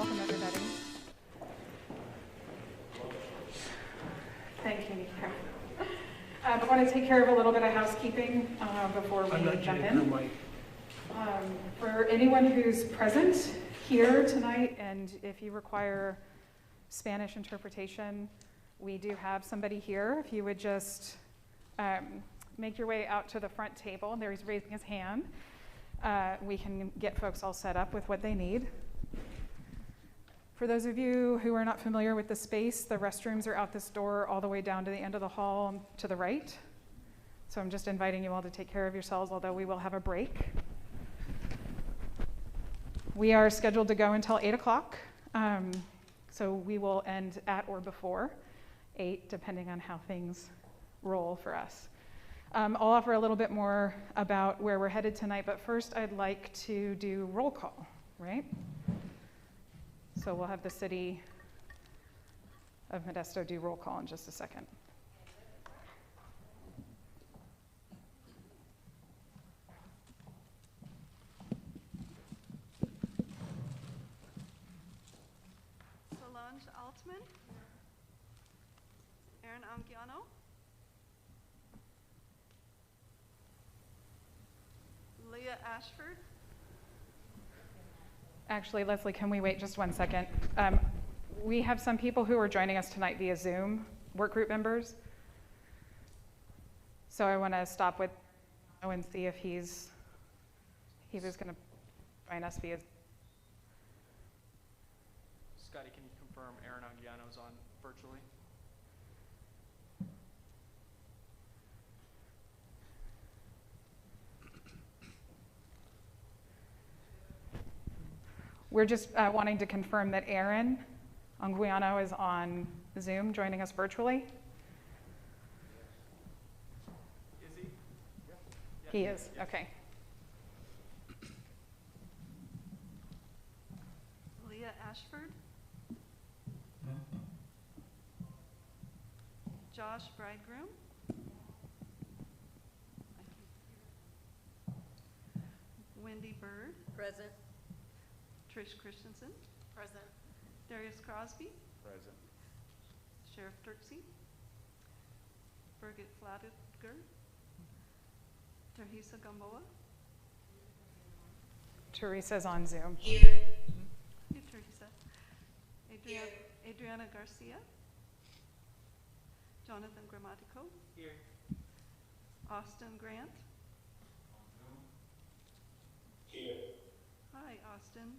Welcome, everybody. Thank you, Nico. I want to take care of a little bit of housekeeping before we jump in. For anyone who's present here tonight, and if you require Spanish interpretation, we do have somebody here. If you would just make your way out to the front table. There he's raising his hand. We can get folks all set up with what they need. For those of you who are not familiar with the space, the restrooms are out this door all the way down to the end of the hall to the right. So I'm just inviting you all to take care of yourselves, although we will have a break. We are scheduled to go until 8 o'clock. So we will end at or before 8, depending on how things roll for us. I'll offer a little bit more about where we're headed tonight, but first I'd like to do roll call, right? So we'll have the City of Modesto do roll call in just a second. Solange Altman. Aaron Anguiano. Leah Ashford. Actually, Leslie, can we wait just 1 second? We have some people who are joining us tonight via Zoom, work group members. So I want to stop with and see if he was going to join us via. Scotty, can you confirm Aaron Anguiano's on virtually? We're just wanting to confirm that Aaron Anguiano is on Zoom, joining us virtually. Is he? Yeah. He is, okay. Leah Ashford. Josh Bridegroom. Wendy Bird. Present. Trish Christensen. Present. Darius Crosby. Present. Sheriff Dirksey. Birgit Flattiger. Teresa Gamboa. Teresa's on Zoom. Here. Hey, Teresa. Adriana Garcia. Jonathan Grammatico. Here. Austin Grant. Here. Hi, Austin.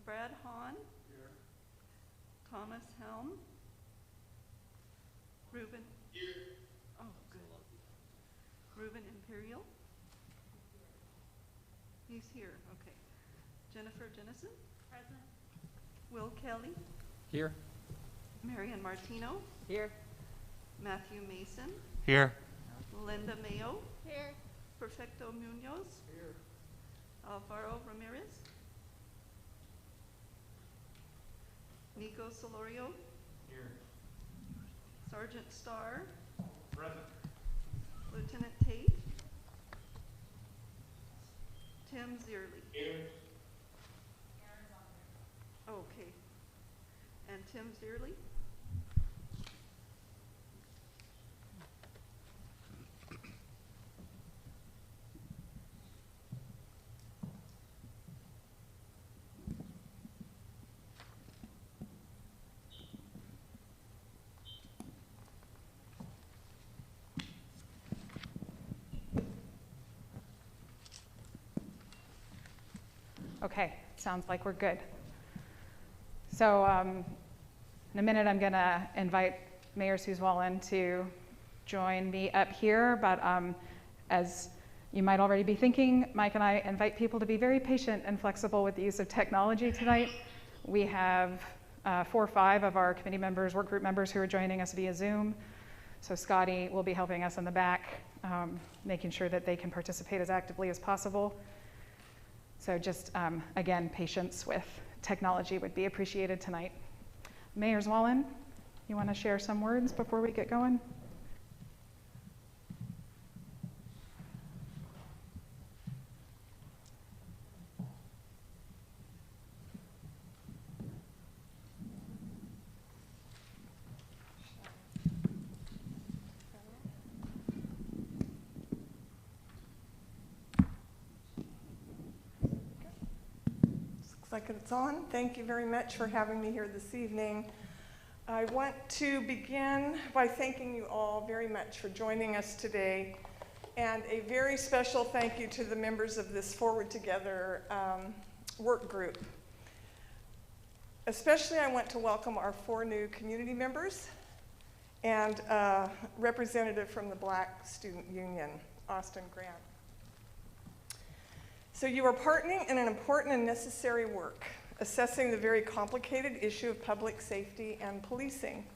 Brad Hahn. Here. Thomas Helm. Ruben. Here. Oh, good. Ruben Imperial. He's here, okay. Jennifer Jennison. Present. Will Kelly. Here. Marian Martino. Here. Matthew Mason. Here. Linda Mayo. Here. Perfecto Munoz. Here. Alvaro Ramirez. Nico Solorio. Here. Sergeant Starr. Present. Lieutenant Tate. Tim Zierli. Here. Okay. And Tim Zierli. Okay, sounds like we're good. So in a minute, I'm going to invite Mayor Suzwallen to join me up here. But as you might already be thinking, Mike and I invite people to be very patient and flexible with the use of technology tonight. We have 4 or 5 of our committee members, work group members who are joining us via Zoom. So Scotty will be helping us in the back, making sure that they can participate as actively as possible. So just, again, patience with technology would be appreciated tonight. Mayor Zwallen, you want to share some words before we get going? Looks like it's on. Thank you very much for having me here this evening. I want to begin by thanking you all very much for joining us today, and a very special thank you to the members of this Forward Together work group. Especially I want to welcome our 4 new community members and a representative from the Black Student Union, Austin Grant. So you are partnering in an important and necessary work, assessing the very complicated issue of public safety and policing.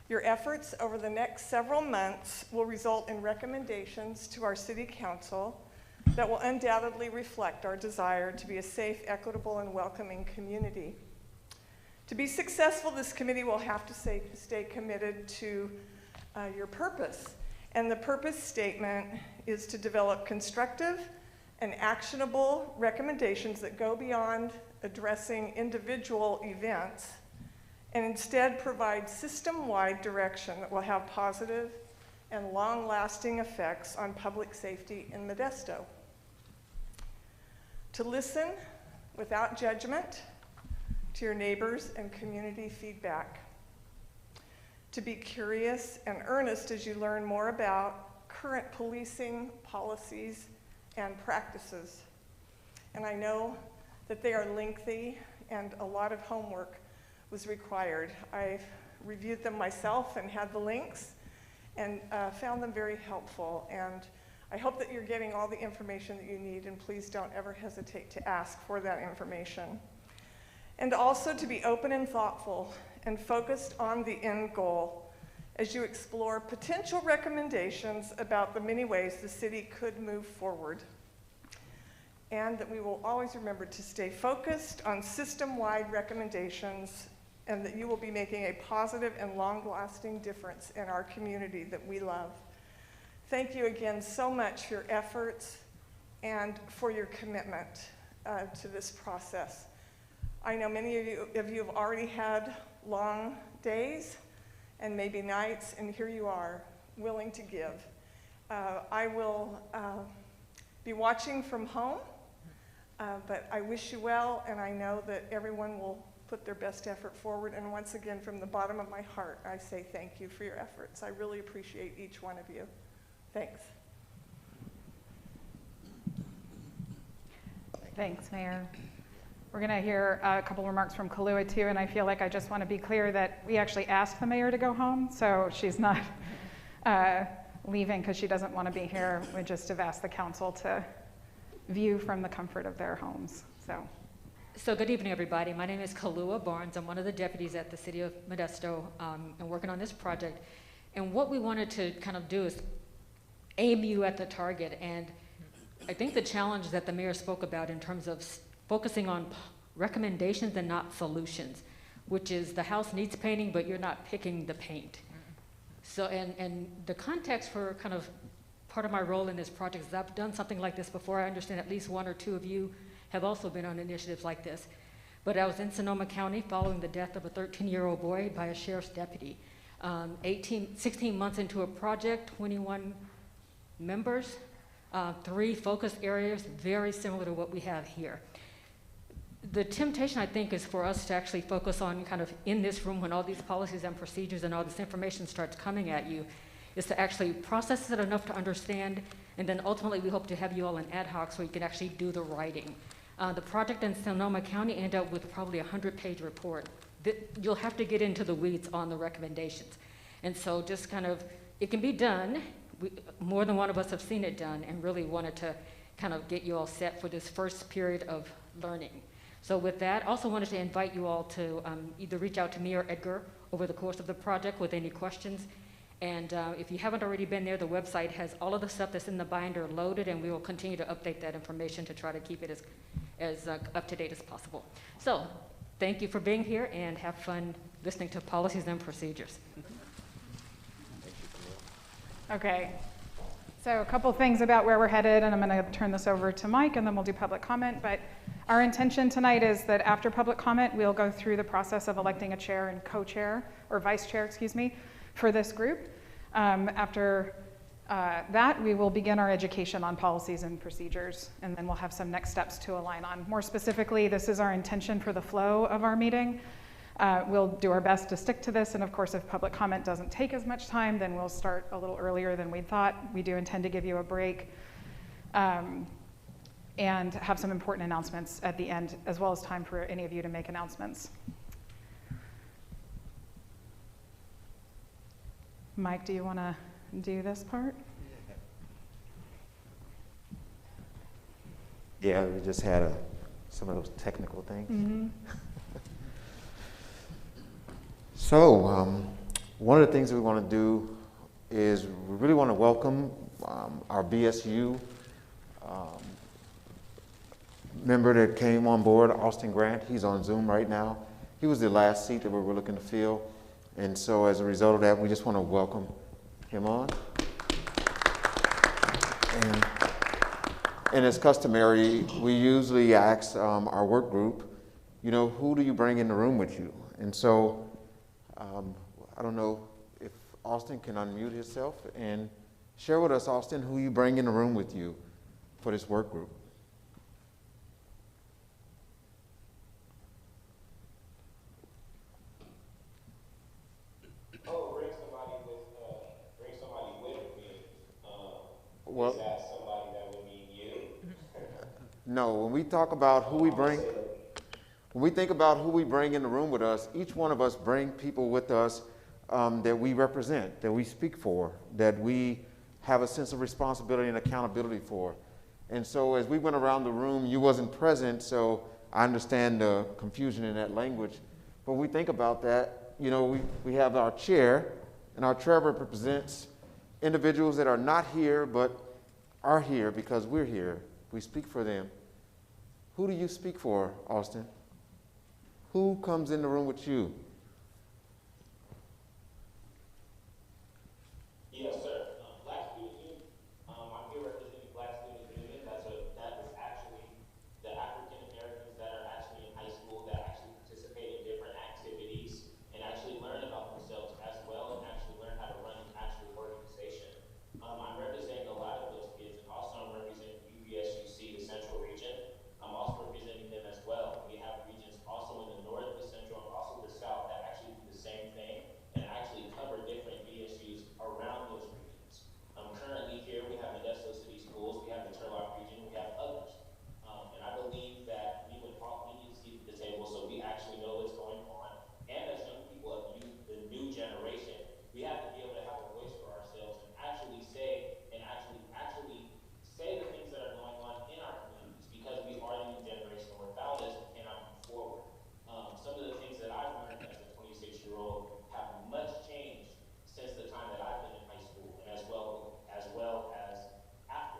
Your efforts over the next several months will result in recommendations to our City Council that will undoubtedly reflect our desire to be a safe, equitable, and welcoming community. To be successful, this committee will have to stay committed to your purpose. And the purpose statement is to develop constructive and actionable recommendations that go beyond addressing individual events and instead provide system-wide direction that will have positive and long-lasting effects on public safety in Modesto. To listen without judgment to your neighbors and community feedback. To be curious and earnest as you learn more about current policing policies and practices. And I know that they are lengthy and a lot of homework was required. I've reviewed them myself and had the links and found them very helpful. And I hope that you're getting all the information that you need, and please don't ever hesitate to ask for that information. And also to be open and thoughtful and focused on the end goal as you explore potential recommendations about the many ways the city could move forward. And that we will always remember to stay focused on system-wide recommendations, and that you will be making a positive and long-lasting difference in our community that we love. Thank you again so much for your efforts and for your commitment to this process. I know many of you have already had long days and maybe nights, and here you are, willing to give. I will be watching from home, but I wish you well, and I know that everyone will put their best effort forward. And once again, from the bottom of my heart, I say thank you for your efforts. I really appreciate each one of you. Thanks. Thanks, Mayor. We're going to hear a couple remarks from Kahlua too, and I feel like I just want to be clear that we actually asked the mayor to go home, so she's not leaving because she doesn't want to be here. We just have asked the council to view from the comfort of their homes. So good evening, everybody. My name is Kahlua Barnes. I'm one of the deputies at the City of Modesto and working on this project. And what we wanted to kind of do is aim you at the target. And I think the challenge that the mayor spoke about in terms of focusing on recommendations and not solutions, which is the house needs painting, but you're not picking the paint. So, and the context for kind of part of my role in this project is I've done something like this before. I understand at least 1 or 2 of you have also been on initiatives like this. But I was in Sonoma County following the death of a 13-year-old boy by a sheriff's deputy. 16 months into a project, 21 members, 3 focus areas, very similar to what we have here. The temptation, I think, is for us to actually focus on kind of in this room when all these policies and procedures and all this information starts coming at you, is to actually process it enough to understand, and then ultimately we hope to have you all in ad hoc so you can actually do the writing. The project in Sonoma County ended up with probably a 100-page report. You'll have to get into the weeds on the recommendations. And so just kind of, it can be done. More than one of us have seen it done and really wanted to kind of get you all set for this first period of learning. So with that, also wanted to invite you all to either reach out to me or Edgar over the course of the project with any questions. And if you haven't already been there, the website has all of the stuff that's in the binder loaded, and we will continue to update that information to try to keep it as up to date as possible. So thank you for being here, and have fun listening to policies and procedures. Okay, so a couple things about where we're headed, and I'm going to turn this over to Mike, and then we'll do public comment. But our intention tonight is that after public comment, we'll go through the process of electing a chair and co-chair, or vice chair, excuse me, for this group. After that, we will begin our education on policies and procedures, and then we'll have some next steps to align on. More specifically, this is our intention for the flow of our meeting. We'll do our best to stick to this, and of course, if public comment doesn't take as much time, then we'll start a little earlier than we thought. We do intend to give you a break and have some important announcements at the end, as well as time for any of you to make announcements. Mike, do you want to do this part? Yeah, we just had some of those technical things. Mm-hmm. So, one of the things that we want to do is we really want to welcome our BSU member that came on board, Austin Grant. He's on Zoom right now. He was the last seat that we were looking to fill. And so as a result of that, we just want to welcome him on. And as customary, we usually ask our work group, you know, who do you bring in the room with you? And so I don't know if Austin can unmute himself and share with us, Austin, who you bring in the room with you for this work group. Well, is that somebody that would mean you? No, when we talk about who we bring, when we think about who we bring in the room with us, each one of us bring people with us that we represent, that we speak for, that we have a sense of responsibility and accountability for. And so as we went around the room, you wasn't present, so I understand the confusion in that language. But when we think about that, you know, we have our chair, and our chair represents individuals that are not here but are here because we're here. We speak for them. Who do you speak for, Austin? Who comes in the room with you? Yes, sir. Black Student Union. I'm here representing Black Student Union. That is actually the African Americans that are actually in high school that actually participate in different activities and actually learn about themselves as well and actually learn how to run an actual organization. I'm representing a lot of those kids, and also I'm representing UBSUC, the Central Region. I'm also representing them as well. We have regions also in the North, the Central, and also the South that actually do the same thing and actually cover different BSUs around those regions. Currently here we have Modesto City Schools, we have the Turlock region, we have others. And I believe that we need to see at the table so we actually know what's going on. And as young people of the new generation, we have to be able to have a voice for ourselves and actually say the things that are going on in our communities, because we are the new generation, and without us, we cannot move forward. Some of the things that I've learned as a 26-year-old have much changed since the time that I've been in high school, and as well as after.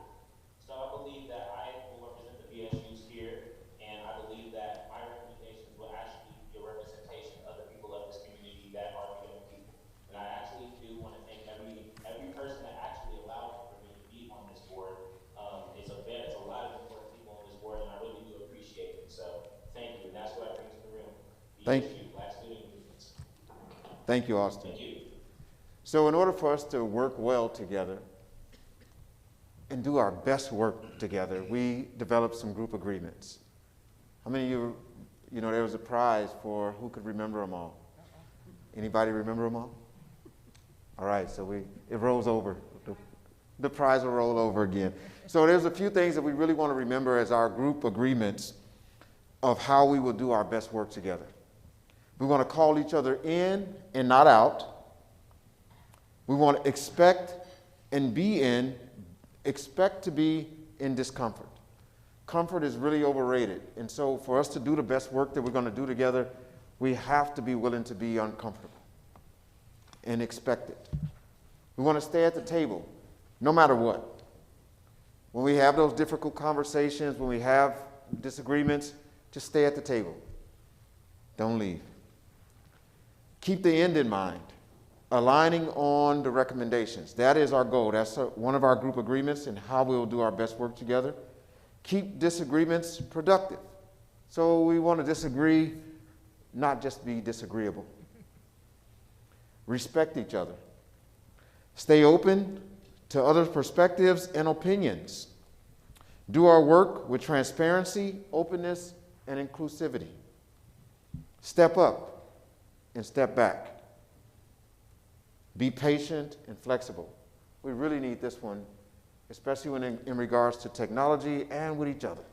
So I believe that I will represent the BSUs here, and I believe that my recommendations will actually be a representation of the people of this community that are the young people. And I actually do want to thank every person that actually allowed for me to be on this board. It's a lot of important people on this board, and I really do appreciate it. So thank you, and that's what I bring to the room. Thank you, Black Student Unions. Thank you, Austin. Thank you. So in order for us to work well together and do our best work together, we developed some group agreements. How many of you know, there was a prize for who could remember them all? Anybody remember them all? All right, so it rolls over. The prize will roll over again. So there's a few things that we really want to remember as our group agreements of how we will do our best work together. We want to call each other in and not out. We want to expect to be in discomfort. Comfort is really overrated. And so for us to do the best work that we're going to do together, we have to be willing to be uncomfortable and expect it. We want to stay at the table, no matter what. When we have those difficult conversations, when we have disagreements, just stay at the table. Don't leave. Keep the end in mind, aligning on the recommendations. That is our goal. That's one of our group agreements and how we'll do our best work together. Keep disagreements productive. So we want to disagree, not just be disagreeable. Respect each other. Stay open to others' perspectives and opinions. Do our work with transparency, openness, and inclusivity. Step up and step back. Be patient and flexible. We really need this one, especially when in regards to technology and with each other,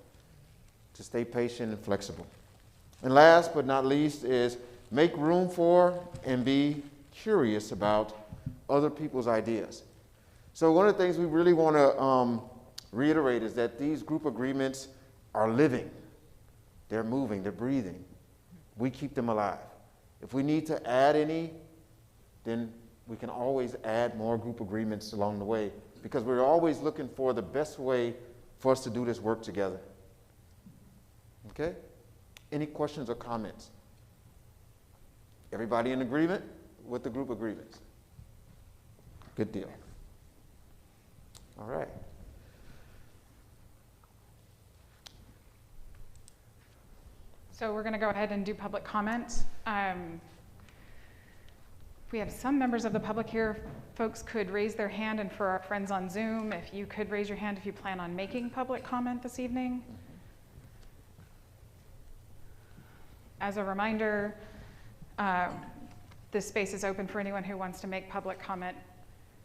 to stay patient and flexible. And last but not least is make room for and be curious about other people's ideas. So one of the things we really want to reiterate is that these group agreements are living. They're moving, they're breathing. We keep them alive. If we need to add any, then we can always add more group agreements along the way, because we're always looking for the best way for us to do this work together. Okay? Any questions or comments? Everybody in agreement with the group agreements? Good deal. All right. So we're going to go ahead and do public comment. We have some members of the public here. Folks could raise their hand, and for our friends on Zoom, if you could raise your hand if you plan on making public comment this evening. As a reminder, this space is open for anyone who wants to make public comment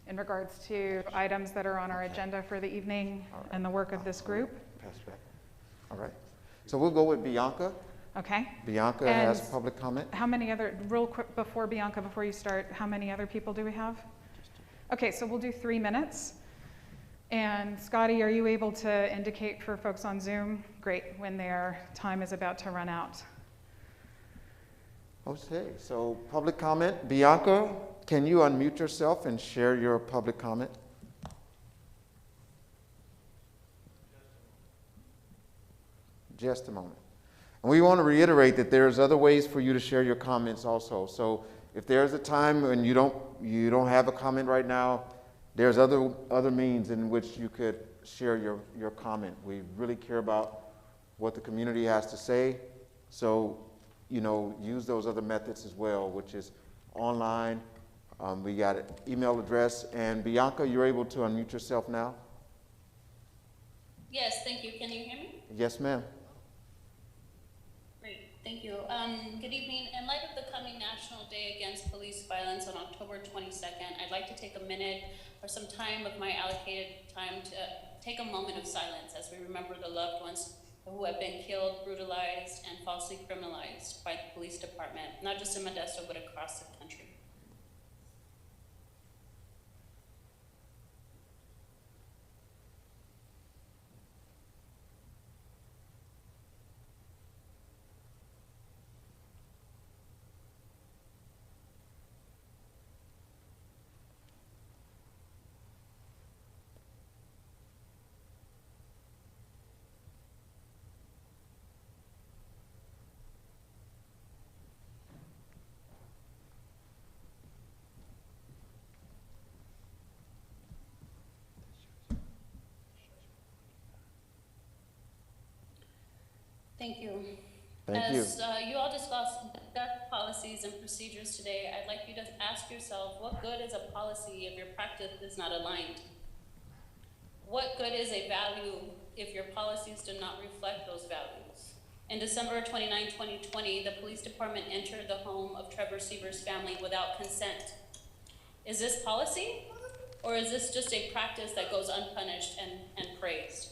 in regards to items that are on our agenda for the evening and the work of this group. Pass back. All right. So we'll go with Bianca. Okay. Bianca And has public comment. how many other, real quick before Bianca, before you start, how many other people do we have? Okay, so we'll do 3 minutes. And Scotty, are you able to indicate for folks on Zoom? Great, when their time is about to run out. Okay, so public comment. Bianca, can you unmute yourself and share your public comment? Just a moment. And we want to reiterate that there's other ways for you to share your comments also. So if there's a time when you don't have a comment right now, there's other means in which you could share your comment. We really care about what the community has to say. So, use those other methods as well, which is online. We got an email address. And Bianca, you're able to unmute yourself now? Yes, thank you. Can you hear me? Yes, ma'am. Great, thank you. Good evening. In light of the coming National Day Against Police Violence on October 22nd, I'd like to take a minute or some time of my allocated time to take a moment of silence as we remember the loved ones who have been killed, brutalized, and falsely criminalized by the police department, not just in Modesto, but across the country. Thank you. Thank you. As you all discussed policies and procedures today, I'd like you to ask yourself, what good is a policy if your practice is not aligned? What good is a value if your policies do not reflect those values? In December 29, 2020, the police department entered the home of Trevor Seaver's family without consent. Is this policy, or is this just a practice that goes unpunished and praised?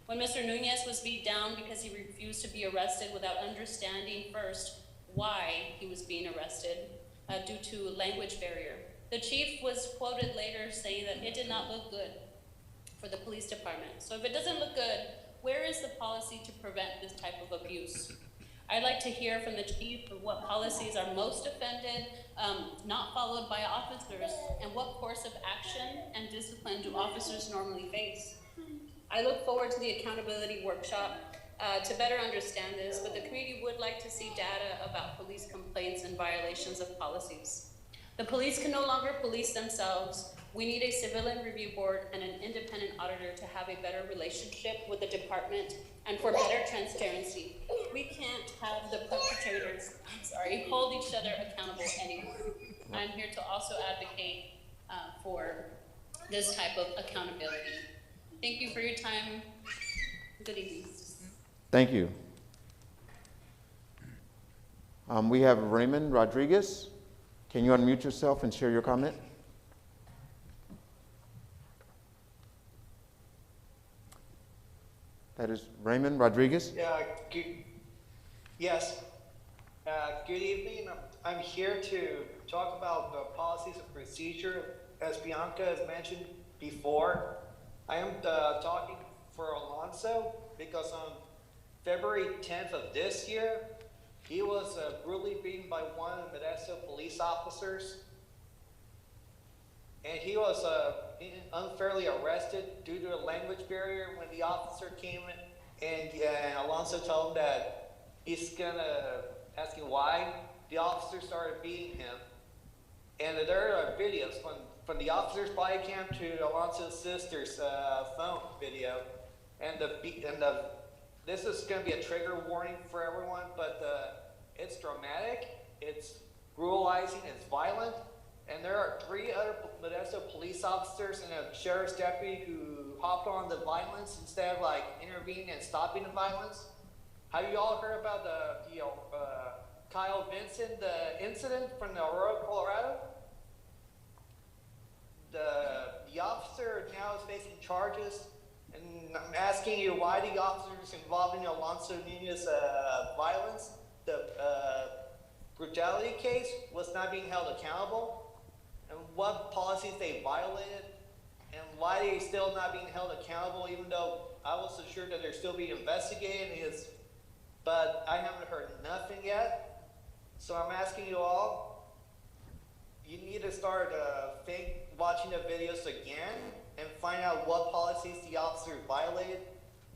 When Mr. Nunez was beat down because he refused to be arrested without understanding first why he was being arrested due to language barrier, the chief was quoted later saying that it did not look good for the police department. So if it doesn't look good, where is the policy to prevent this type of abuse? I'd like to hear from the chief of what policies are most offended, not followed by officers, and what course of action and discipline do officers normally face? I look forward to the accountability workshop to better understand this, but the community would like to see data about police complaints and violations of policies. The police can no longer police themselves. We need a civilian review board and an independent auditor to have a better relationship with the department and for better transparency. We can't have the perpetrators, hold each other accountable anymore. I'm here to also advocate for this type of accountability. Thank you for your time. Good evening. Thank you. We have Raymond Rodriguez. Can you unmute yourself and share your comment? That is Raymond Rodriguez. Yes. Good evening. I'm here to talk about the policies and procedure. As Bianca has mentioned before, I am talking for Alonso because on February 10th of this year, he was brutally beaten by one of the Modesto police officers. And he was unfairly arrested due to a language barrier when the officer came in, and Alonso told him that he's gonna ask him why. The officer started beating him. And there are videos from the officer's body cam to Alonso's sister's phone video. And this is gonna be a trigger warning for everyone, but it's dramatic, it's brutalizing, it's violent. And there are 3 other Modesto police officers and a sheriff's deputy who hopped on the violence instead of like intervening and stopping the violence. Have you all heard about the Kyle Vincent, the incident from Aurora, Colorado? The officer now is facing charges, and I'm asking you why the officers involved in Alonso Nunez's violence, the brutality case, was not being held accountable, and what policies they violated, and why they're still not being held accountable, even though I was assured that they're still being investigated. But I haven't heard nothing yet. So I'm asking you all, you need to start watching the videos again and find out what policies the officers violated,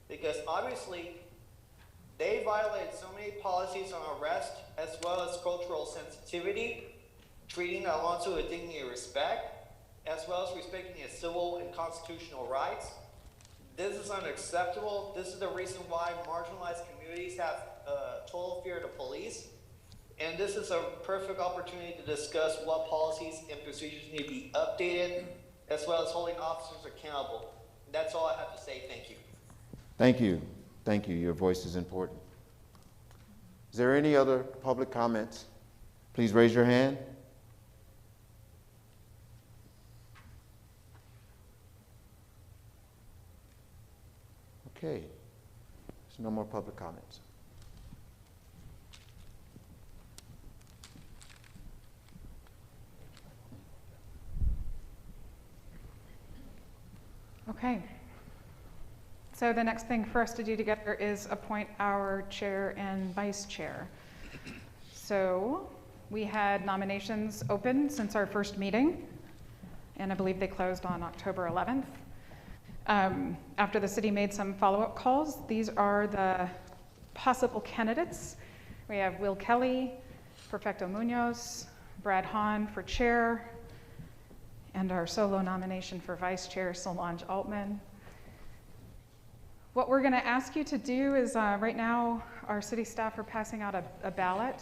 because obviously they violated so many policies on arrest as well as cultural sensitivity, treating Alonso with dignity and respect, as well as respecting his civil and constitutional rights. This is unacceptable. This is the reason why marginalized communities have total fear of the police. And this is a perfect opportunity to discuss what policies and procedures need to be updated, as well as holding officers accountable. That's all I have to say. Thank you. Thank you. Thank you. Your voice is important. Is there any other public comments? Please raise your hand. Okay. There's no more public comments. Okay. So the next thing for us to do together is appoint our chair and vice chair. So we had nominations open since our first meeting, and I believe they closed on October 11th. After the city made some follow-up calls, these are the possible candidates. We have Will Kelly, Perfecto Munoz, Brad Hahn for chair, and our solo nomination for vice chair, Solange Altman. What we're going to ask you to do is, right now, our city staff are passing out a ballot.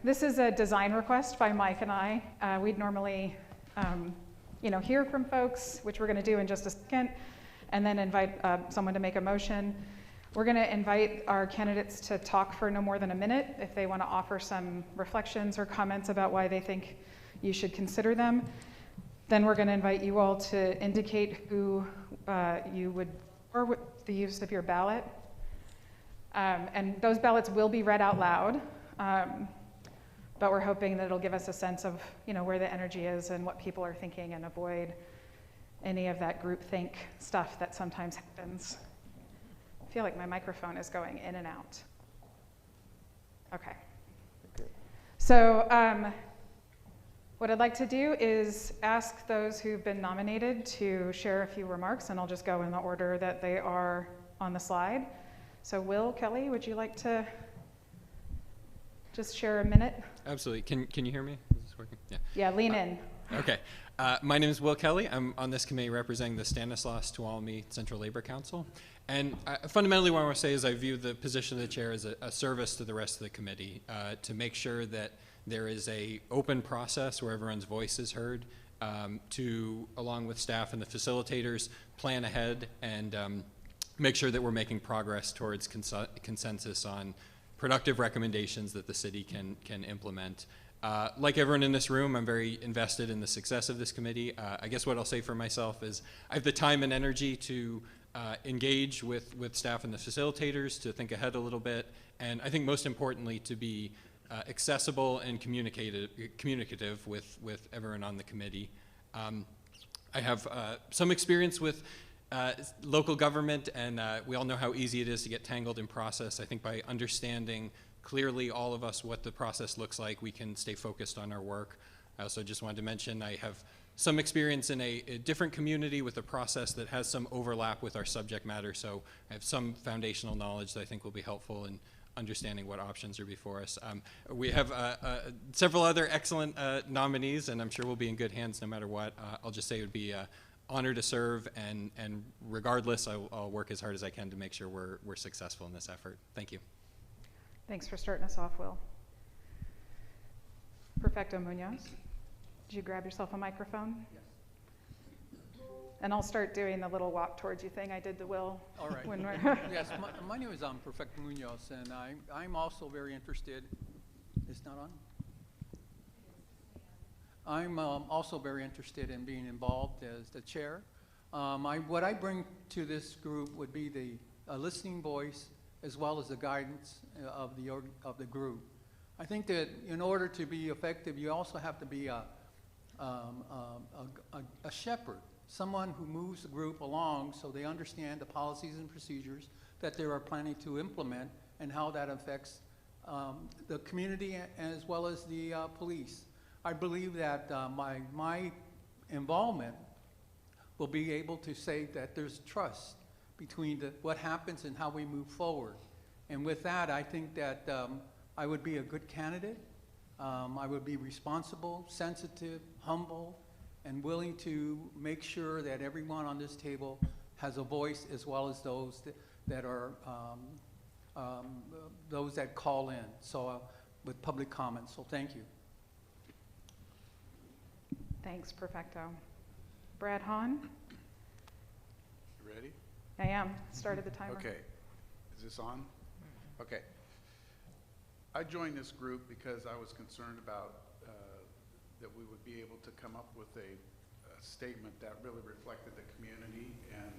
This is a design request by Mike and I. We'd normally hear from folks, which we're going to do in just a second, and then invite someone to make a motion. We're going to invite our candidates to talk for no more than a minute if they want to offer some reflections or comments about why they think you should consider them. Then we're going to invite you all to indicate who you would, or with the use of your ballot. And those ballots will be read out loud, but we're hoping that it'll give us a sense of where the energy is and what people are thinking, and avoid any of that groupthink stuff that sometimes happens. I feel like my microphone is going in and out. Okay. So what I'd like to do is ask those who've been nominated to share a few remarks, and I'll just go in the order that they are on the slide. So Will Kelly, would you like to just share a minute? Absolutely. Can you hear me? Is this working? Yeah. Yeah, lean in. Okay. My name is Will Kelly. I'm on this committee representing the Stanislaus Tuolumne Central Labor Council. And fundamentally what I want to say is I view the position of the chair as a service to the rest of the committee, to make sure that there is a open process where everyone's voice is heard, to, along with staff and the facilitators, plan ahead and make sure that we're making progress towards consensus on productive recommendations that the city can implement. Like everyone in this room, I'm very invested in the success of this committee. I guess what I'll say for myself is I have the time and energy to engage with staff and the facilitators, to think ahead a little bit, and I think most importantly to be accessible and communicative with everyone on the committee. I have some experience with local government, and we all know how easy it is to get tangled in process. I think by understanding clearly, all of us, what the process looks like, we can stay focused on our work. I also just wanted to mention I have some experience in a different community with a process that has some overlap with our subject matter, so I have some foundational knowledge that I think will be helpful in understanding what options are before us. We have several other excellent nominees, and I'm sure we'll be in good hands no matter what. I'll just say it would be an honor to serve, and regardless, I'll work as hard as I can to make sure we're successful in this effort. Thank you. Thanks for starting us off, Will. Perfecto Munoz, did you grab yourself a microphone? Yes. And I'll start doing the little walk towards you thing I did to Will. All right. When we're Yes, my name is Perfecto Munoz, and I'm also very interested. It's not on? I'm also very interested in being involved as the chair. What I bring to this group would be the listening voice as well as the guidance of the group. I think that in order to be effective, you also have to be a shepherd, someone who moves the group along so they understand the policies and procedures that they are planning to implement and how that affects the community as well as the police. I believe that my involvement will be able to say that there's trust between what happens and how we move forward. And with that, I think that I would be a good candidate. I would be responsible, sensitive, humble, and willing to make sure that everyone on this table has a voice, as well as those that are those that call in. So with public comments. So thank you. Thanks, Perfecto. Brad Hahn? You ready? I am. Started the timer. Okay. Is this on? Okay. I joined this group because I was concerned about that we would be able to come up with a statement that really reflected the community, and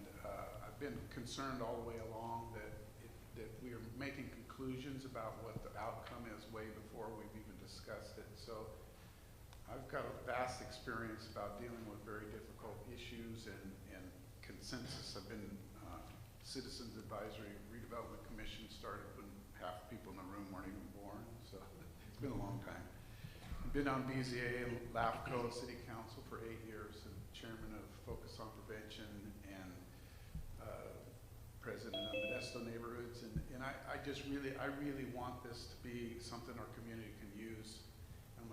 I've been concerned all the way along that we are making conclusions about what the outcome is way before we've even discussed it. So I've got a vast experience about dealing with very difficult issues and consensus. I've been Citizens Advisory Redevelopment Commission started when half the people in the room weren't even born, so it's been a long time. I've been on BZA and LAFCO City Council for 8 years, and chairman of Focus on Prevention, and president of Modesto Neighborhoods, and I really want this to be something our community can use, and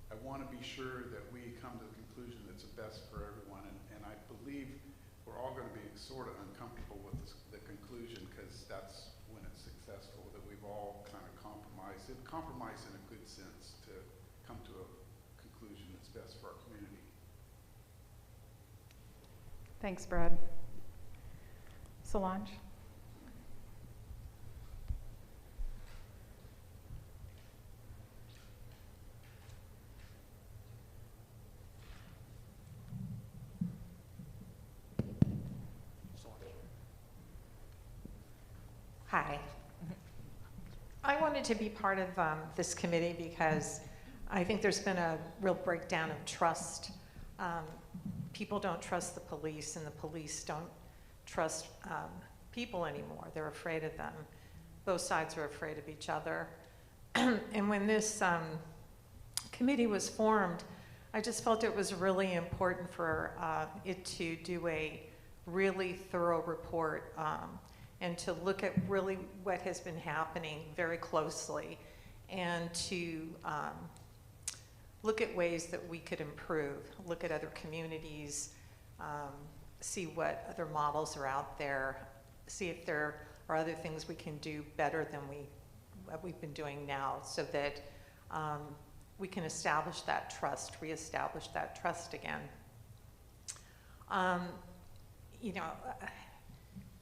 I want to be sure that we come to the conclusion that's the best for everyone, and I believe we're all going to be sort of uncomfortable with the conclusion, because that's when it's successful, that we've all kind of compromised in a good sense to come to a conclusion that's best for our community. Thanks, Brad. Solange? Hi. I wanted to be part of this committee because I think there's been a real breakdown of trust. People don't trust the police, and the police don't trust people anymore. They're afraid of them. Both sides are afraid of each other. And when this committee was formed, I just felt it was really important for it to do a really thorough report and to look at really what has been happening very closely, and to look at ways that we could improve, look at other communities, see what other models are out there, see if there are other things we can do better than what we've been doing now, so that we can establish that trust, reestablish that trust again. You know,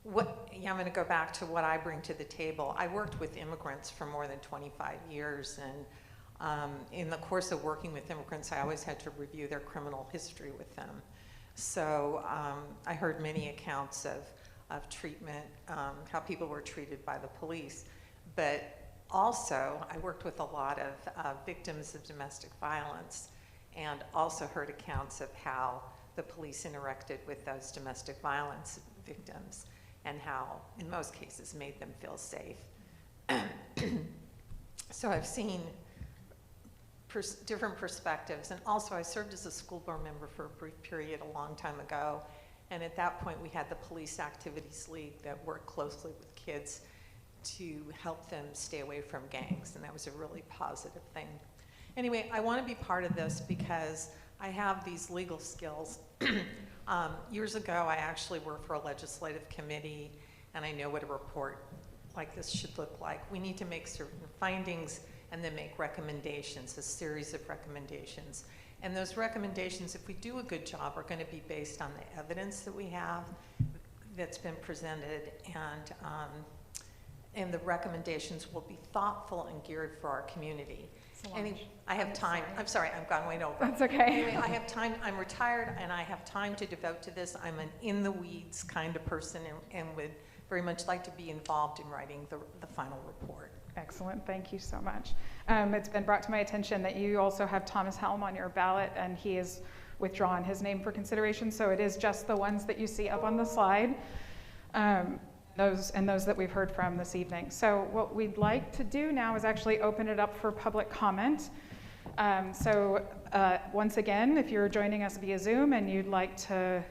I'm going to go back to what I bring to the table. I worked with immigrants for more than 25 years, and in the course of working with immigrants, I always had to review their criminal history with them. So I heard many accounts of treatment, how people were treated by the police, but also I worked with a lot of victims of domestic violence, and also heard accounts of how the police interacted with those domestic violence victims, and how, in most cases, made them feel safe. So I've seen different perspectives, and also I served as a school board member for a brief period a long time ago, and at that point we had the Police Activities League that worked closely with kids to help them stay away from gangs, and that was a really positive thing. Anyway, I want to be part of this because I have these legal skills. Years ago, I actually worked for a legislative committee, and I know what a report like this should look like. We need to make certain findings and then make recommendations, a series of recommendations. And those recommendations, if we do a good job, are going to be based on the evidence that we have that's been presented, and the recommendations will be thoughtful and geared for our community. I have time. I'm sorry, I've gone way over. That's okay. Anyway, I have time. I'm retired, and I have time to devote to this. I'm an in-the-weeds kind of person, and would very much like to be involved in writing the final report. Excellent, thank you so much. It's been brought to my attention that you also have Thomas Helm on your ballot, and he has withdrawn his name for consideration, so it is just the ones that you see up on the slide, those that we've heard from this evening. So what we'd like to do now is actually open it up for public comment. Once again, if you're joining us via Zoom and you'd like to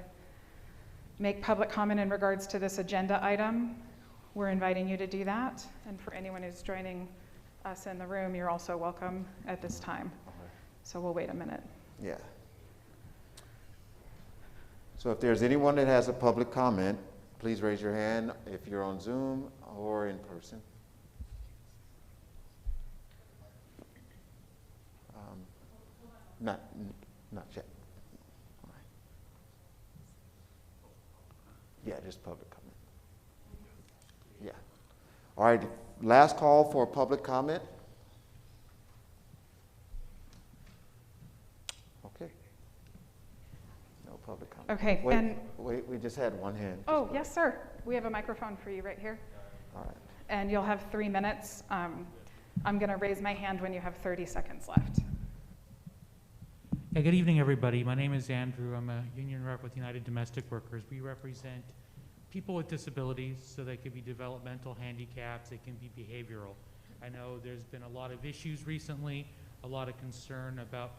make public comment in regards to this agenda item, we're inviting you to do that. And for anyone who's joining us in the room, you're also welcome at this time. So we'll wait a minute. Yeah. So if there's anyone that has a public comment, please raise your hand if you're on Zoom or in person. Not yet. All right. Yeah, just public comment. Yeah. All right, last call for public comment. Okay. No public comment. Okay, Wait, we just had one hand. Oh, yes, sir. We have a microphone for you right here. All right. And you'll have 3 minutes. I'm going to raise my hand when you have 30 seconds left. Yeah, good evening, everybody. My name is Andrew. I'm a union rep with United Domestic Workers. We represent people with disabilities, so they could be developmental handicaps, they can be behavioral. I know there's been a lot of issues recently, a lot of concern about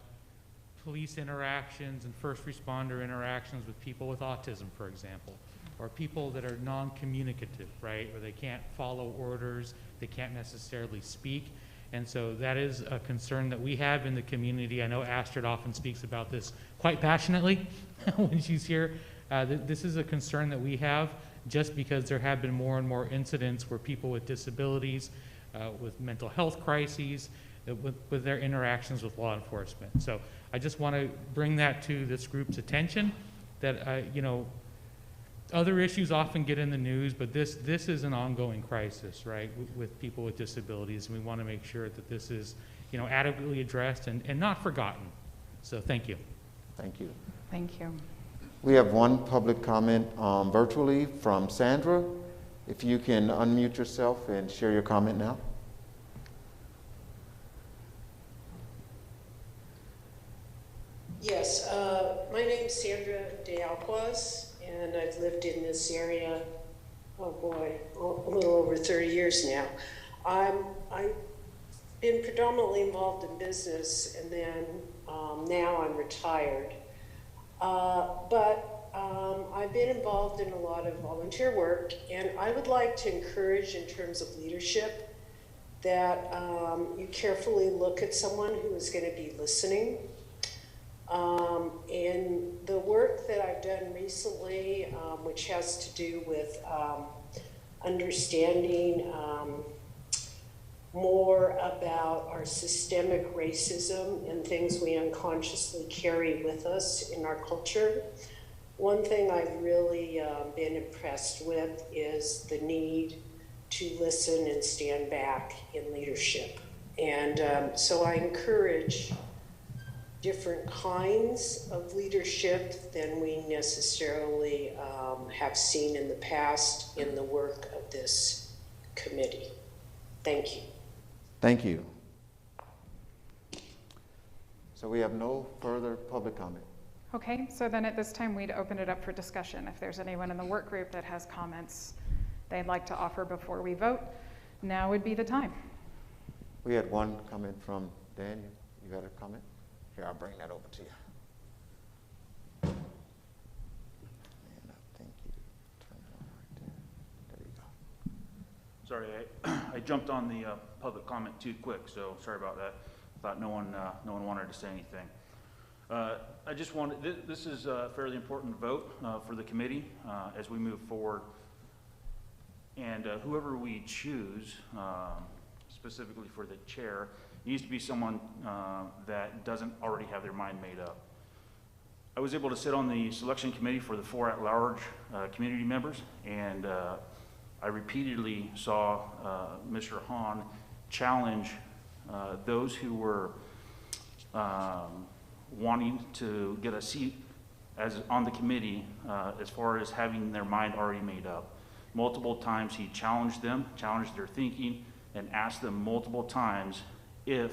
police interactions and first responder interactions with people with autism, for example, or people that are non-communicative, right, where they can't follow orders, they can't necessarily speak. And so that is a concern that we have in the community. I know Astrid often speaks about this quite passionately when she's here. This is a concern that we have, just because there have been more and more incidents where people with disabilities, with mental health crises, with their interactions with law enforcement. So I just want to bring that to this group's attention, that other issues often get in the news, but this is an ongoing crisis, right, with people with disabilities, and we want to make sure that this is adequately addressed and not forgotten. So thank you. Thank you. Thank you. We have one public comment virtually from Sandra. If you can unmute yourself and share your comment now. Yes, my name's Sandra De Alquaz, and I've lived in this area, oh boy, a little over 30 years now. I've been predominantly involved in business, and then now I'm retired. But I've been involved in a lot of volunteer work, and I would like to encourage, in terms of leadership, that you carefully look at someone who is going to be listening. In the work that I've done recently, which has to do with understanding more more about our systemic racism and things we unconsciously carry with us in our culture. One thing I've really been impressed with is the need to listen and stand back in leadership. And so I encourage different kinds of leadership than we necessarily have seen in the past in the work of this committee. Thank you. Thank you. So we have no further public comment. Okay, so then at this time we'd open it up for discussion. If there's anyone in the work group that has comments they'd like to offer before we vote, now would be the time. We had one comment from Dan. You got a comment? Here, I'll bring that over to you. And I think you turn it on right there. There you go. Sorry, I jumped on the public comment too quick, so sorry about that. Thought no one wanted to say anything. I just wanted, this is a fairly important vote for the committee as we move forward. And whoever we choose, specifically for the chair, needs to be someone that doesn't already have their mind made up. I was able to sit on the selection committee for the 4 at-large community members, and I repeatedly saw Mr. Hahn challenge those who were wanting to get a seat on the committee as far as having their mind already made up. Multiple times he challenged them, challenged their thinking, and asked them multiple times if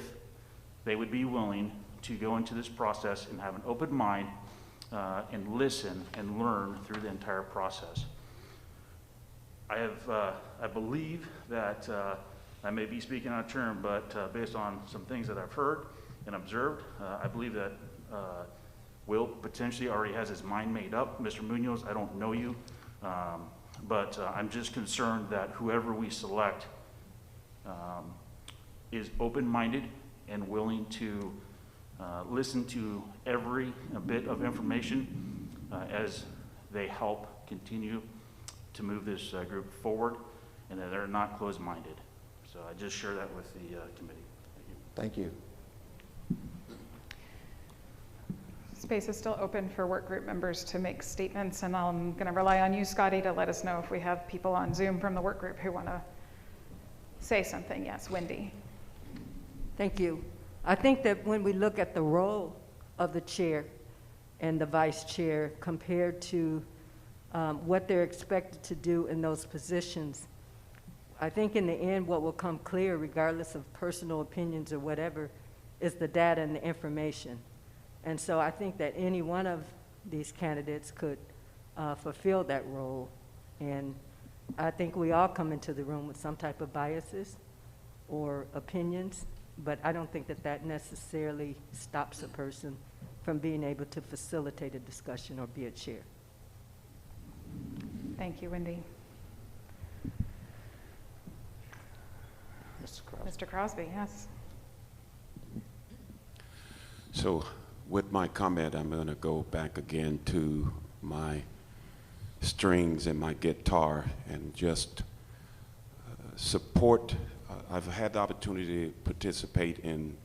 they would be willing to go into this process and have an open mind and listen and learn through the entire process. I believe that I may be speaking out of turn, but based on some things that I've heard and observed, I believe that Will potentially already has his mind made up. Mr. Munoz, I don't know you, but I'm just concerned that whoever we select is open-minded and willing to listen to every bit of information as they help continue to move this group forward, and that they're not closed-minded. So I just share that with the committee. Thank you. Space is still open for work group members to make statements, and I'm going to rely on you, Scotty, to let us know if we have people on Zoom from the work group who want to say something. Yes, Wendy. Thank you. I think that when we look at the role of the chair and the vice chair compared to what they're expected to do in those positions, I think in the end what will come clear, regardless of personal opinions or whatever, is the data and the information. And so I think that any one of these candidates could fulfill that role. And I think we all come into the room with some type of biases or opinions, but I don't think that that necessarily stops a person from being able to facilitate a discussion or be a chair. Thank you, Wendy. Mr. Crosby, yes. So with my comment, I'm going to go back again to my strings and my guitar and just support. I've had the opportunity to participate in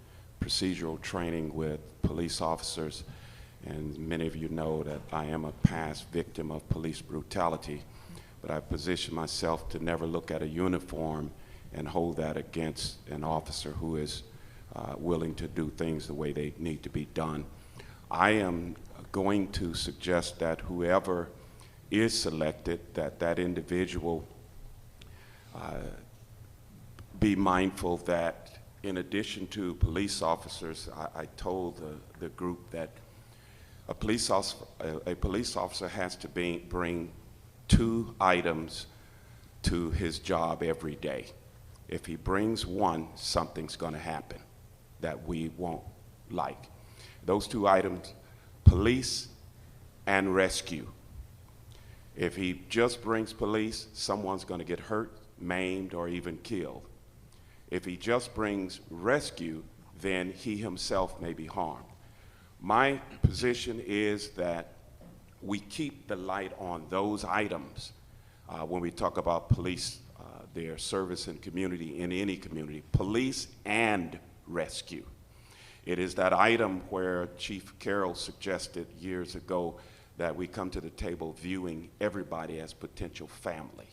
procedural training with police officers, and many of you know that I am a past victim of police brutality, but I position myself to never look at a uniform and hold that against an officer who is willing to do things the way they need to be done. I am going to suggest that whoever is selected, that individual be mindful that in addition to police officers, I told the group that a police officer has to bring 2 items to his job every day. If he brings 1, something's going to happen that we won't like. Those 2 items, police and rescue. If he just brings police, someone's going to get hurt, maimed, or even killed. If he just brings rescue, then he himself may be harmed. My position is that we keep the light on those items when we talk about police their service and community in any community, police and rescue. It is that item where Chief Carroll suggested years ago that we come to the table viewing everybody as potential family.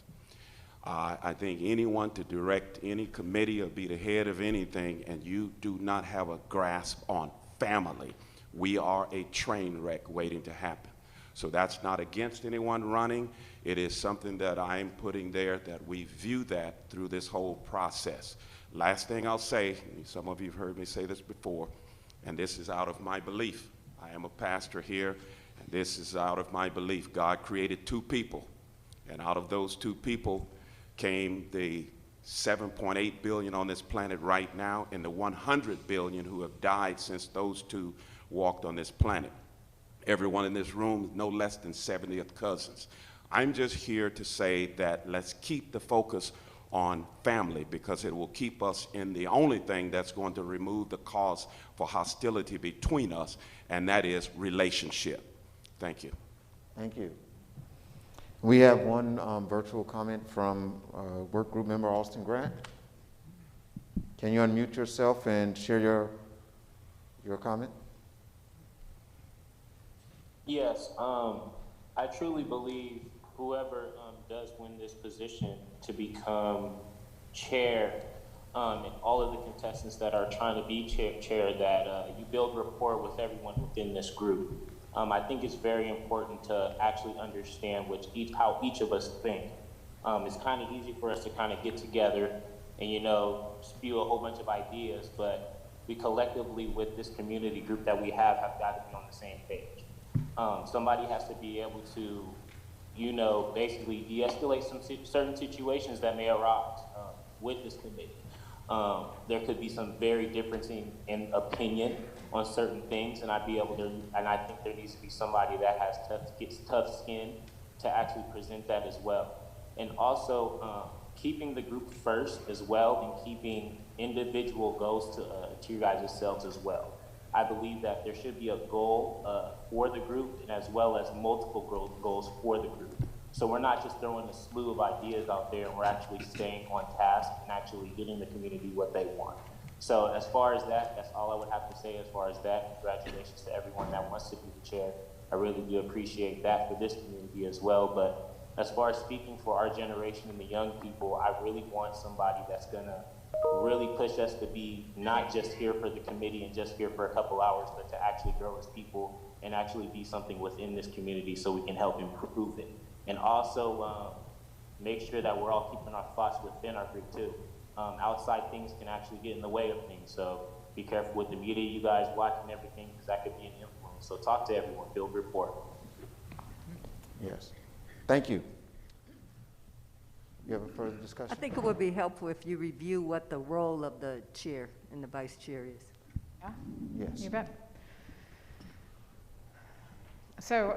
I think anyone to direct any committee or be the head of anything and you do not have a grasp on family, we are a train wreck waiting to happen. So that's not against anyone running. It is something that I'm putting there, that we view that through this whole process. Last thing I'll say, some of you have heard me say this before, and this is out of my belief. I am a pastor here, and this is out of my belief. God created two people, and out of those two people came the 7.8 billion on this planet right now and the 100 billion who have died since those two walked on this planet. Everyone in this room is no less than 70th cousins. I'm just here to say that let's keep the focus on family, because it will keep us in the only thing that's going to remove the cause for hostility between us, and that is relationship. Thank you. Thank you. We have one virtual comment from work group member Austin Grant. Can you unmute yourself and share your comment? Yes, I truly believe whoever does win this position to become chair, and all of the contestants that are trying to be chair, that you build rapport with everyone within this group. I think it's very important to actually understand how each of us think. It's kind of easy for us to kind of get together and, you know, spew a whole bunch of ideas, but we collectively with this community group that we have got to be on the same page. Somebody has to be able to, you know, basically de-escalate some certain situations that may arise with this committee. There could be some very differencing in opinion on certain things, and I think there needs to be somebody that gets tough skin to actually present that as well. And also keeping the group first as well, and keeping individual goals to you guys yourselves as well. I believe that there should be a goal for the group, and as well as multiple goals for the group. So we're not just throwing a slew of ideas out there, and we're actually staying on task and actually getting the community what they want. So as far as that, that's all I would have to say as far as that. Congratulations to everyone that wants to be the chair. I really do appreciate that for this community as well. But as far as speaking for our generation and the young people, I really want somebody that's gonna really push us to be not just here for the committee and just here for a couple hours, but to actually grow as people and actually be something within this community so we can help improve it. And also make sure that we're all keeping our thoughts within our group too. Outside things can actually get in the way of things, so be careful with the media you guys watch and everything, because that could be an influence. So talk to everyone, build rapport. Yes. Thank you. You have a further discussion? I think it would be helpful if you review what the role of the chair and the vice chair is. Yeah? Yes. You bet. So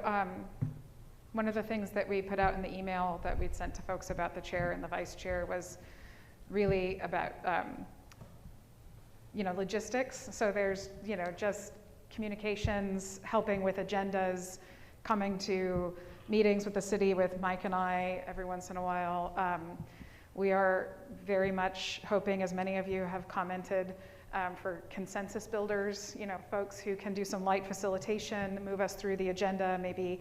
one of the things that we put out in the email that we'd sent to folks about the chair and the vice chair was really about, you know, logistics. So there's, you know, just communications, helping with agendas, coming to meetings with the city with Mike and I every once in a while. We are very much hoping, as many of you have commented, for consensus builders, you know, folks who can do some light facilitation, move us through the agenda, maybe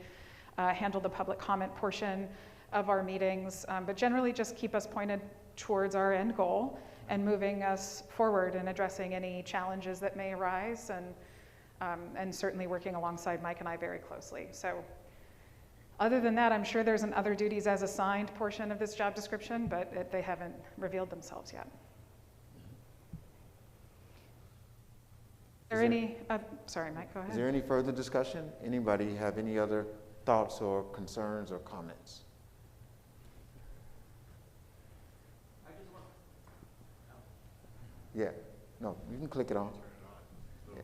handle the public comment portion of our meetings, but generally just keep us pointed towards our end goal and moving us forward and addressing any challenges that may arise, and certainly working alongside Mike and I very closely. So other than that, I'm sure there's an other duties as assigned portion of this job description, but they haven't revealed themselves yet. Sorry, Mike, go ahead. Is there any further discussion? Anybody have any other thoughts or concerns or comments? Yeah, no, you can click it on. Yeah.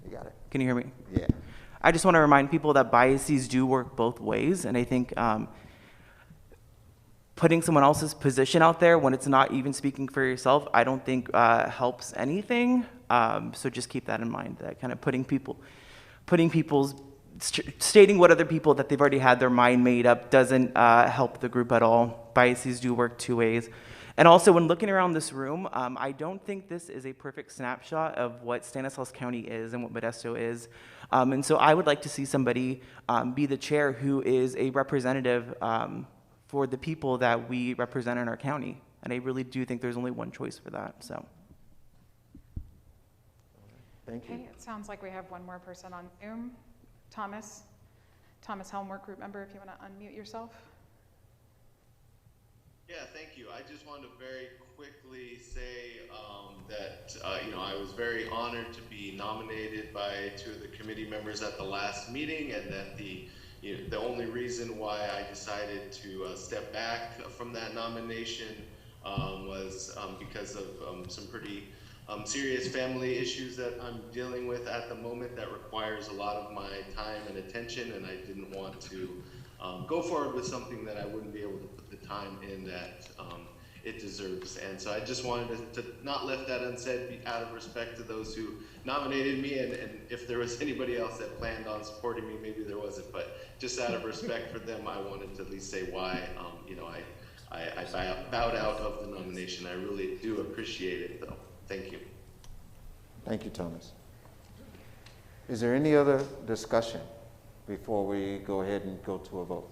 You got it. Can you hear me? Yeah. I just want to remind people that biases do work both ways, and I think putting someone else's position out there when it's not even speaking for yourself, I don't think helps anything. So just keep that in mind, that kind of putting people's stating what other people that they've already had their mind made up doesn't help the group at all. Biases do work two ways. And also, when looking around this room, I don't think this is a perfect snapshot of what Stanislaus County is and what Modesto is. And so I would like to see somebody be the chair who is a representative for the people that we represent in our county. And I really do think there's only one choice for that, so. Thank you. Okay, it sounds like we have one more person on Zoom. Thomas Helmwork, group member, if you want to unmute yourself. Yeah, thank you. I just wanted to very quickly say that I was very honored to be nominated by two of the committee members at the last meeting, and that the only reason why I decided to step back from that nomination was because of some pretty serious family issues that I'm dealing with at the moment that requires a lot of my time and attention, and I didn't want to go forward with something that I wouldn't be able to put the time in that it deserves. And so I just wanted to not left that unsaid out of respect to those who nominated me, and if there was anybody else that planned on supporting me, maybe there wasn't, but just out of respect for them, I wanted to at least say why I bowed out of the nomination. I really do appreciate it, though. Thank you. Thank you, Thomas. Is there any other discussion before we go ahead and go to a vote?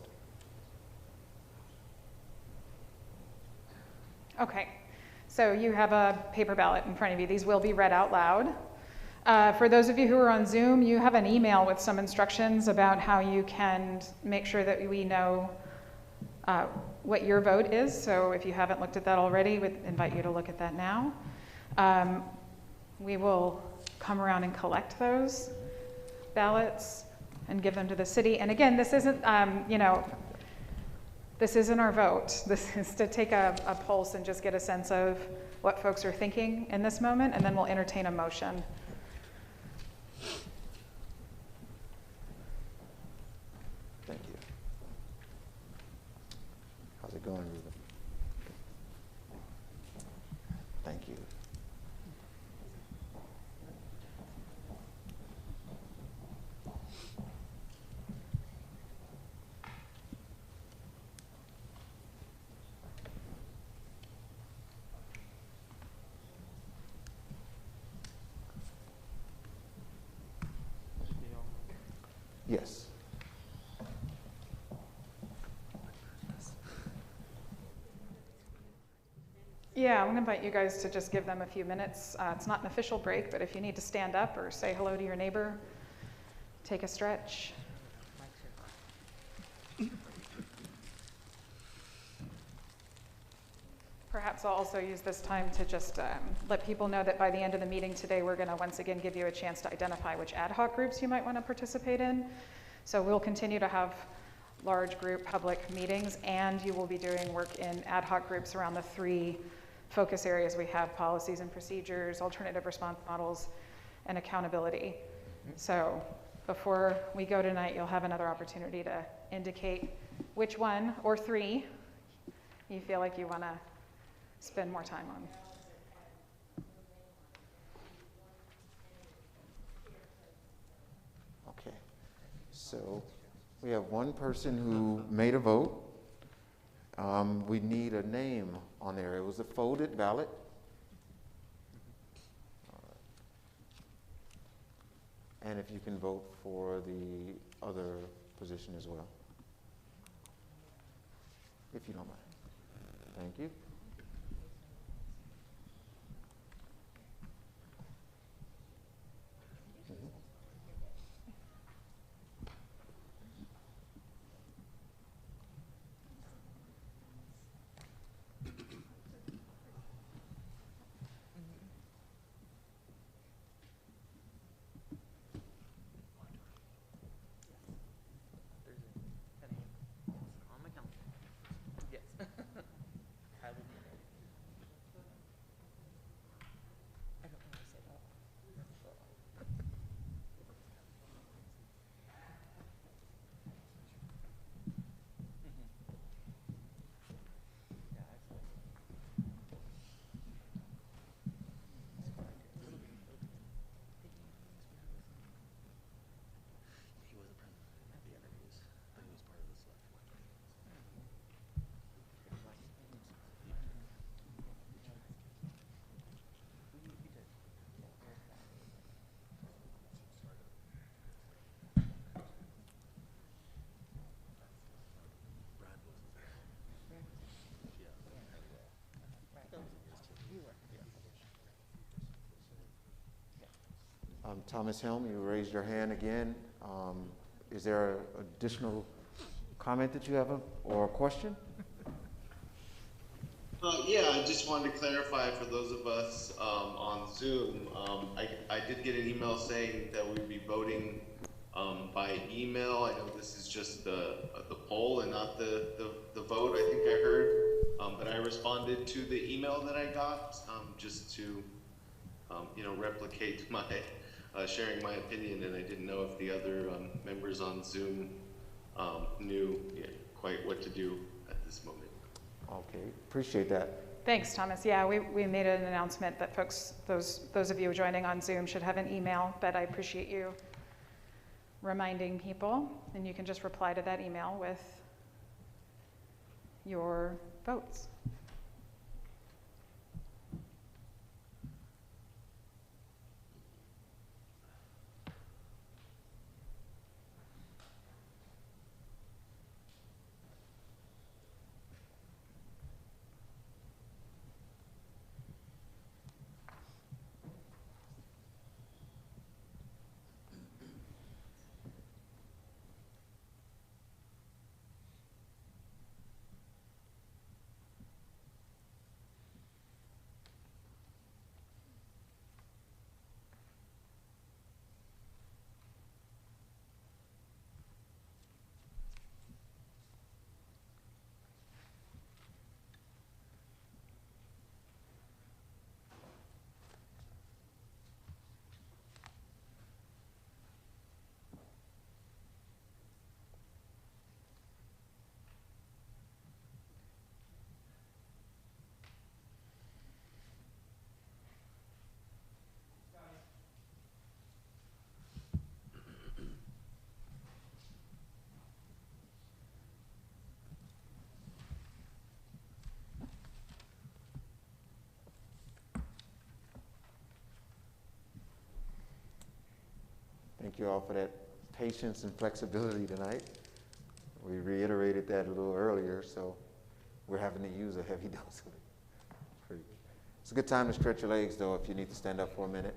Okay, so you have a paper ballot in front of you. These will be read out loud. For those of you who are on Zoom, you have an email with some instructions about how you can make sure that we know what your vote is. So if you haven't looked at that already, we'd invite you to look at that now. We will come around and collect those ballots and give them to the city. And again, this isn't, this isn't our vote. This is to take a pulse and just get a sense of what folks are thinking in this moment, and then we'll entertain a motion. Thank you. How's it going, Ruben? Thank you. Yes. Yeah, I'm gonna invite you guys to just give them a few minutes. It's not an official break, but if you need to stand up or say hello to your neighbor, take a stretch. Perhaps I'll also use this time to just let people know that by the end of the meeting today, we're gonna once again give you a chance to identify which ad hoc groups you might wanna participate in. So we'll continue to have large group public meetings, and you will be doing work in ad hoc groups around the three focus areas we have: policies and procedures, alternative response models, and accountability. So before we go tonight, you'll have another opportunity to indicate which one or three you feel like you wanna spend more time on. Okay, so we have one person who made a vote. We need a name on there. It was a folded ballot. All right. And if you can vote for the other position as well, if you don't mind. Thank you. Thomas Helm, you raised your hand again. Is there an additional comment that you have or a question? Yeah, I just wanted to clarify for those of us on Zoom. I did get an email saying that we'd be voting by email. I know this is just the poll and not the vote, I think I heard. But I responded to the email that I got just to replicate my sharing my opinion, and I didn't know if the other members on Zoom knew quite what to do at this moment. Okay, appreciate that. Thanks, Thomas. Yeah, we made an announcement that folks, those of you joining on Zoom should have an email, but I appreciate you reminding people, and you can just reply to that email with your votes. Thank you all for that patience and flexibility tonight. We reiterated that a little earlier, so we're having to use a heavy dose of it. It's a good time to stretch your legs, though, if you need to stand up for a minute.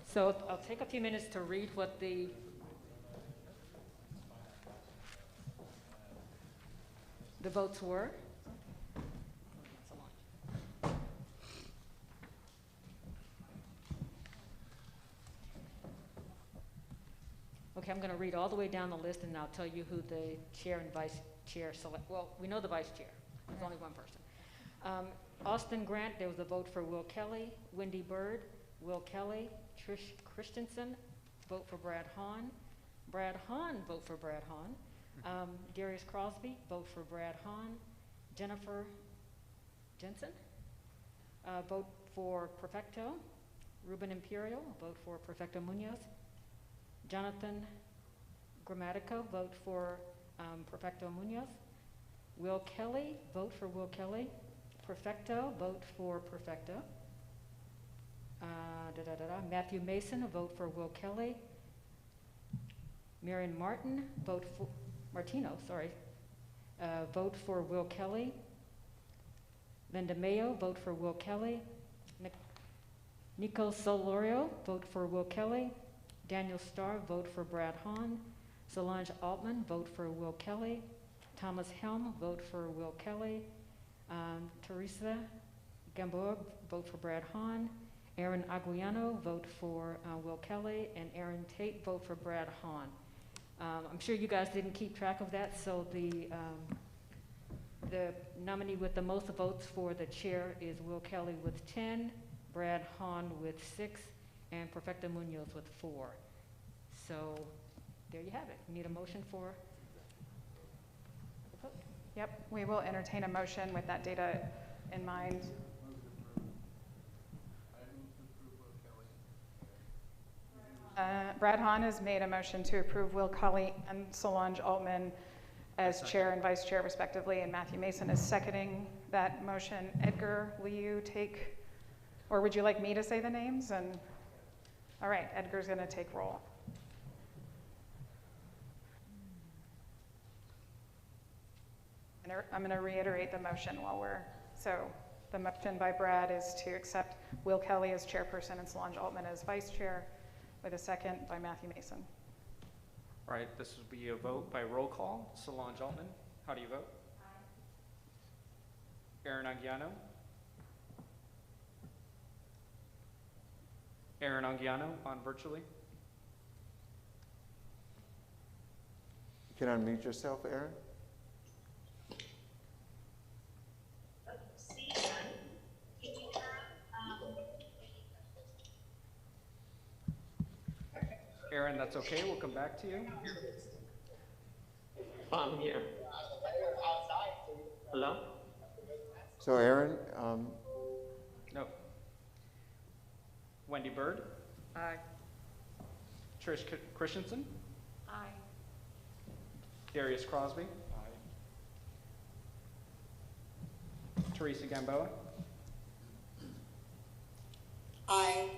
So I'll take a few minutes to read what the votes were. Okay, I'm going to read all the way down the list, and I'll tell you who the chair and vice chair select. Well, we know the vice chair. There's only one person. Austin Grant, there was a vote for Will Kelly. Wendy Bird, Will Kelly. Trish Christensen, vote for Brad Hahn. Brad Hahn, vote for Brad Hahn. Darius Crosby, vote for Brad Hahn. Jennifer Jensen, vote for Perfecto. Ruben Imperial, vote for Perfecto Munoz. Jonathan Grammatico, vote for Perfecto Munoz. Will Kelly, vote for Will Kelly. Perfecto, vote for Perfecto. Matthew Mason, a vote for Will Kelly. Marion Martin, vote for Martino, sorry, vote for Will Kelly. Linda Mayo, vote for Will Kelly. Nico Solorio, vote for Will Kelly. Daniel Starr, vote for Brad Hahn. Solange Altman, vote for Will Kelly. Thomas Helm, vote for Will Kelly. Teresa Gamboa, vote for Brad Hahn. Aaron Aguiano, vote for Will Kelly, and Aaron Tate, vote for Brad Hahn. I'm sure you guys didn't keep track of that, so the nominee with the most votes for the chair is Will Kelly with 10, Brad Hahn with 6, and Perfecto Munoz with 4. So there you have it. We need a motion for the vote. Yep, we will entertain a motion with that data in mind. Brad Hahn has made a motion to approve Will Colley and Solange Altman as chair and vice chair respectively, and Matthew Mason is seconding that motion. Edgar, will you take, or would you like me to say the names? And all right, Edgar's going to take roll. And I'm going to reiterate the motion while so the motion by Brad is to accept Will Kelly as chairperson and Solange Altman as vice chair, with a second by Matthew Mason. All right, this will be a vote by roll call. Solange Altman, how do you vote? Aye. Aaron Anguiano? Aaron Anguiano on virtually. You can unmute yourself, Aaron. Aaron, that's okay. We'll come back to you. I'm here. Hello? So Aaron, No. Wendy Bird? Aye. Trish Christensen? Aye. Darius Crosby? Aye. Teresa Gamboa? Aye.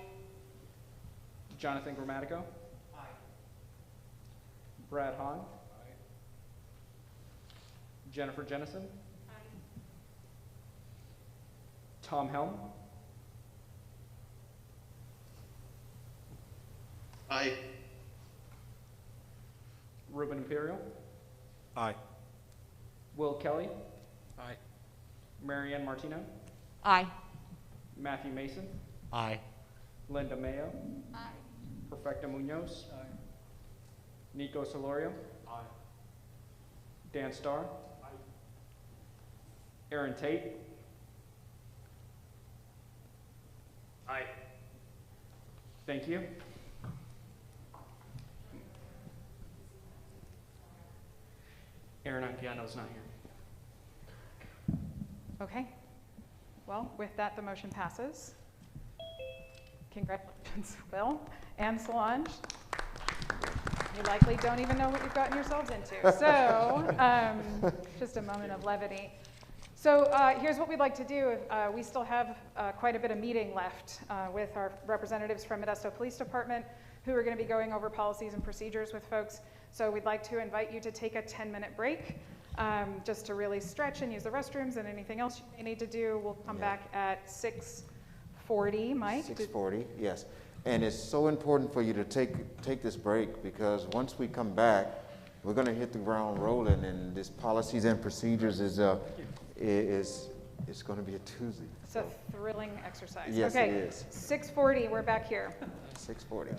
Jonathan Grammatico? Aye. Brad Hahn? Aye. Jennifer Jennison? Aye. Tom Helm? Aye. Ruben Imperial? Aye. Will Kelly? Aye. Marianne Martino? Aye. Matthew Mason? Aye. Linda Mayo? Aye. Perfecta Munoz? Aye. Nico Solorio? Aye. Dan Starr? Aye. Aaron Tate? Aye. Thank you. Aaron Anguiano's not here. Okay. Well, with that, the motion passes. Congratulations, Will and Solange. You likely don't even know what you've gotten yourselves into. So, just a moment of levity. So here's what we'd like to do. We still have quite a bit of meeting left with our representatives from Modesto Police Department, who are going to be going over policies and procedures with folks. So we'd like to invite you to take a 10-minute break, just to really stretch and use the restrooms, and anything else you need to do. We'll come back at 6:40, Mike. 6:40, yes. And it's so important for you to take this break, because once we come back, we're going to hit the ground rolling, and this policies and procedures is going to be a Tuesday. It's a thrilling exercise. Yes, okay. it is. 6:40, we're back here. 6:40.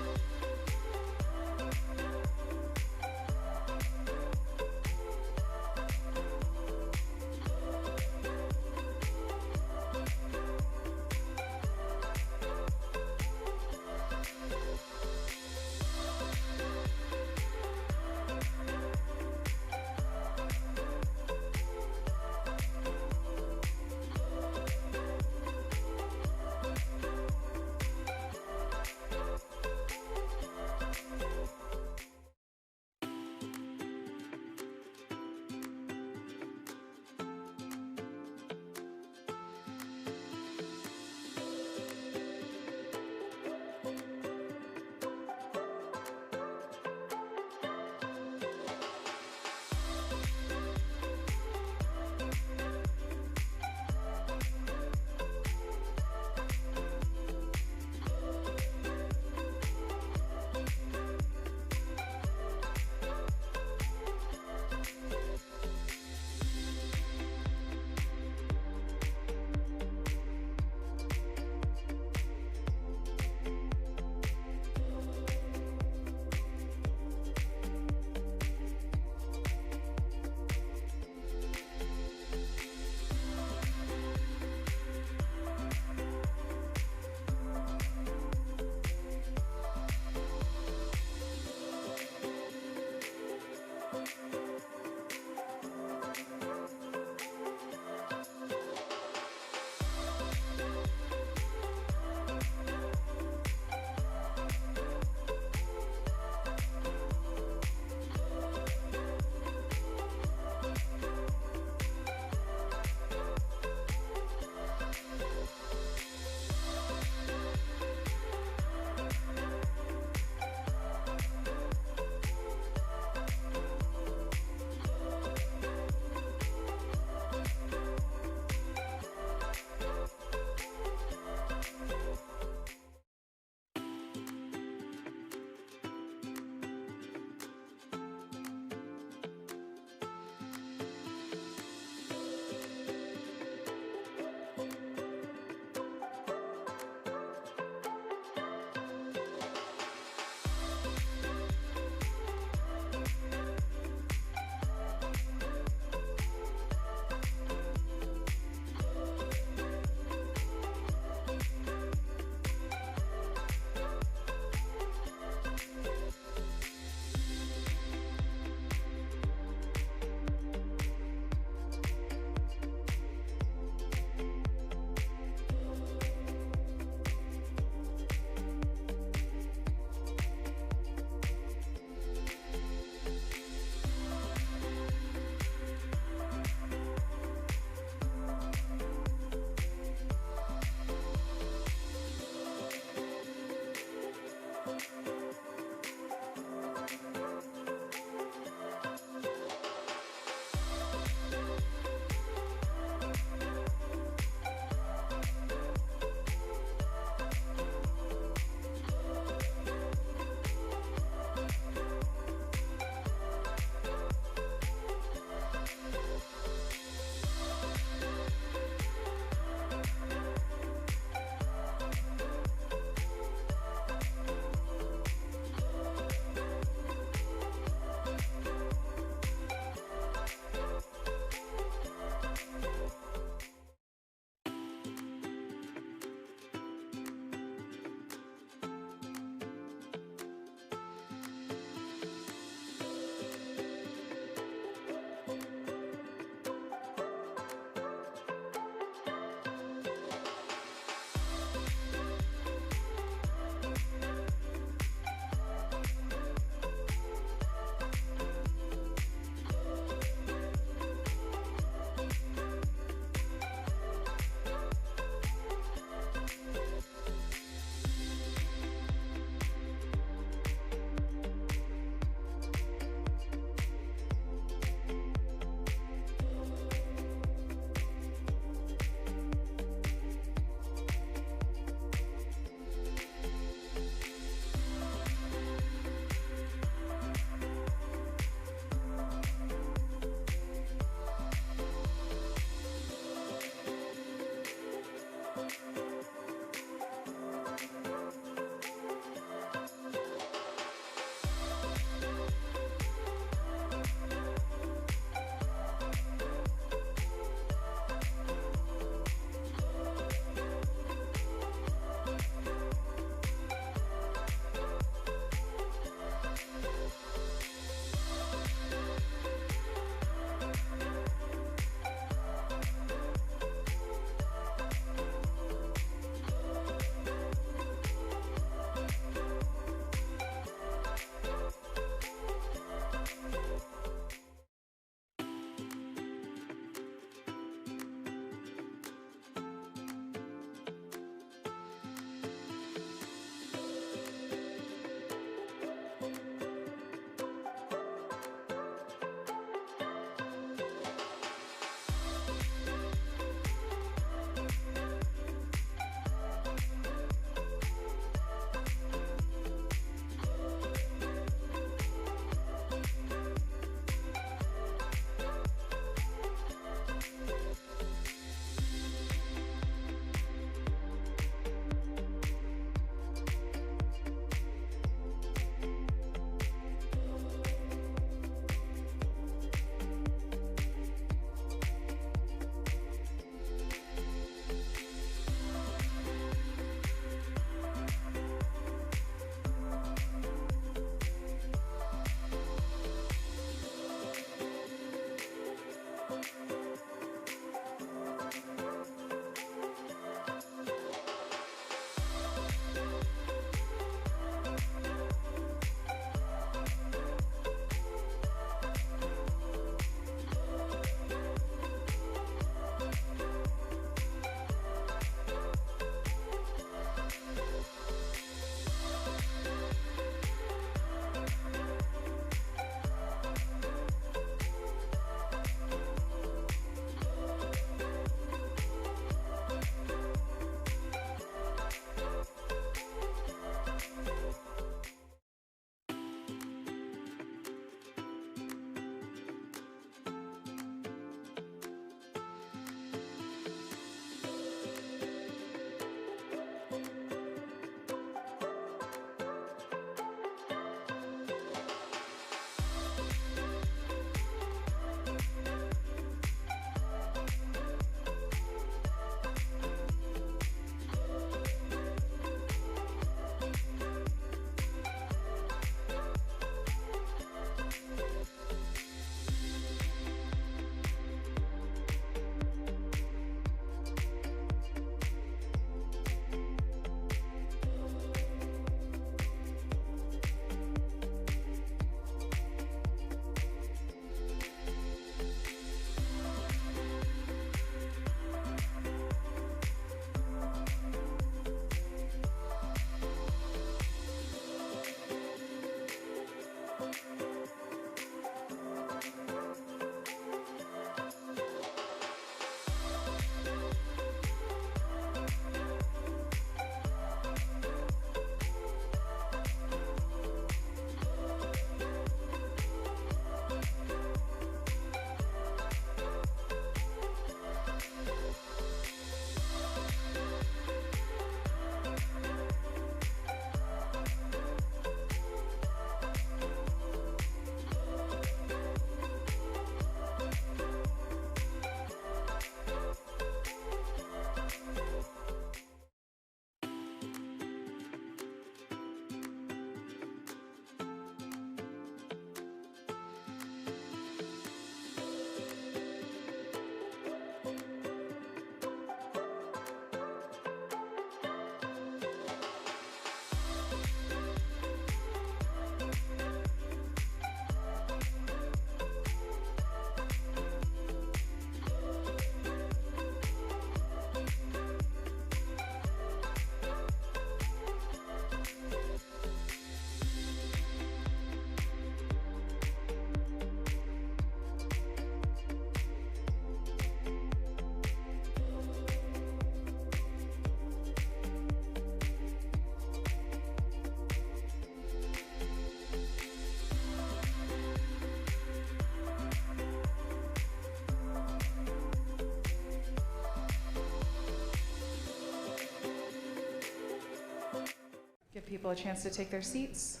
people a chance to take their seats.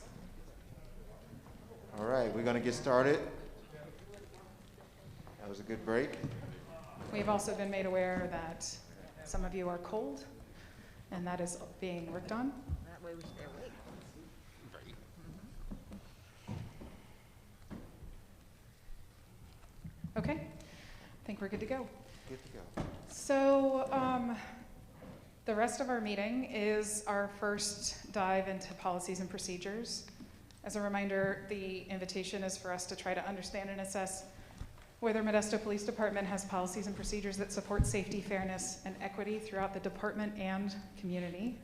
All right, we're going to get started. That was a good break. We've also been made aware that some of you are cold, and that is being worked on. That way we stay awake. Okay, I think we're good to go. Good to go. So the rest of our meeting is our first dive into policies and procedures. As a reminder, the invitation is for us to try to understand and assess whether Modesto Police Department has policies and procedures that support safety, fairness, and equity throughout the department and community.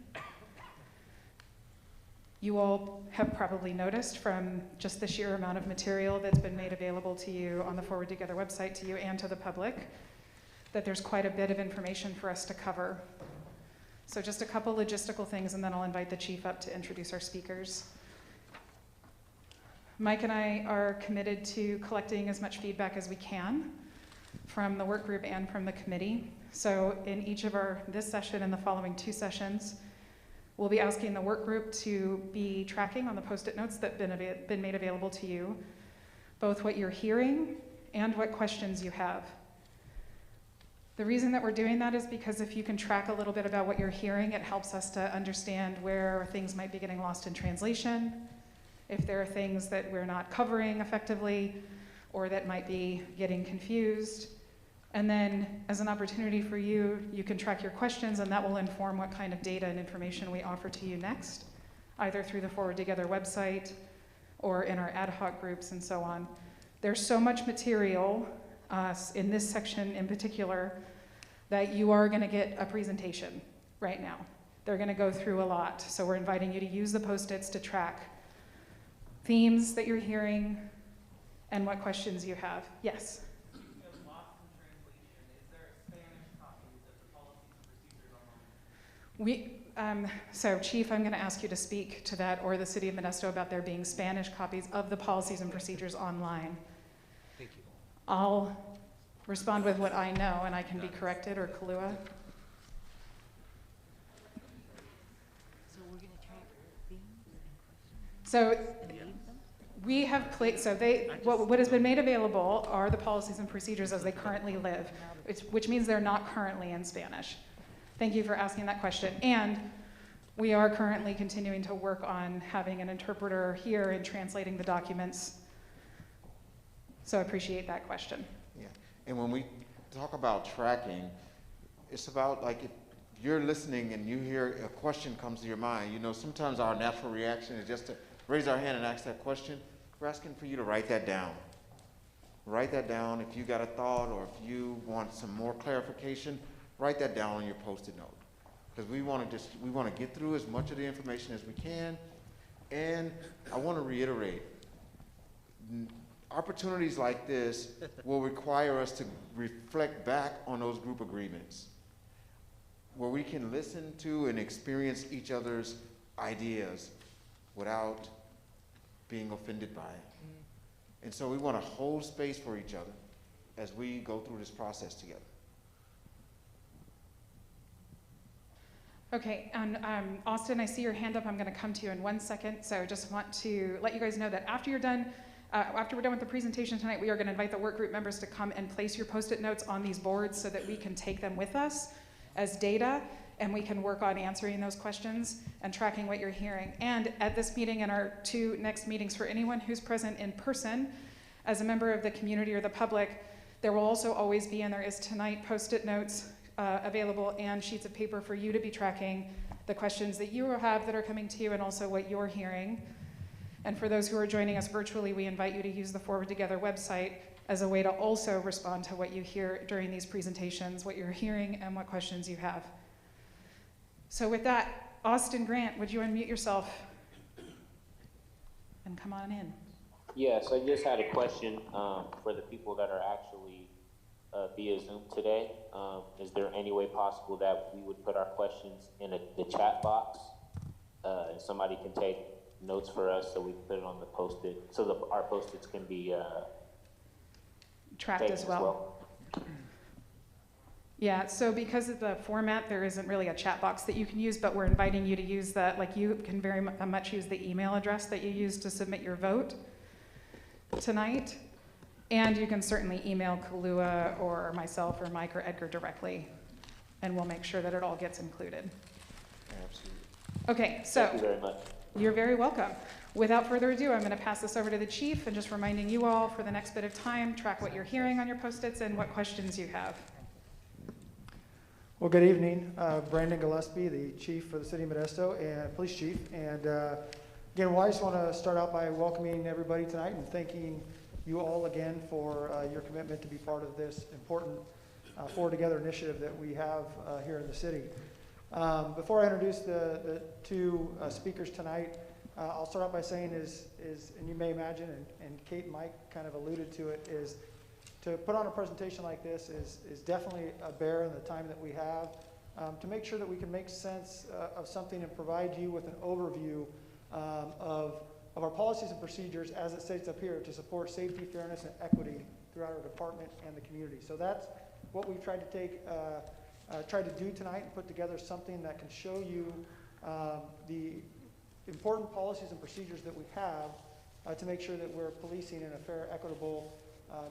You all have probably noticed from just the sheer amount of material that's been made available to you on the Forward Together website, to you and to the public, that there's quite a bit of information for us to cover. So just a couple logistical things, and then I'll invite the chief up to introduce our speakers. Mike and I are committed to collecting as much feedback as we can from the work group and from the committee. So in each of this session and the following 2 sessions, we'll be asking the work group to be tracking on the Post-it notes that have been made available to you, both what you're hearing and what questions you have. The reason that we're doing that is because if you can track a little bit about what you're hearing, it helps us to understand where things might be getting lost in translation, if there are things that we're not covering effectively, or that might be getting confused. And then as an opportunity for you, you can track your questions, and that will inform what kind of data and information we offer to you next, either through the Forward Together website or in our ad hoc groups and so on. There's so much material in this section in particular that you are going to get a presentation right now. They're going to go through a lot. So we're inviting you to use the Post-its to track themes that you're hearing and what questions you have. Yes? So Chief, I'm going to ask you to speak to that, or the City of Modesto, about there being Spanish copies of the policies and procedures online. Thank you. I'll respond with what I know, and I can be corrected, or Kalua. So we're going to track themes and questions? So we have what has been made available are the policies and procedures as they currently live, which means they're not currently in Spanish. Thank you for asking that question. And we are currently continuing to work on having an interpreter here and translating the documents. So I appreciate that question. Yeah, and when we talk about tracking, it's about, like, if you're listening and you hear a question comes to your mind, you know, sometimes our natural reaction is just to raise our hand and ask that question. We're asking for you to write that down. Write that down. If you got a thought, or if you want some more clarification, write that down on your Post-it note. Because we want to get through as much of the information as we can. And I want to reiterate, opportunities like this will require us to reflect back on those group agreements, where we can listen to and experience each other's ideas without being offended by it. And so we want to hold space for each other as we go through this process together. Okay, and Austin, I see your hand up. I'm going to come to you in 1 second. So I just want to let you guys know that after we're done with the presentation tonight, we are going to invite the work group members to come and place your Post-it notes on these boards so that we can take them with us as data, and we can work on answering those questions and tracking what you're hearing. And at this meeting and our 2 next meetings, for anyone who's present in person as a member of the community or the public, there will also always be, and there is tonight, Post-it notes available and sheets of paper for you to be tracking the questions that you have that are coming to you, and also what you're hearing. And for those who are joining us virtually, we invite you to use the Forward Together website as a way to also respond to what you hear during these presentations, what you're hearing and what questions you have. So with that, Austin Grant, would you unmute yourself and come on in? Yes, I just had a question for the people that are actually via Zoom today. Is there any way possible that we would put our questions in the chat box and somebody can take notes for us, so we can put it on the Post-it, so our Post-its can be tracked as well? Yeah, so because of the format, there isn't really a chat box that you can use, but we're inviting you to use that. Like, you can very much use the email address that you used to submit your vote tonight. And you can certainly email Kalua or myself or Mike or Edgar directly, and we'll make sure that it all gets included. Absolutely. Okay, so. Thank you very much. You're very welcome. Without further ado, I'm going to pass this over to the chief, and just reminding you all for the next bit of time, track what you're hearing on your Post-its and what questions you have. Well, good evening. Brandon Gillespie, the chief for the City of Modesto and police chief. And again, well, I just want to start out by welcoming everybody tonight and thanking you all again for your commitment to be part of this important Forward Together initiative that we have here in the city. Before I introduce the two speakers tonight, I'll start out by saying and you may imagine, and Kate and Mike kind of alluded to it, is to put on a presentation like this is definitely a bear in the time that we have to make sure that we can make sense of something and provide you with an overview of our policies and procedures as it states up here to support safety, fairness, and equity throughout our department and the community. So that's what we've tried to do tonight, and put together something that can show you the important policies and procedures that we have to make sure that we're policing in a fair, equitable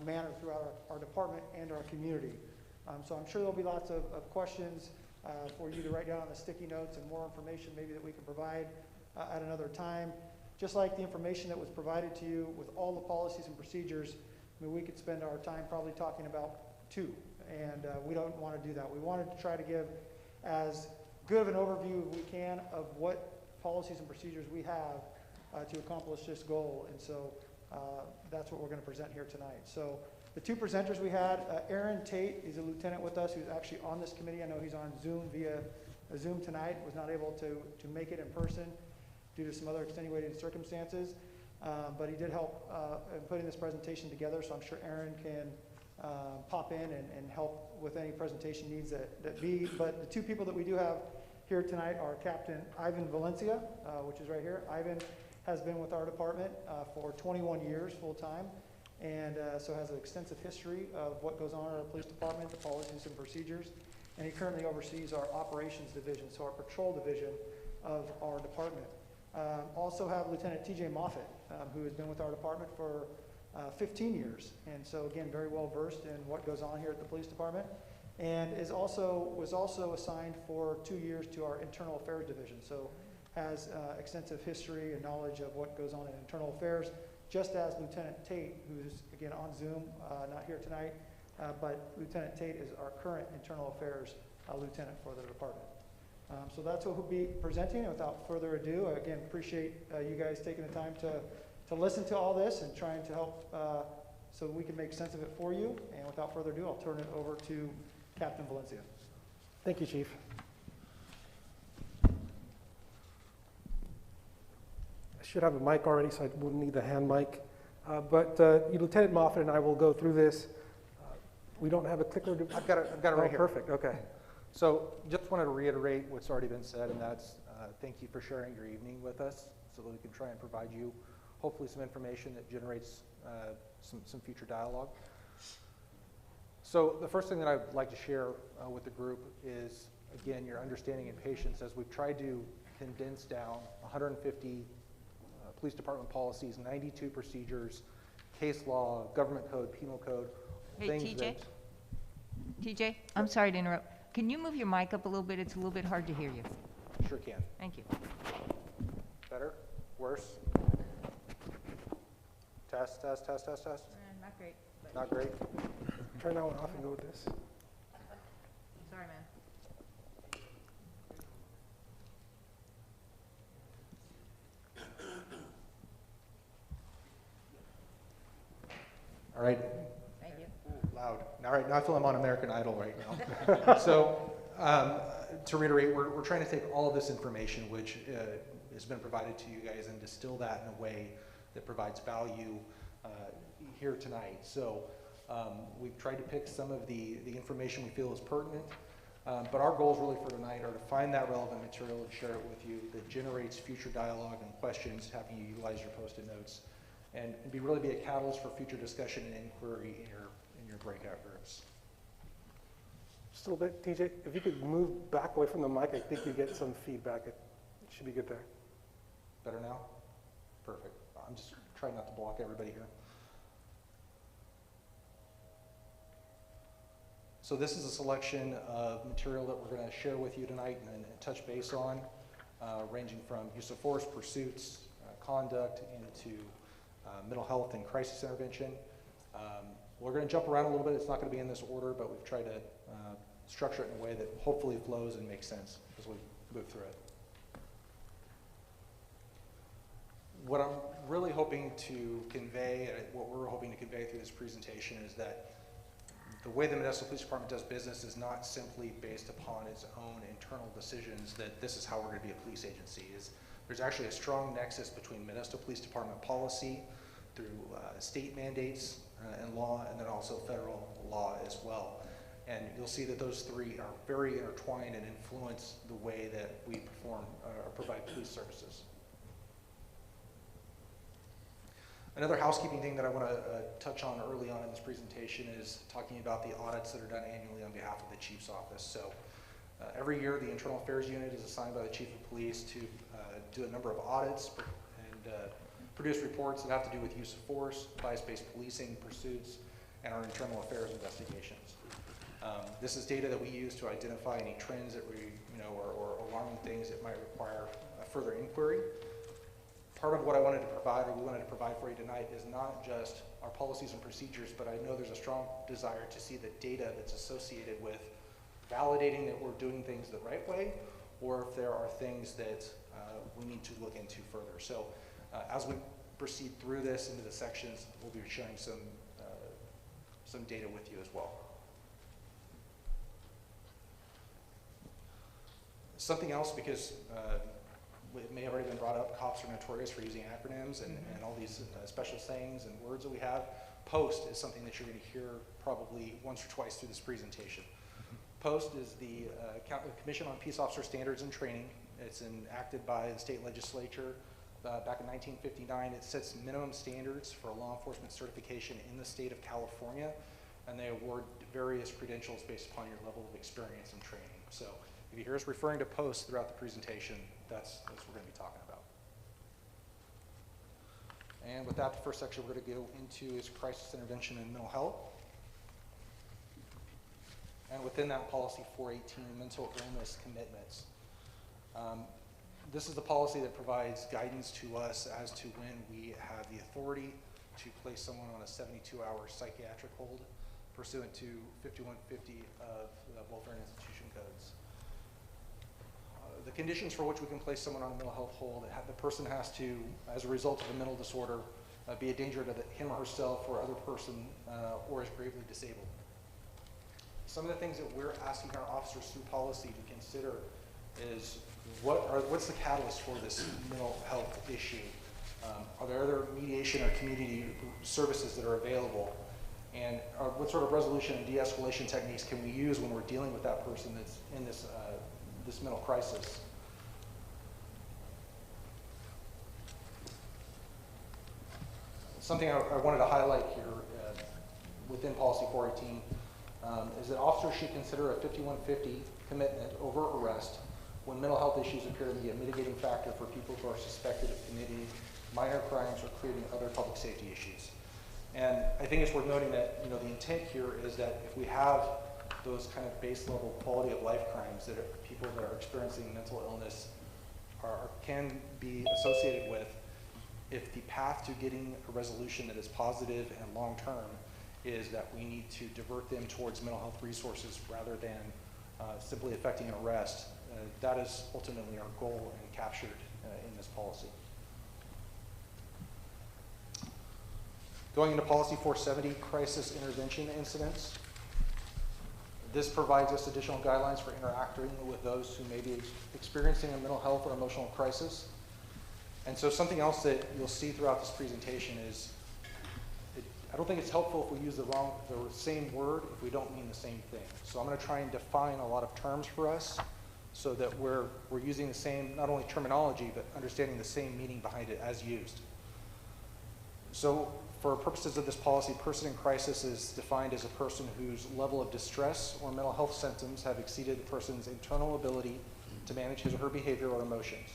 manner throughout our department and our community. So I'm sure there'll be lots of questions for you to write down on the sticky notes, and more information maybe that we can provide at another time. Just like the information that was provided to you with all the policies and procedures, I mean, we could spend our time probably talking about two, and we don't want to do that. We wanted to try to give as good of an overview as we can of what policies and procedures we have to accomplish this goal. And so that's what we're going to present here tonight. So the two presenters we had, Aaron Tate is a lieutenant with us who's actually on this committee. I know he's on Zoom via Zoom tonight, was not able to make it in person due to some other extenuating circumstances. But he did help in putting this presentation together, so I'm sure Aaron can pop in and help with any presentation needs that be. But the two people that we do have here tonight are Captain Ivan Valencia, which is right here. Ivan has been with our department for 21 years full-time, and so has an extensive history of what goes on in our police department, the policies and procedures, and he currently oversees our operations division, so our patrol division of our department. Also have Lieutenant TJ Moffitt, who has been with our department for 15 years, and so again, very well versed in what goes on here at the police department, and was also assigned for 2 years to our internal affairs division, so has extensive history and knowledge of what goes on in internal affairs, just as Lieutenant Tate, who's again on Zoom, not here tonight, but Lieutenant Tate is our current internal affairs lieutenant for the department. So that's what we'll be presenting, and without further ado, I again appreciate you guys taking the time to listen to all this and trying to help so we can make sense of it for you. And without further ado, I'll turn it over to Captain Valencia. Thank you, Chief. I should have a mic already, so I wouldn't need the hand mic. But Lieutenant Moffitt and I will go through this. We don't have a clicker. I've got it right here. Perfect. Okay. So just wanted to reiterate what's already been said, and that's thank you for sharing your evening with us so that we can try and provide you hopefully some information that generates some future dialogue. So the first thing that I'd like to share with the group is, again, your understanding and patience as we've tried to condense down 150 police department policies, 92 procedures, case law, government code, penal code. Hey, TJ, I'm sorry to interrupt. Can you move your mic up a little bit? It's a little bit hard to hear you. Sure can. Thank you. Better? Worse? Test. Not great. Not great? Turn that one off and go with this. Sorry, man. All right. Thank you. Loud. All right, now I feel I'm on American Idol right now. So to reiterate, we're trying to take all of this information which has been provided to you guys and distill that in a way that provides value here tonight. So we've tried to pick some of the information we feel is pertinent, but our goals really for tonight are to find that relevant material and share it with you that generates future dialogue and questions, having you utilize your Post-it notes, and really be a catalyst for future discussion and inquiry in your breakout groups. Just a little bit, TJ, if you could move back away from the mic, I think you get some feedback. It should be good there. Better now? Perfect. I'm just trying not to block everybody here. So this is a selection of material that we're going to share with you tonight and touch base on, ranging from use of force, pursuits, conduct, into mental health and crisis intervention. We're going to jump around a little bit. It's not going to be in this order, but we've tried to structure it in a way that hopefully flows and makes sense as we move through it. What I'm really hoping to convey, what we're hoping to convey through this presentation is that the way the Modesto Police Department does business is not simply based upon its own internal decisions that this is how we're going to be a police agency. There's actually a strong nexus between Modesto Police Department policy through state mandates and law, and then also federal law as well. And you'll see that those three are very intertwined and influence the way that we perform or provide police services. Another housekeeping thing that I want to touch on early on in this presentation is talking about the audits that are done annually on behalf of the Chief's Office. So every year the Internal Affairs Unit is assigned by the Chief of Police to do a number of audits and produce reports that have to do with use of force, Biospace Policing, pursuits, and our internal affairs investigations. This is data that we use to identify any trends that we, or alarming things that might require further inquiry. Part of what I wanted to provide, or we wanted to provide for you tonight, is not just our policies and procedures, but I know there's a strong desire to see the data that's associated with validating that we're doing things the right way, or if there are things that we need to look into further. So as we proceed through this into the sections, we'll be sharing some data with you as well. Something else, because it may have already been brought up, cops are notorious for using acronyms and all these special sayings and words that we have. POST is something that you're going to hear probably once or twice through this presentation. POST is the Commission on Peace Officer Standards and Training. It's enacted by the state legislature back in 1959. It sets minimum standards for law enforcement certification in the state of California, and they award various credentials based upon your level of experience and training. So if you hear us referring to POST throughout the presentation, that's what we're going to be talking about. And with that, the first section we're going to go into is crisis intervention and mental health. And within that, policy 418, mental illness commitments. This is the policy that provides guidance to us as to when we have the authority to place someone on a 72-hour psychiatric hold pursuant to 5150 of the Welfare and Institution Codes. The conditions for which we can place someone on a mental health hold, the person has to, as a result of a mental disorder, be a danger to him or herself or other person, or is gravely disabled. Some of the things that we're asking our officers through policy to consider is what's the catalyst for this mental health issue? Are there other mediation or community services that are available? And what sort of resolution and de-escalation techniques can we use when we're dealing with that person that's in this mental crisis? Something I wanted to highlight here within policy 418 is that officers should consider a 5150 commitment over arrest when mental health issues appear to be a mitigating factor for people who are suspected of committing minor crimes or creating other public safety issues. And I think it's worth noting that the intent here is that if we have those kind of base level quality of life crimes that people that are experiencing mental illness can be associated with, if the path to getting a resolution that is positive and long term is that we need to divert them towards mental health resources rather than simply affecting an arrest, that is ultimately our goal and captured in this policy. Going into policy 470, crisis intervention incidents. This provides us additional guidelines for interacting with those who may be experiencing a mental health or emotional crisis. And so something else that you'll see throughout this presentation is, I don't think it's helpful if we use the same word if we don't mean the same thing. So I'm going to try and define a lot of terms for us so that we're using the same, not only terminology, but understanding the same meaning behind it as used. So for purposes of this policy, person in crisis is defined as a person whose level of distress or mental health symptoms have exceeded the person's internal ability to manage his or her behavior or emotions.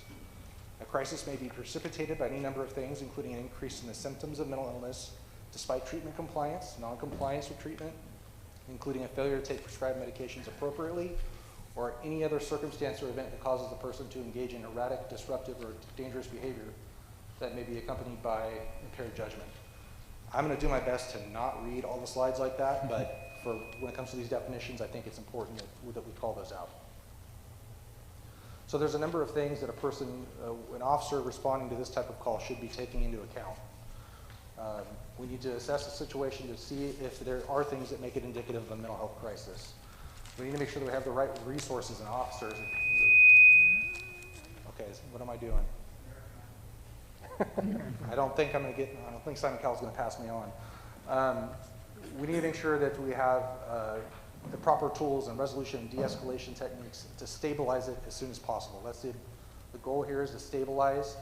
A crisis may be precipitated by any number of things, including an increase in the symptoms of mental illness, despite treatment compliance, non-compliance with treatment, including a failure to take prescribed medications appropriately, or any other circumstance or event that causes the person to engage in erratic, disruptive, or dangerous behavior that may be accompanied by impaired judgment. I'm going to do my best to not read all the slides like that, but for when it comes to these definitions, I think it's important that we call those out. So there's a number of things that a person, an officer responding to this type of call should be taking into account. We need to assess the situation to see if there are things that make it indicative of a mental health crisis. We need to make sure that we have the right resources and officers. Okay, what am I doing? I don't think Simon Cowell's going to pass me on. We need to make sure that we have the proper tools and resolution and de-escalation techniques to stabilize it as soon as possible. That's the goal here, is to stabilize.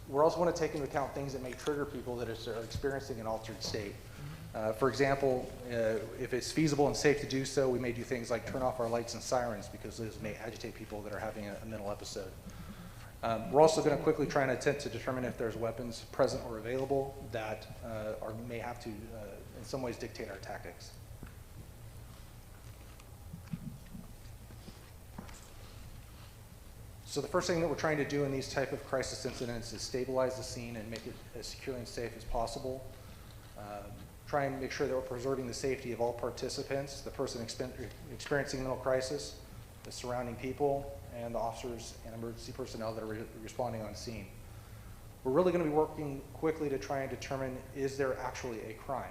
We also want to take into account things that may trigger people that are experiencing an altered state. For example, if it's feasible and safe to do so, we may do things like turn off our lights and sirens because those may agitate people that are having a mental episode. We're also going to quickly try and attempt to determine if there's weapons present or available that may have to, in some ways, dictate our tactics. So the first thing that we're trying to do in these type of crisis incidents is stabilize the scene and make it as secure and safe as possible. Try and make sure that we're preserving the safety of all participants, the person experiencing mental crisis, the surrounding people, and the officers and emergency personnel that are responding on scene. We're really going to be working quickly to try and determine, is there actually a crime?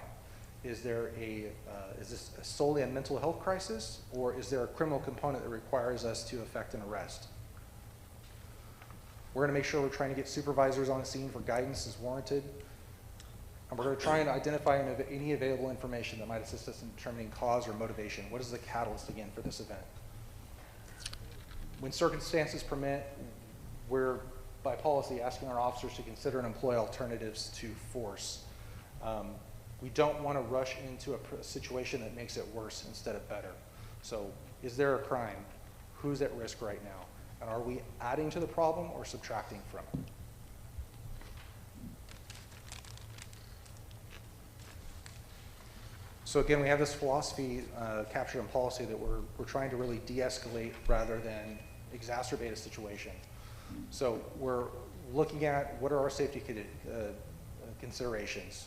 Is this solely a mental health crisis, or is there a criminal component that requires us to effect an arrest? We're going to make sure we're trying to get supervisors on the scene for guidance as warranted. And we're going to try and identify any available information that might assist us in determining cause or motivation. What is the catalyst, again, for this event? When circumstances permit, we're, by policy, asking our officers to consider and employ alternatives to force. We don't want to rush into a situation that makes it worse instead of better. So, is there a crime? Who's at risk right now? And are we adding to the problem or subtracting from it? So again, we have this philosophy captured in policy that we're trying to really de-escalate rather than exacerbate a situation. So we're looking at what are our safety considerations,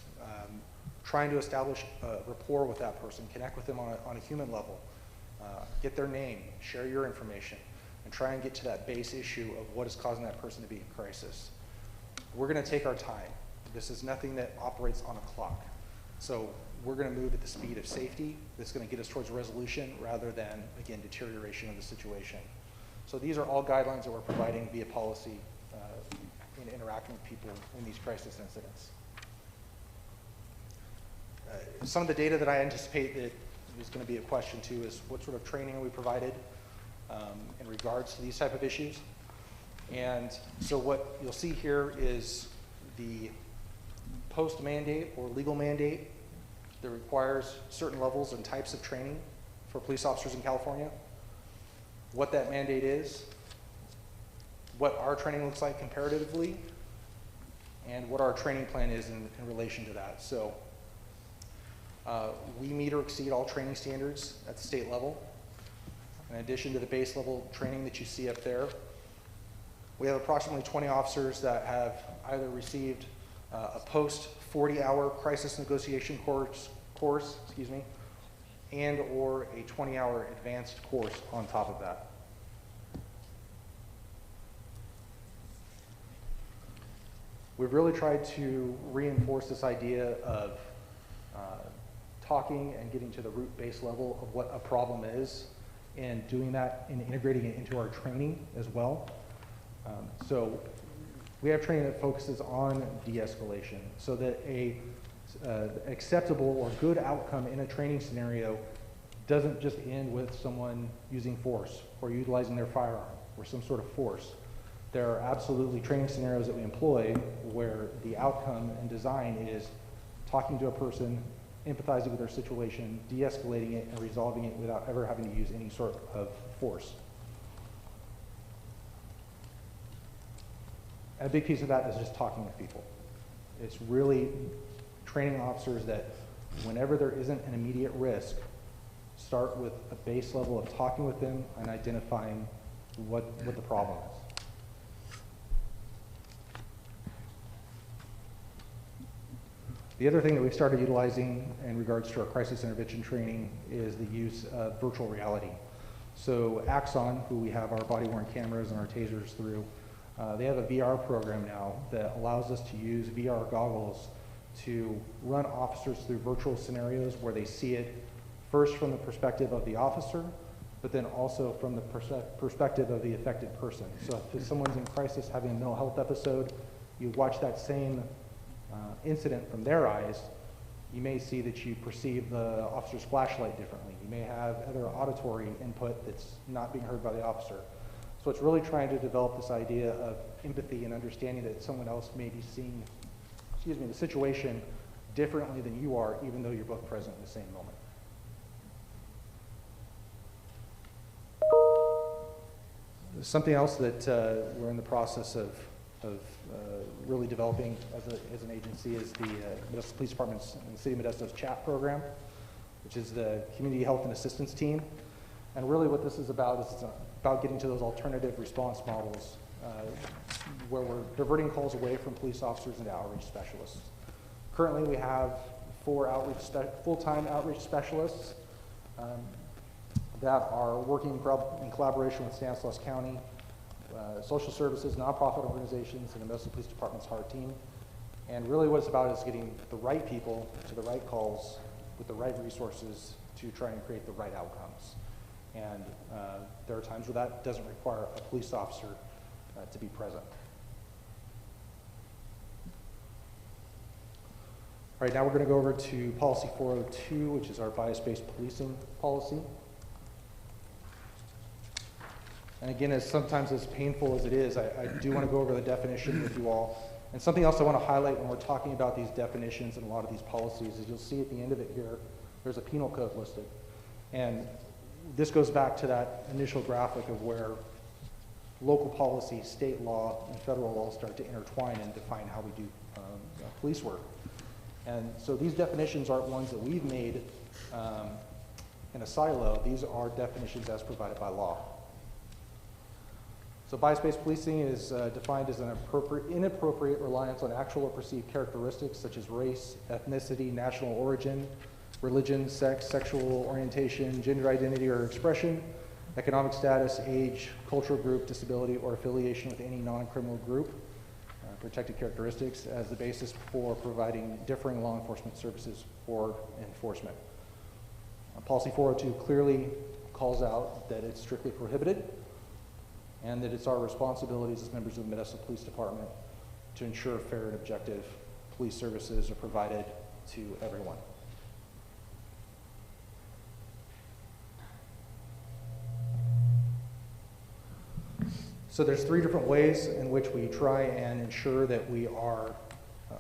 trying to establish a rapport with that person, connect with them on a human level, get their name, share your information, and try and get to that base issue of what is causing that person to be in crisis. We're going to take our time. This is nothing that operates on a clock. So we're going to move at the speed of safety. That's going to get us towards resolution rather than, again, deterioration of the situation. So these are all guidelines that we're providing via policy in interacting with people in these crisis incidents. Some of the data that I anticipate that is going to be a question too is what sort of training are we provided in regards to these type of issues. And so what you'll see here is the post-mandate or legal mandate that requires certain levels and types of training for police officers in California, what that mandate is, what our training looks like comparatively, and what our training plan is in relation to that. So we meet or exceed all training standards at the state level. In addition to the base level training that you see up there, we have approximately 20 officers that have either received a post 40-hour crisis negotiation course, and or a 20-hour advanced course on top of that. We've really tried to reinforce this idea of talking and getting to the root base level of what a problem is, and doing that and integrating it into our training as well. So we have training that focuses on de-escalation so that a acceptable or good outcome in a training scenario doesn't just end with someone using force or utilizing their firearm or some sort of force. There are absolutely training scenarios that we employ where the outcome and design is talking to a person, empathizing with their situation, de-escalating it, and resolving it without ever having to use any sort of force. And a big piece of that is just talking with people. It's really training officers that whenever there isn't an immediate risk, start with a base level of talking with them and identifying what the problem is. The other thing that we've started utilizing in regards to our crisis intervention training is the use of virtual reality. So Axon, who we have our body-worn cameras and our tasers through, they have a VR program now that allows us to use VR goggles to run officers through virtual scenarios where they see it first from the perspective of the officer, but then also from the perspective of the affected person. So if someone's in crisis having a mental health episode, you watch that same incident from their eyes, you may see that you perceive the officer's flashlight differently. You may have other auditory input that's not being heard by the officer. So it's really trying to develop this idea of empathy and understanding that someone else may be seeing, the situation differently than you are, even though you're both present in the same moment. Something else that we're in the process of really developing as an agency is the Modesto Police Department's and the City of Modesto's CHAP program, which is the Community Health and Assistance Team. And really what this is about getting to those alternative response models where we're diverting calls away from police officers into outreach specialists. Currently we have 4 full-time outreach specialists that are working in collaboration with Stanislaus County, social services, nonprofit organizations, and the Modesto Police Department's HART team. And really what it's about is getting the right people to the right calls with the right resources to try and create the right outcomes. And there are times where that doesn't require a police officer to be present. All right, now we're going to go over to policy 402, which is our Biospace Policing policy. And again, sometimes as painful as it is, I do want to go over the definition with you all. And something else I want to highlight when we're talking about these definitions and a lot of these policies is you'll see at the end of it here, there's a penal code listed. And this goes back to that initial graphic of where local policy, state law, and federal law start to intertwine and define how we do police work. And so these definitions aren't ones that we've made in a silo. These are definitions as provided by law. So bias-based policing is defined as an inappropriate reliance on actual or perceived characteristics such as race, ethnicity, national origin, religion, sex, sexual orientation, gender identity or expression, economic status, age, cultural group, disability, or affiliation with any non-criminal group, protected characteristics as the basis for providing differing law enforcement services or enforcement. Policy 402 clearly calls out that it's strictly prohibited and that it's our responsibilities as members of the Modesto Police Department to ensure fair and objective police services are provided to everyone. So there's 3 different ways in which we try and ensure that we are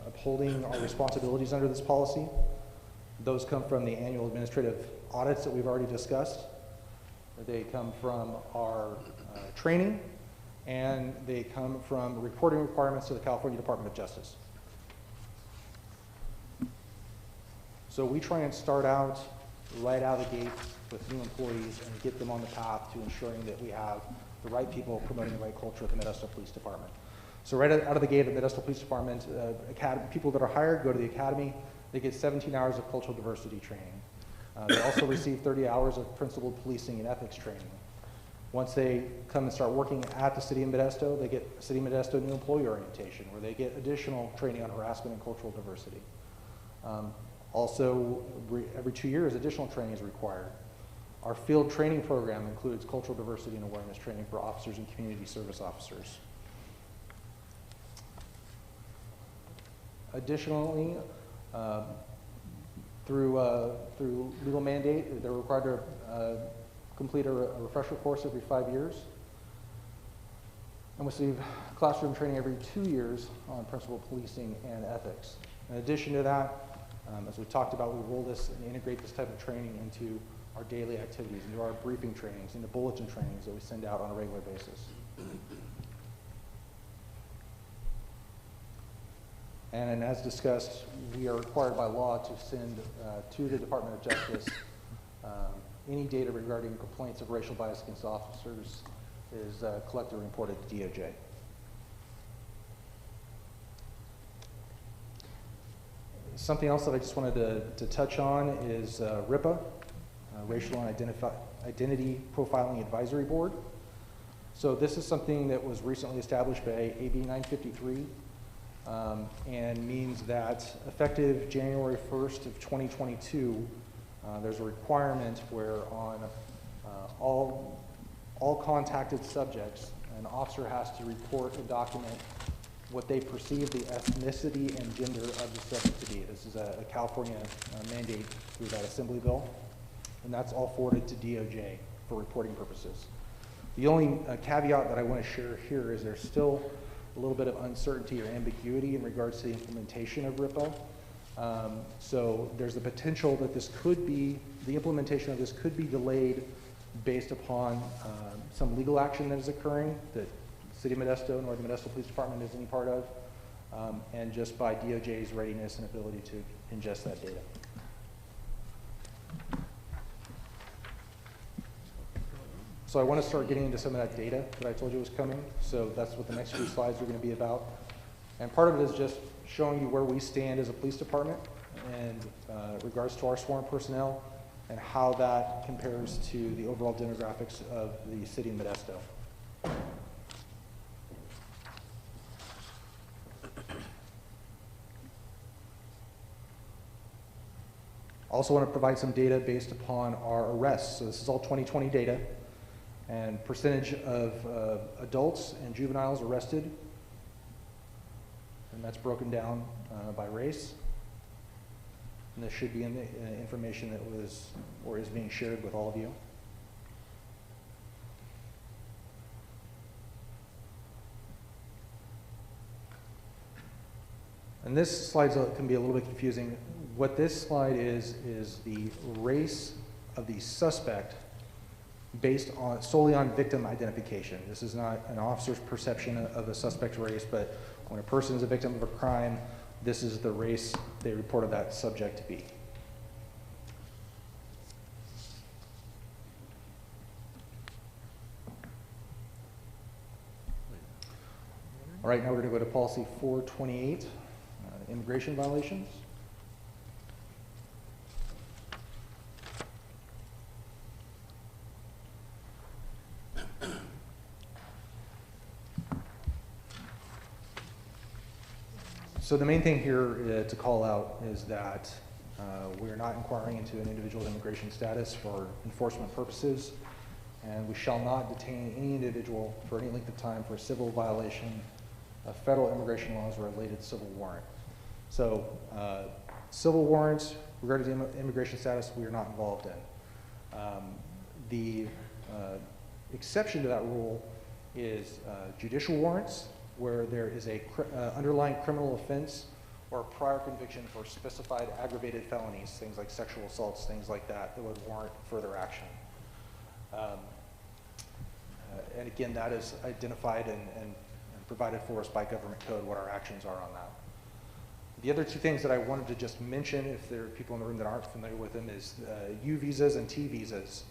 upholding our responsibilities under this policy. Those come from the annual administrative audits that we've already discussed. They come from our training, and they come from reporting requirements to the California Department of Justice. So we try and start out right out of the gate with new employees and get them on the path to ensuring that we have the right people promoting the right culture at the Modesto Police Department. So right out of the gate at the Modesto Police Department, people that are hired go to the academy. They get 17 hours of cultural diversity training. They also receive 30 hours of principled policing and ethics training. Once they come and start working at the City of Modesto, they get City of Modesto new employee orientation, where they get additional training on harassment and cultural diversity. Also, every 2 years, additional training is required. Our field training program includes cultural diversity and awareness training for officers and community service officers. Additionally, through legal mandate, they're required to complete a refresher course every 5 years. and receive classroom training every 2 years on principal policing and ethics. In addition to that, as we talked about, we roll this and integrate this type of training into our daily activities, into our briefing trainings, into bulletin trainings that we send out on a regular basis. And as discussed, we are required by law to send to the Department of Justice any data regarding complaints of racial bias against officers is collected and reported to DOJ. Something else that I just wanted to touch on is RIPA, Racial and Identity Profiling Advisory Board. So this is something that was recently established by AB 953 and means that effective January 1st of 2022, there's a requirement where on all contacted subjects, an officer has to report and document what they perceive the ethnicity and gender of the subject to be. This is a California mandate through that assembly bill, and that's all forwarded to DOJ for reporting purposes. The only caveat that I want to share here is there's still a little bit of uncertainty or ambiguity in regards to the implementation of RIPA. So there's the potential that this could be, the implementation of this could be delayed based upon some legal action that is occurring that City of Modesto, Northern Modesto Police Department is any part of, and just by DOJ's readiness and ability to ingest that data. So I want to start getting into some of that data that I told you was coming. So that's what the next few slides are going to be about. And part of it is just showing you where we stand as a police department in regards to our sworn personnel and how that compares to the overall demographics of the city of Modesto. Also want to provide some data based upon our arrests. So this is all 2020 data and percentage of adults and juveniles arrested. And that's broken down by race. And this should be in the information that was or is being shared with all of you. And this slide can be a little bit confusing. What this slide is the race of the suspect based on solely on victim identification. This is not an officer's perception of a suspect's race, but when a person is a victim of a crime, this is the race they reported that subject to be. All right, now we're going to go to policy 428, immigration violations. So the main thing here to call out is that we are not inquiring into an individual's immigration status for enforcement purposes, and we shall not detain any individual for any length of time for a civil violation of federal immigration laws or a related civil warrant. So civil warrants regarding the immigration status, we are not involved in. The exception to that rule is judicial warrants, where there is a underlying criminal offense or a prior conviction for specified aggravated felonies, things like sexual assaults, things like that, that would warrant further action. And again, that is identified and provided for us by government code, what our actions are on that. The other two things that I wanted to just mention, if there are people in the room that aren't familiar with them, is U visas and T visas.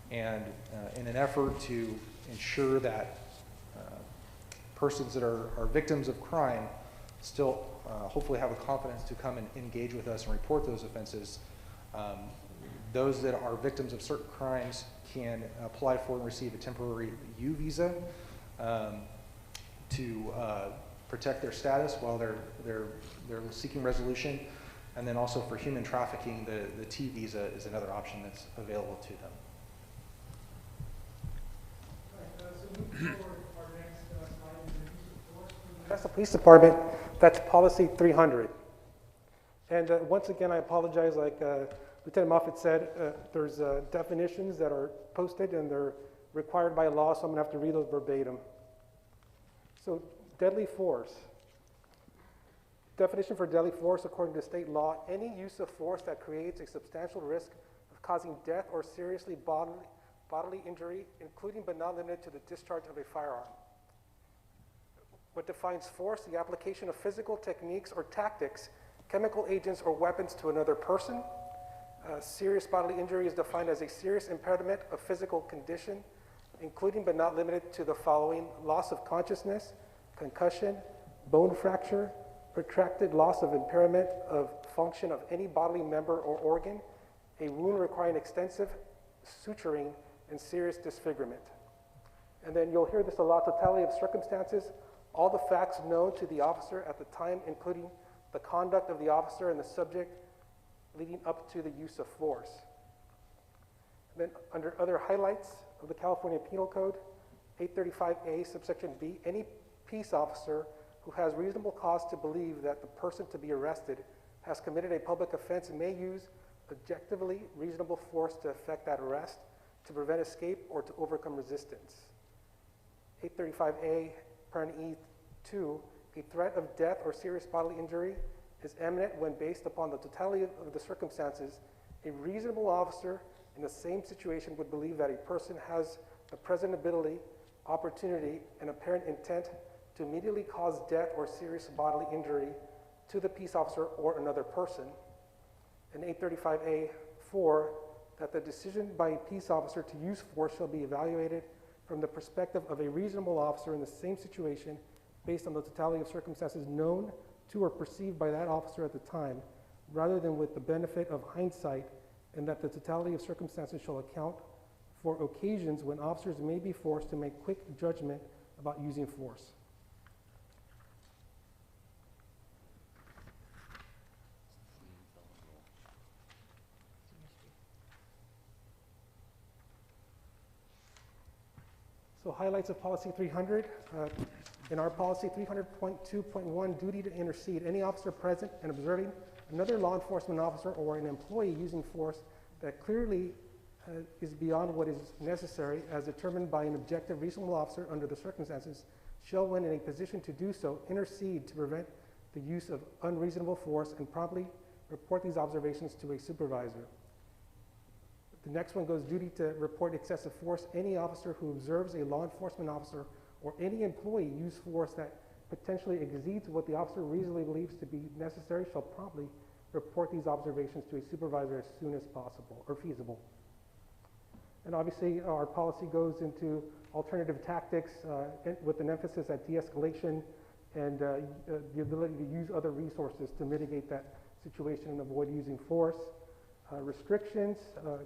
And in an effort to ensure that persons that are victims of crime still hopefully have a confidence to come and engage with us and report those offenses. Those that are victims of certain crimes can apply for and receive a temporary U visa to protect their status while they're seeking resolution. And then also for human trafficking, the T visa is another option that's available to them. That's the police department. That's policy 300. And once again, I apologize. Like Lieutenant Moffitt said, there's definitions that are posted and they're required by law, so I'm going to have to read those verbatim. So deadly force. Definition for deadly force, according to state law, any use of force that creates a substantial risk of causing death or seriously bodily injury, including but not limited to the discharge of a firearm. What defines force? The application of physical techniques or tactics, chemical agents, or weapons to another person. Serious bodily injury is defined as a serious impairment of physical condition, including but not limited to the following: loss of consciousness, concussion, bone fracture, protracted loss of impairment of function of any bodily member or organ, a wound requiring extensive suturing, and serious disfigurement. And then you'll hear this a lot: totality of circumstances, all the facts known to the officer at the time, including the conduct of the officer and the subject leading up to the use of force. And then under other highlights of the California Penal Code, 835A subsection B, any peace officer who has reasonable cause to believe that the person to be arrested has committed a public offense may use objectively reasonable force to effect that arrest, to prevent escape, or to overcome resistance. 835A, parent E2, a threat of death or serious bodily injury is imminent when, based upon the totality of the circumstances, a reasonable officer in the same situation would believe that a person has the present ability, opportunity, and apparent intent to immediately cause death or serious bodily injury to the peace officer or another person. And 835A4, that the decision by a peace officer to use force shall be evaluated from the perspective of a reasonable officer in the same situation based on the totality of circumstances known to or perceived by that officer at the time, rather than with the benefit of hindsight, and that the totality of circumstances shall account for occasions when officers may be forced to make quick judgment about using force. So highlights of policy 300. In our policy 300.2.1, duty to intercede. Any officer present and observing another law enforcement officer or an employee using force that clearly is beyond what is necessary as determined by an objective reasonable officer under the circumstances shall, when in a position to do so, intercede to prevent the use of unreasonable force and promptly report these observations to a supervisor. The next one goes duty to report excessive force. Any officer who observes a law enforcement officer or any employee use force that potentially exceeds what the officer reasonably believes to be necessary shall promptly report these observations to a supervisor as soon as possible or feasible. And obviously our policy goes into alternative tactics with an emphasis at de-escalation and the ability to use other resources to mitigate that situation and avoid using force. Restrictions,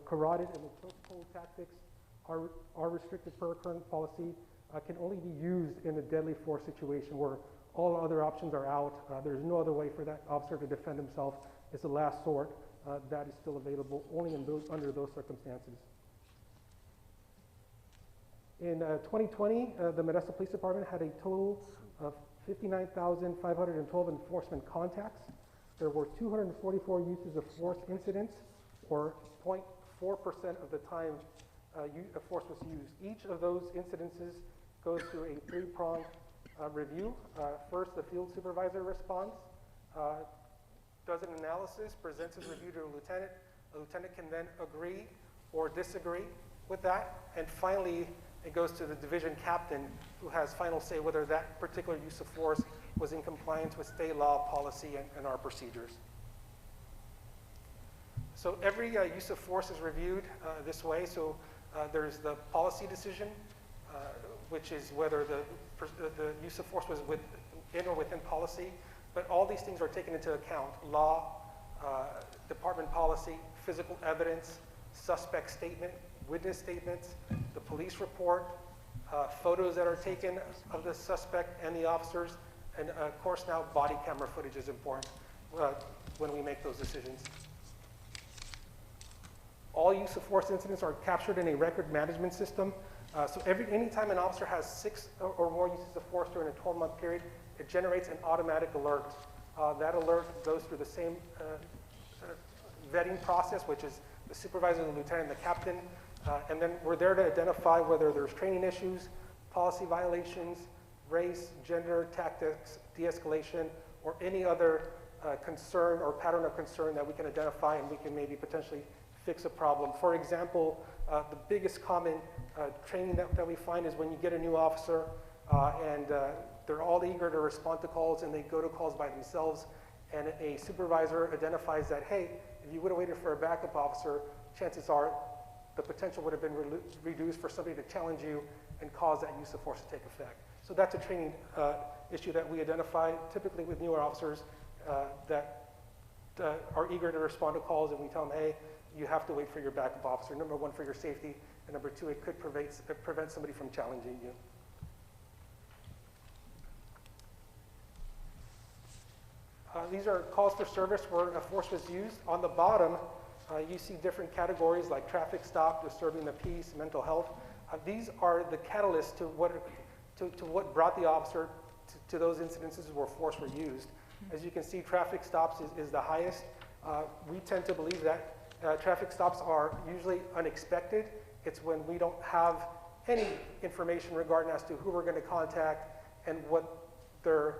carotid and chokehold tactics are restricted per current policy, can only be used in a deadly force situation where all other options are out. There's no other way for that officer to defend himself. It's the last sort. That is still available only in under those circumstances. In 2020, the Modesto Police Department had a total of 59,512 enforcement contacts. There were 244 uses of force incidents, or 0.4% of the time force was used. Each of those incidences goes through a three-pronged review. First, the field supervisor responds, does an analysis, presents his review to a lieutenant. The lieutenant can then agree or disagree with that. And finally, it goes to the division captain, who has final say whether that particular use of force was in compliance with state law, policy, and our procedures. So every use of force is reviewed this way. So there's the policy decision, which is whether the use of force was within or within policy. But all these things are taken into account: law, department policy, physical evidence, suspect statement, witness statements, the police report, photos that are taken of the suspect and the officers, and of course now body camera footage is important when we make those decisions. All use of force incidents are captured in a record management system. So anytime an officer has 6 or more uses of force during a 12-month period, it generates an automatic alert. That alert goes through the same vetting process, which is the supervisor, the lieutenant, and the captain. And then we're there to identify whether there's training issues, policy violations, race, gender, tactics, de-escalation, or any other concern or pattern of concern that we can identify and we can maybe potentially fix a problem. For example, the biggest common training that we find is when you get a new officer and they're all eager to respond to calls and they go to calls by themselves, and a supervisor identifies that, hey, if you would have waited for a backup officer, chances are the potential would have been reduced for somebody to challenge you and cause that use of force to take effect. So that's a training issue that we identify typically with newer officers that are eager to respond to calls, and we tell them, hey, you have to wait for your backup officer. Number one, for your safety, and number two, it could prevent somebody from challenging you. These are calls for service where a force was used. On the bottom, you see different categories like traffic stop, disturbing the peace, mental health. These are the catalysts to what brought the officer to those incidences where force were used. As you can see, traffic stops is the highest. We tend to believe that traffic stops are usually unexpected. It's when we don't have any information regarding as to who we're going to contact and what their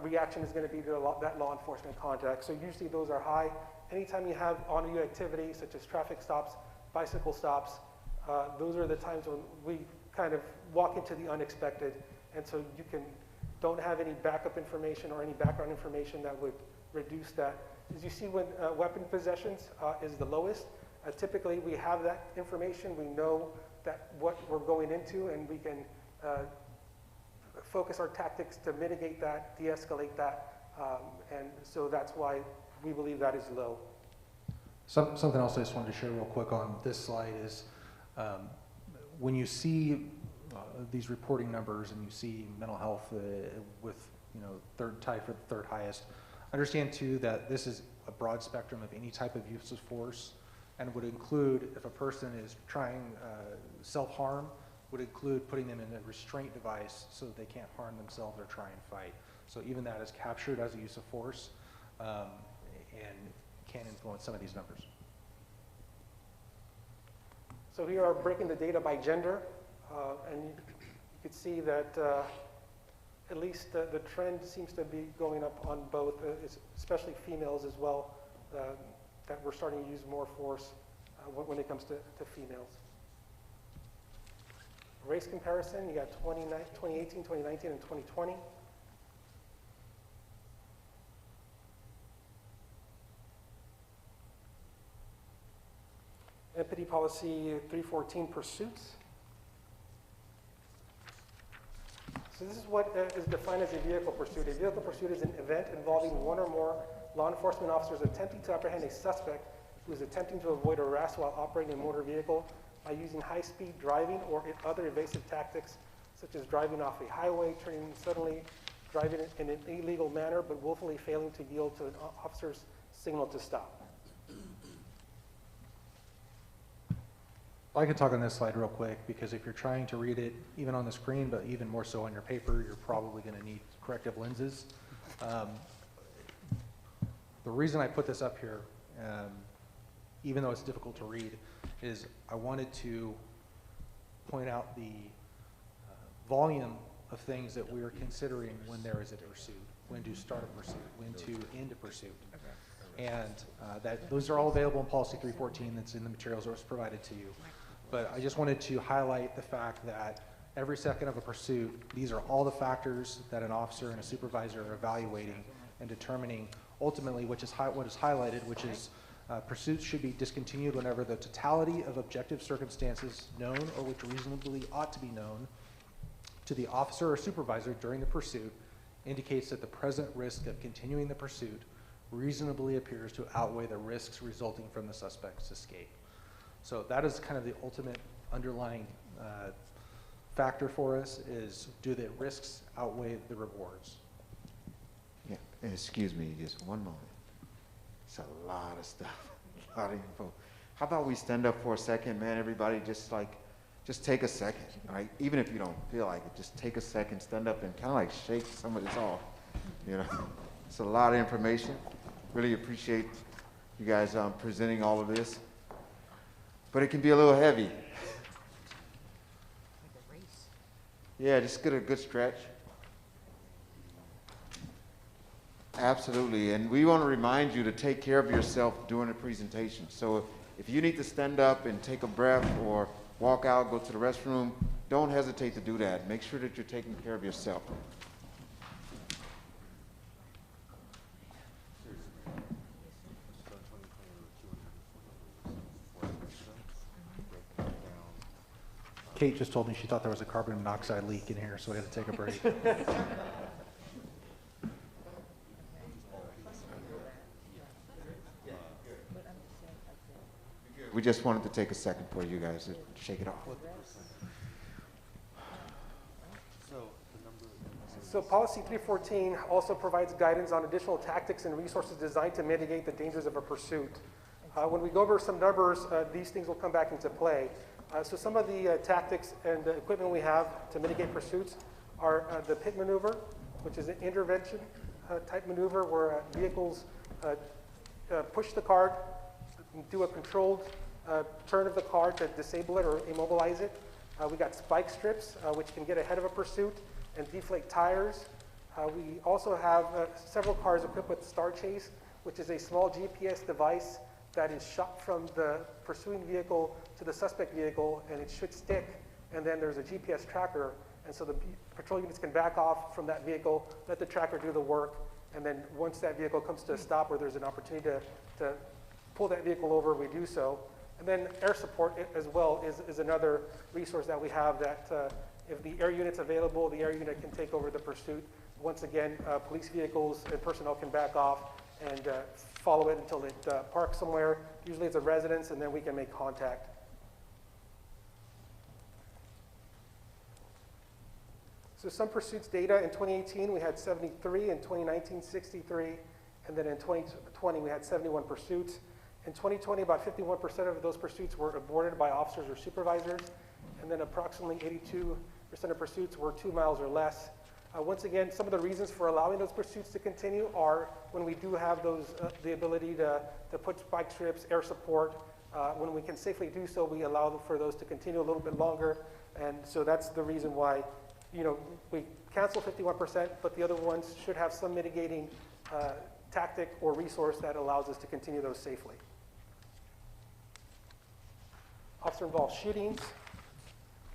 reaction is going to be to that law enforcement contact. So usually those are high. Anytime you have on-you activity such as traffic stops, bicycle stops, those are the times when we kind of walk into the unexpected. And so you don't have any backup information or any background information that would reduce that. As you see, when weapon possessions is the lowest, typically we have that information. We know that what we're going into, and we can focus our tactics to mitigate that, de-escalate that, and so that's why we believe that is low. Something else I just wanted to share real quick on this slide is when you see these reporting numbers and you see mental health with tied for the third highest, understand too that this is a broad spectrum of any type of use of force, and would include, if a person is trying self-harm, would include putting them in a restraint device so that they can't harm themselves or try and fight. So even that is captured as a use of force and can influence some of these numbers. So here are breaking the data by gender, and you can see that at least the trend seems to be going up on both, especially females as well, that we're starting to use more force when it comes to females. Race comparison, you got 2018, 2019, and 2020. Empathy policy 314, pursuits. So this is what is defined as a vehicle pursuit. A vehicle pursuit is an event involving one or more law enforcement officers attempting to apprehend a suspect who is attempting to avoid arrest while operating a motor vehicle by using high-speed driving or other evasive tactics, such as driving off a highway, turning suddenly, driving in an illegal manner, but willfully failing to yield to an officer's signal to stop. I can talk on this slide real quick, because if you're trying to read it, even on the screen, but even more so on your paper, you're probably going to need corrective lenses. The reason I put this up here, even though it's difficult to read, is I wanted to point out the volume of things that we are considering when there is a pursuit, when to start a pursuit, when to end a pursuit. And those are all available in Policy 314 that's in the materials that was provided to you. But I just wanted to highlight the fact that every second of a pursuit, these are all the factors that an officer and a supervisor are evaluating and determining ultimately what is highlighted, which is pursuits should be discontinued whenever the totality of objective circumstances known or which reasonably ought to be known to the officer or supervisor during the pursuit indicates that the present risk of continuing the pursuit reasonably appears to outweigh the risks resulting from the suspect's escape. So that is kind of the ultimate underlying factor for us, is do the risks outweigh the rewards? Yeah, and excuse me, just one moment. It's a lot of stuff, a lot of info. How about we stand up for a second, man, everybody, just take a second, all right? Even if you don't feel like it, just take a second, stand up and kind of like shake some of this off, you know? It's a lot of information. Really appreciate you guys presenting all of this. But it can be a little heavy. Yeah, just get a good stretch. Absolutely, and we want to remind you to take care of yourself during the presentation. So if you need to stand up and take a breath or walk out, go to the restroom, don't hesitate to do that. Make sure that you're taking care of yourself. Kate just told me she thought there was a carbon monoxide leak in here, so we had to take a break. We just wanted to take a second for you guys to shake it off. So policy 314 also provides guidance on additional tactics and resources designed to mitigate the dangers of a pursuit. When we go over some numbers, these things will come back into play. So some of the tactics and equipment we have to mitigate pursuits are the pit maneuver, which is an intervention type maneuver where vehicles push the car, do a controlled turn of the car to disable it or immobilize it. We got spike strips, which can get ahead of a pursuit and deflate tires. We also have several cars equipped with Star Chase, which is a small GPS device that is shot from the pursuing vehicle to the suspect vehicle, and it should stick, and then there's a GPS tracker, and so the patrol units can back off from that vehicle, let the tracker do the work, and then once that vehicle comes to a stop where there's an opportunity to pull that vehicle over, we do so. And then air support as well is another resource that we have that if the air unit's available, the air unit can take over the pursuit. Once again, police vehicles and personnel can back off and follow it until it parks somewhere. Usually it's a residence, and then we can make contact. So some pursuits data, in 2018 we had 73, in 2019 63, and then in 2020 we had 71 pursuits. In 2020, about 51% of those pursuits were aborted by officers or supervisors, and then approximately 82% of pursuits were 2 miles or less. Once again, some of the reasons for allowing those pursuits to continue are when we do have those, the ability to put spike strips, air support. When we can safely do so, we allow for those to continue a little bit longer. And so that's the reason why, you know, we cancel 51%, but the other ones should have some mitigating tactic or resource that allows us to continue those safely. Officer-involved shootings.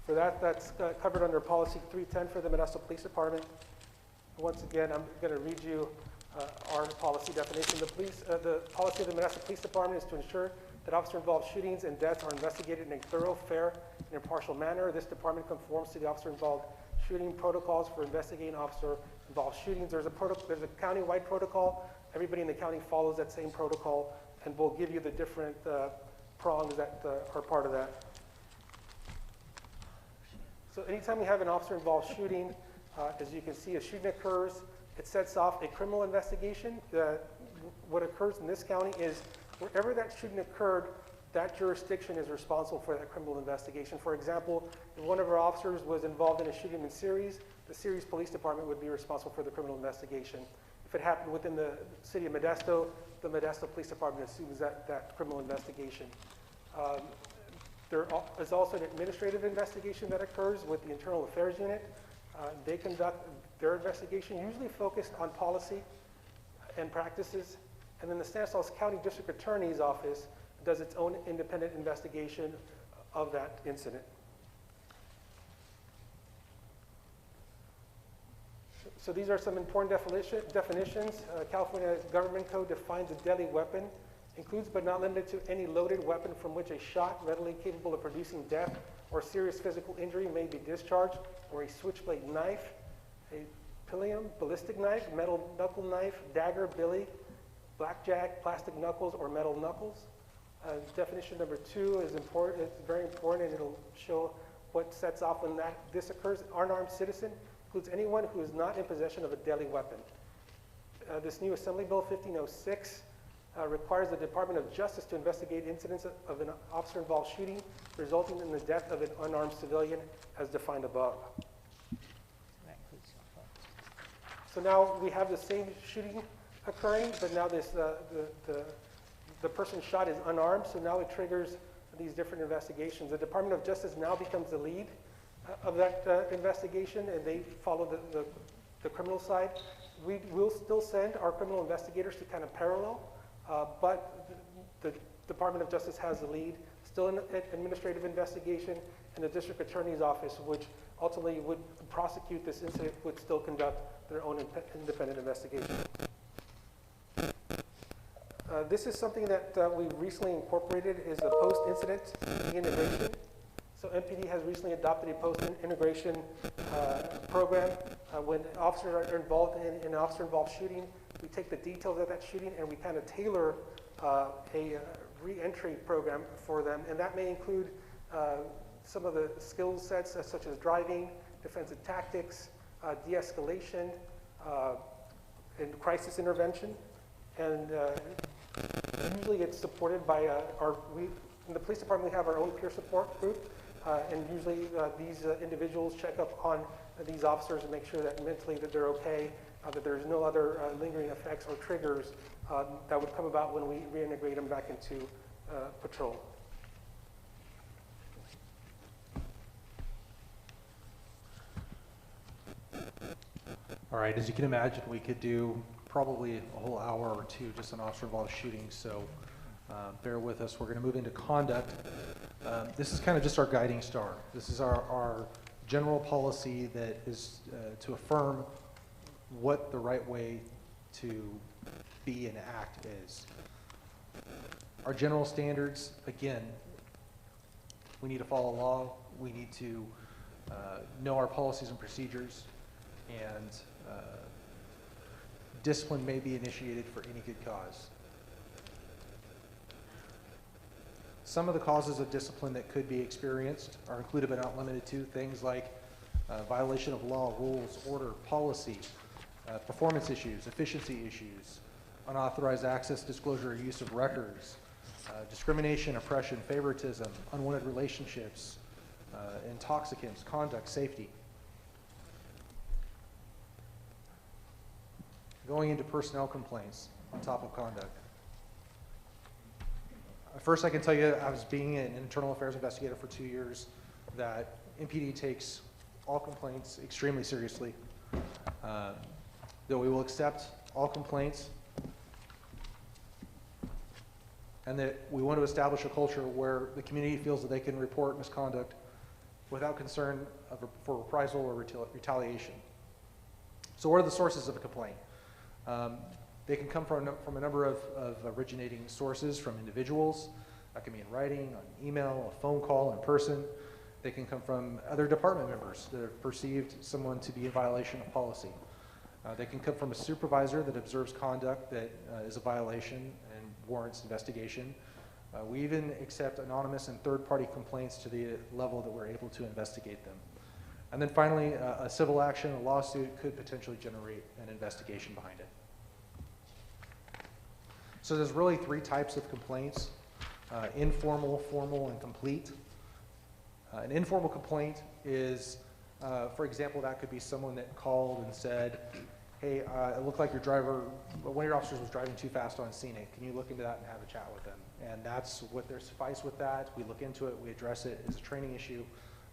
For that, that's covered under Policy 310 for the Modesto Police Department. Once again, I'm going to read you our policy definition. The policy of the Modesto Police Department is to ensure that officer-involved shootings and deaths are investigated in a thorough, fair, and impartial manner. This department conforms to the officer-involved shooting protocols for investigating officer-involved shootings. There's a county-wide protocol. Everybody in the county follows that same protocol, and we'll give you the different prongs that are part of that. So anytime we have an officer-involved shooting, as you can see, a shooting occurs, it sets off a criminal investigation. What occurs in this county is wherever that shooting occurred, that jurisdiction is responsible for that criminal investigation. For example, if one of our officers was involved in a shooting in Ceres, the Ceres Police Department would be responsible for the criminal investigation. If it happened within the City of Modesto, the Modesto Police Department assumes that criminal investigation. There is also an administrative investigation that occurs with the Internal Affairs Unit. They conduct their investigation, usually focused on policy and practices. And then the Stanislaus County District Attorney's Office does its own independent investigation of that incident. So these are some important definitions. California Government Code defines a deadly weapon, includes but not limited to any loaded weapon from which a shot readily capable of producing death or serious physical injury may be discharged, or a switchblade knife, a pillium, ballistic knife, metal knuckle knife, dagger, billy, blackjack, plastic knuckles, or metal knuckles. Definition number 2 is important. It's very important, and it'll show what sets off when this occurs. Unarmed citizen includes anyone who is not in possession of a deadly weapon. This new Assembly Bill 1506 requires the Department of Justice to investigate incidents of an officer-involved shooting resulting in the death of an unarmed civilian as defined above. So now we have the same shooting occurring, but now the person shot is unarmed, so now it triggers these different investigations. The Department of Justice now becomes the lead of that investigation, and they follow the the criminal side. We will still send our criminal investigators to kind of parallel, but the Department of Justice has the lead, still an administrative investigation, and the district attorney's office, which ultimately would prosecute this incident, would still conduct their own independent investigation. This is something that we recently incorporated, is a post-incident integration. So MPD has recently adopted a post-integration program. When officers are involved in an officer-involved shooting, we take the details of that shooting and we kind of tailor a re-entry program for them. And that may include some of the skill sets such as driving, defensive tactics, de-escalation, and crisis intervention. And usually it's supported by in the police department, we have our own peer support group. And usually these individuals check up on these officers and make sure that mentally that they're okay, that there's no other lingering effects or triggers that would come about when we reintegrate them back into patrol. All right, as you can imagine, we could do probably a whole hour or two just on officer-involved shootings, so bear with us. We're going to move into conduct. This is kind of just our guiding star. This is our general policy that is to affirm what the right way to be and act is. Our general standards, again, we need to follow law. We need to know our policies and procedures, and discipline may be initiated for any good cause. Some of the causes of discipline that could be experienced are included but not limited to things like violation of law, rules, order, policy, performance issues, efficiency issues, unauthorized access, disclosure, or use of records, discrimination, oppression, favoritism, unwanted relationships, intoxicants, conduct, safety. Going into personnel complaints on top of conduct. First, I can tell you, I was being an internal affairs investigator for 2 years, that MPD takes all complaints extremely seriously, that we will accept all complaints, and that we want to establish a culture where the community feels that they can report misconduct without concern for reprisal or retaliation. So what are the sources of a complaint? They can come from a number of originating sources, from individuals. That can be in writing, on email, a phone call, in person. They can come from other department members that have perceived someone to be in violation of policy. They can come from a supervisor that observes conduct that is a violation and warrants investigation. We even accept anonymous and third-party complaints to the level that we're able to investigate them. And then finally, a civil action, a lawsuit, could potentially generate an investigation behind it. So there's really 3 types of complaints: informal, formal, and complete. An informal complaint is, for example, that could be someone that called and said, hey, it looked like one of your officers was driving too fast on scenic. Can you look into that and have a chat with them? And that's what they're suffice with that. We look into it, we address it as a training issue,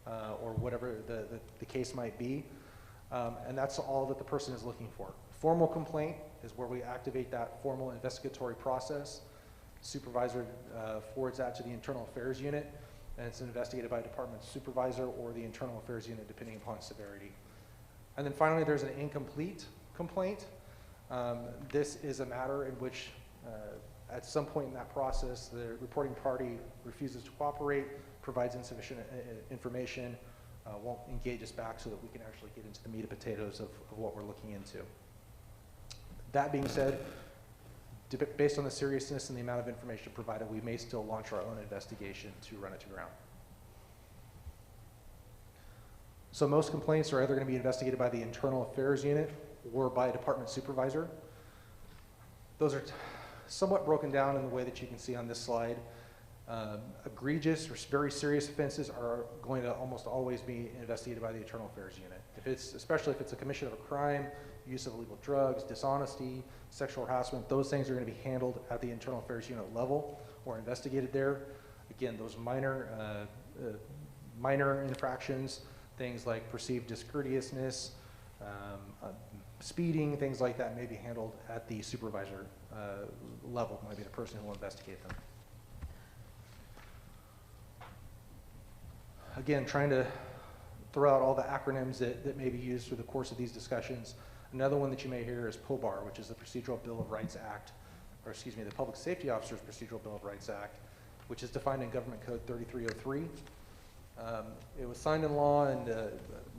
or whatever the case might be. And that's all that the person is looking for. Formal complaint is where we activate that formal investigatory process. Supervisor forwards that to the Internal Affairs Unit, and it's investigated by a department supervisor or the Internal Affairs Unit, depending upon severity. And then finally, there's an incomplete complaint. This is a matter in which at some point in that process, the reporting party refuses to cooperate, provides insufficient information, won't engage us back so that we can actually get into the meat and potatoes of what we're looking into. That being said, based on the seriousness and the amount of information provided, we may still launch our own investigation to run it to ground. So most complaints are either going to be investigated by the Internal Affairs Unit or by a department supervisor. Those are somewhat broken down in the way that you can see on this slide. Egregious or very serious offenses are going to almost always be investigated by the Internal Affairs Unit. Especially if it's a commission of a crime, use of illegal drugs, dishonesty, sexual harassment, those things are going to be handled at the Internal Affairs Unit level or investigated there. Again, those minor infractions, things like perceived discourteousness, speeding, things like that may be handled at the supervisor level, might be the person who will investigate them. Again, trying to throw out all the acronyms that may be used through the course of these discussions. Another one that you may hear is POBAR, which is the Procedural Bill of Rights Act, or excuse me, the Public Safety Officers Procedural Bill of Rights Act, which is defined in Government Code 3303. It was signed into law in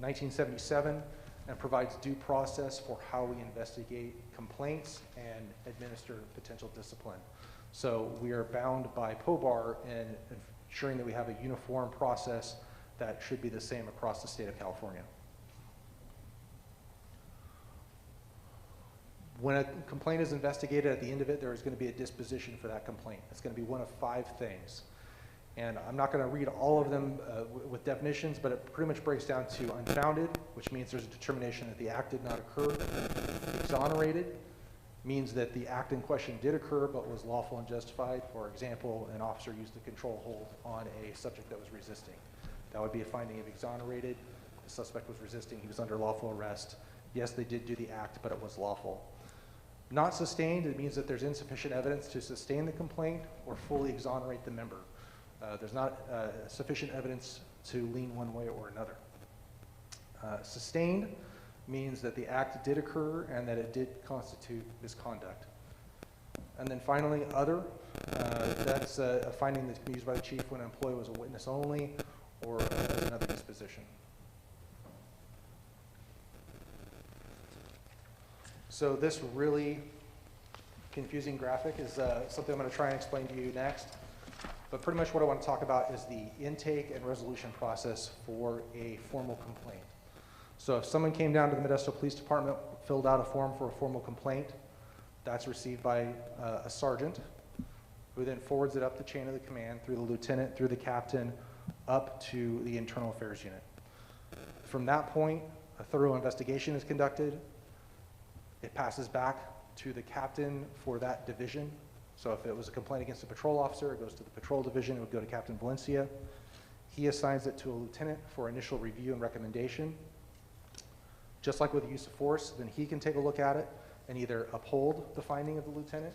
1977 and provides due process for how we investigate complaints and administer potential discipline. So we are bound by POBAR in ensuring that we have a uniform process that should be the same across the state of California. When a complaint is investigated, at the end of it, there is going to be a disposition for that complaint. It's going to be one of 5 things. And I'm not going to read all of them with definitions, but it pretty much breaks down to unfounded, which means there's a determination that the act did not occur. Exonerated means that the act in question did occur but was lawful and justified. For example, an officer used a control hold on a subject that was resisting. That would be a finding of exonerated. The suspect was resisting. He was under lawful arrest. Yes, they did do the act, but it was lawful. Not sustained, it means that there's insufficient evidence to sustain the complaint or fully exonerate the member. There's not sufficient evidence to lean one way or another. Sustained means that the act did occur and that it did constitute misconduct. And then finally, other, that's a finding that's used by the chief when an employee was a witness only or as another disposition. So this really confusing graphic is something I'm going to try and explain to you next. But pretty much what I want to talk about is the intake and resolution process for a formal complaint. So if someone came down to the Modesto Police Department, filled out a form for a formal complaint, that's received by a sergeant, who then forwards it up the chain of the command through the lieutenant, through the captain, up to the Internal Affairs Unit. From that point, a thorough investigation is conducted. It passes back to the captain for that division. So if it was a complaint against a patrol officer, it goes to the patrol division, it would go to Captain Valencia. He assigns it to a lieutenant for initial review and recommendation. Just like with the use of force, then he can take a look at it and either uphold the finding of the lieutenant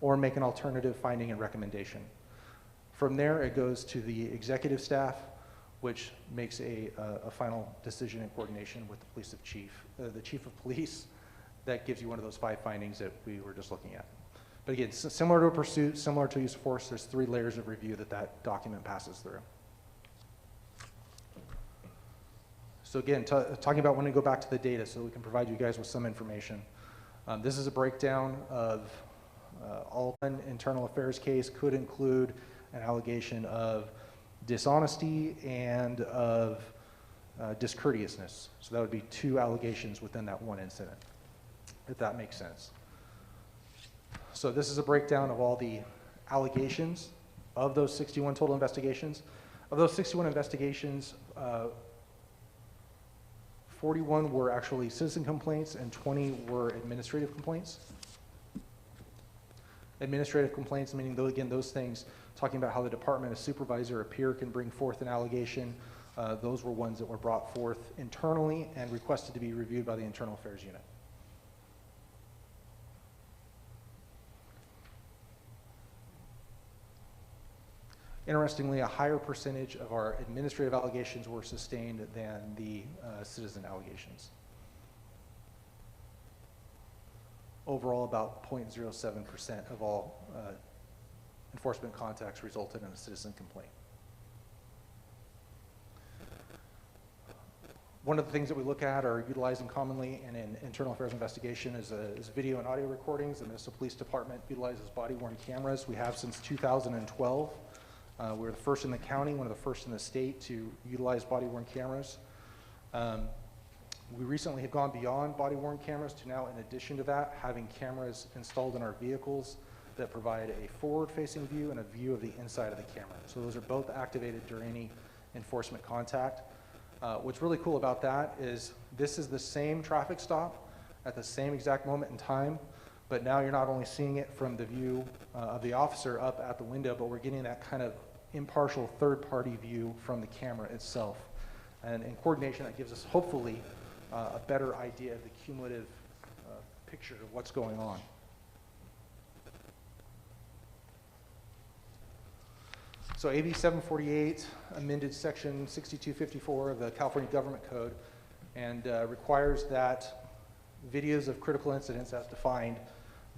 or make an alternative finding and recommendation. From there, it goes to the executive staff, which makes a final decision in coordination with the chief of police. That gives you one of those 5 findings that we were just looking at. But again, similar to a pursuit, similar to use of force, there's 3 layers of review that document passes through. So again, talking about when we go back to the data so we can provide you guys with some information. This is a breakdown of all an internal affairs case could include an allegation of dishonesty and of discourteousness. So that would be 2 allegations within that one incident, if that makes sense. So this is a breakdown of all the allegations of those 61 total investigations. Of those 61 investigations, 41 were actually citizen complaints and 20 were administrative complaints. Administrative complaints meaning, those things talking about how the department, a supervisor, a peer can bring forth an allegation. Those were ones that were brought forth internally and requested to be reviewed by the Internal Affairs Unit. Interestingly, a higher percentage of our administrative allegations were sustained than the citizen allegations. Overall, about 0.07% of all enforcement contacts resulted in a citizen complaint. One of the things that we look at or utilizing commonly in an internal affairs investigation is video and audio recordings. The Modesto Police Department utilizes body-worn cameras. We have since 2012. We're the first in the county, one of the first in the state to utilize body-worn cameras. We recently have gone beyond body-worn cameras to now, in addition to that, having cameras installed in our vehicles that provide a forward-facing view and a view of the inside of the camera. So those are both activated during any enforcement contact. What's really cool about that is this is the same traffic stop at the same exact moment in time, but now you're not only seeing it from the view of the officer up at the window, but we're getting that kind of impartial third-party view from the camera itself. And in coordination, that gives us hopefully a better idea of the cumulative picture of what's going on. So AB 748 amended section 6254 of the California Government Code and requires that videos of critical incidents as defined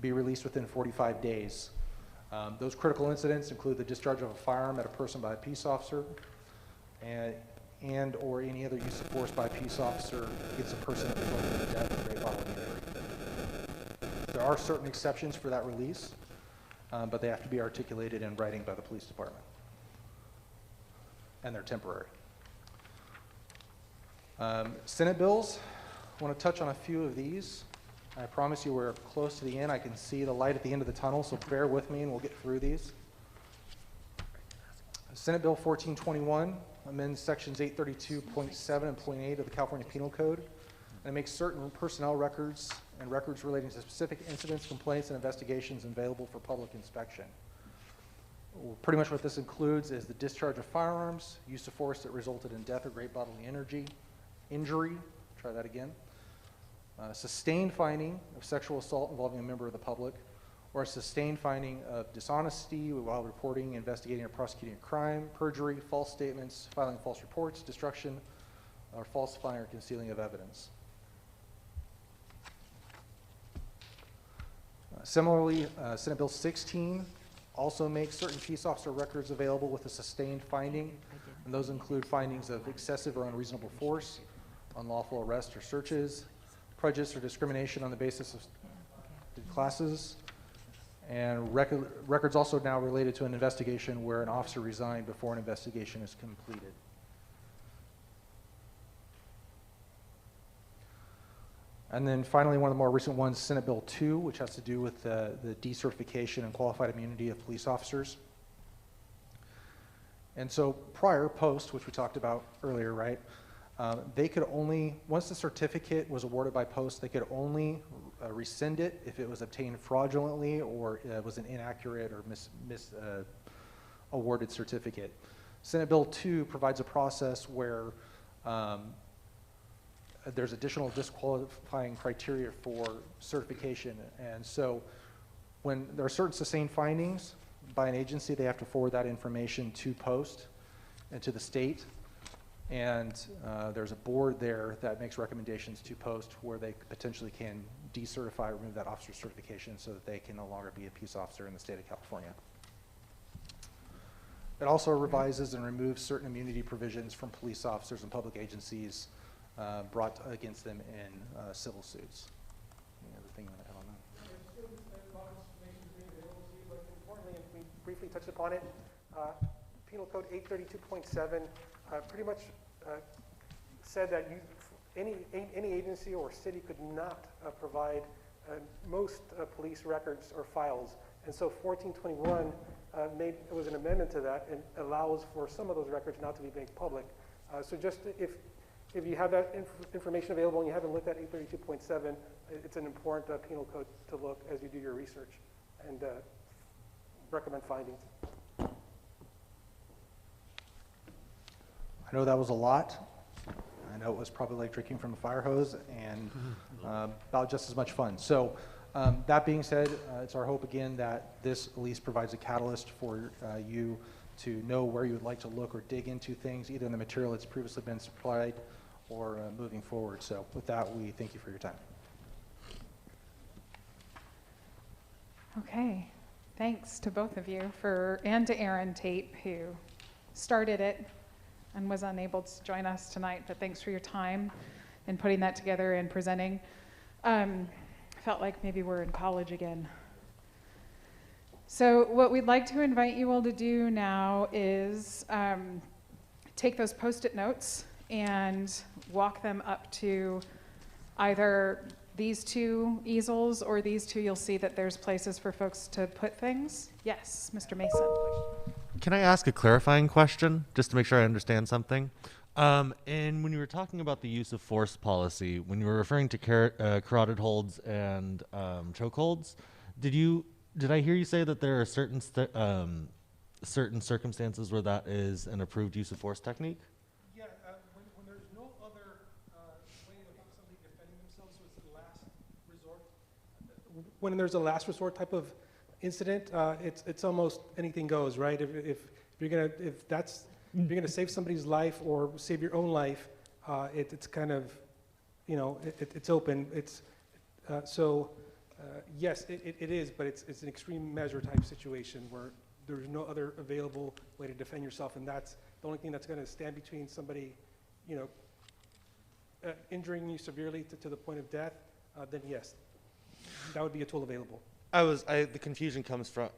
be released within 45 days. Those critical incidents include the discharge of a firearm at a person by a peace officer and or any other use of force by a peace officer against a person that resulted in death or great bodily injury. There are certain exceptions for that release, but they have to be articulated in writing by the police department. And they're temporary. Senate bills, I want to touch on a few of these. I promise you we're close to the end. I can see the light at the end of the tunnel, so bear with me and we'll get through these. Senate Bill 1421 amends sections 832.7 and .8 of the California Penal Code, and it makes certain personnel records and records relating to specific incidents, complaints, and investigations available for public inspection. Well, pretty much what this includes is the discharge of firearms, use of force that resulted in death or great bodily injury, try that again, sustained finding of sexual assault involving a member of the public, or a sustained finding of dishonesty while reporting, investigating, or prosecuting a crime, perjury, false statements, filing false reports, destruction, or falsifying or concealing of evidence. Similarly, Senate Bill 16 also makes certain peace officer records available with a sustained finding, and those include findings of excessive or unreasonable force, unlawful arrest or searches, prejudice or discrimination on the basis of classes, and records also now related to an investigation where an officer resigned before an investigation is completed. And then finally, one of the more recent ones, Senate Bill 2, which has to do with the decertification and qualified immunity of police officers. And so post, which we talked about earlier, right? They could only, once the certificate was awarded by post, they could only rescind it if it was obtained fraudulently or was an inaccurate or awarded certificate. Senate Bill 2 provides a process where there's additional disqualifying criteria for certification. And so when there are certain sustained findings by an agency, they have to forward that information to post and to the state. And there's a board there that makes recommendations to post where they potentially can decertify or remove that officer certification so that they can no longer be a peace officer in the state of California. It also revises and removes certain immunity provisions from police officers and public agencies brought against them in civil suits. Any other thing you want to add on that? Importantly, and we briefly touched upon it, Penal Code 832.7 pretty much said that any agency or city could not provide most police records or files. And so 1421 was an amendment to that and allows for some of those records not to be made public. So just if you have that information available and you haven't looked at 832.7, it's an important penal code to look as you do your research and recommend findings. I know that was a lot. I know it was probably like drinking from a fire hose and about just as much fun. So that being said, it's our hope again that this at least provides a catalyst for you to know where you would like to look or dig into things, either in the material that's previously been supplied or moving forward. So with that, we thank you for your time. Okay, thanks to both of you and to Aaron Tate, who started it and was unable to join us tonight, but thanks for your time in putting that together and presenting. Felt like maybe we're in college again. So what we'd like to invite you all to do now is take those Post-it notes and walk them up to either these two easels or these two. You'll see that there's places for folks to put things. Yes, Mr. Mason. Can I ask a clarifying question, just to make sure I understand something? And when you were talking about the use of force policy, when you were referring to carotid holds and chokeholds, did I hear you say that there are certain circumstances where that is an approved use of force technique? Yeah, when there's no other way of somebody defending themselves, so it's the last resort when there's a last resort type of incident, it's almost anything goes, right? If you're gonna save somebody's life or save your own life, it's kind of, you know, it's open. Yes, it is, but it's an extreme measure type situation where there's no other available way to defend yourself, and that's the only thing that's going to stand between somebody, you know, injuring you severely to the point of death. Then yes, that would be a tool available. The confusion comes from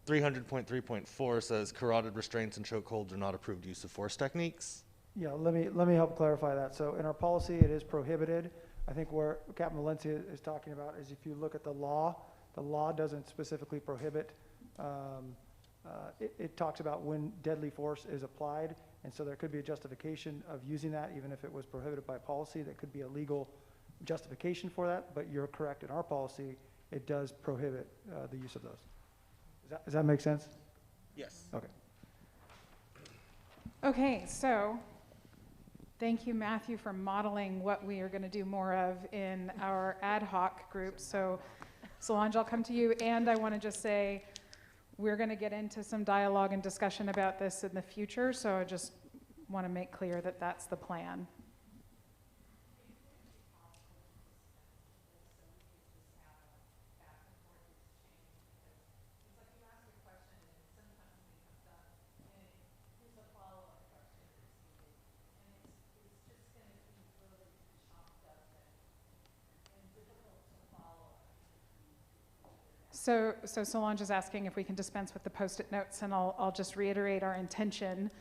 300.3.4 says carotid restraints and chokeholds are not approved use of force techniques. Yeah, let me help clarify that. So in our policy, it is prohibited. I think where Captain Valencia is talking about is if you look at the law doesn't specifically prohibit. It talks about when deadly force is applied, and so there could be a justification of using that, even if it was prohibited by policy. That could be a legal justification for that. But you're correct. In our policy, it does prohibit the use of those. Does that make sense? Yes. Okay. Okay, so thank you, Matthew, for modeling what we are going to do more of in our ad hoc group. So Solange, I'll come to you, and I want to just say we're going to get into some dialogue and discussion about this in the future, so I just want to make clear that that's the plan. So Solange is asking if we can dispense with the Post-it notes, and I'll just reiterate our intention.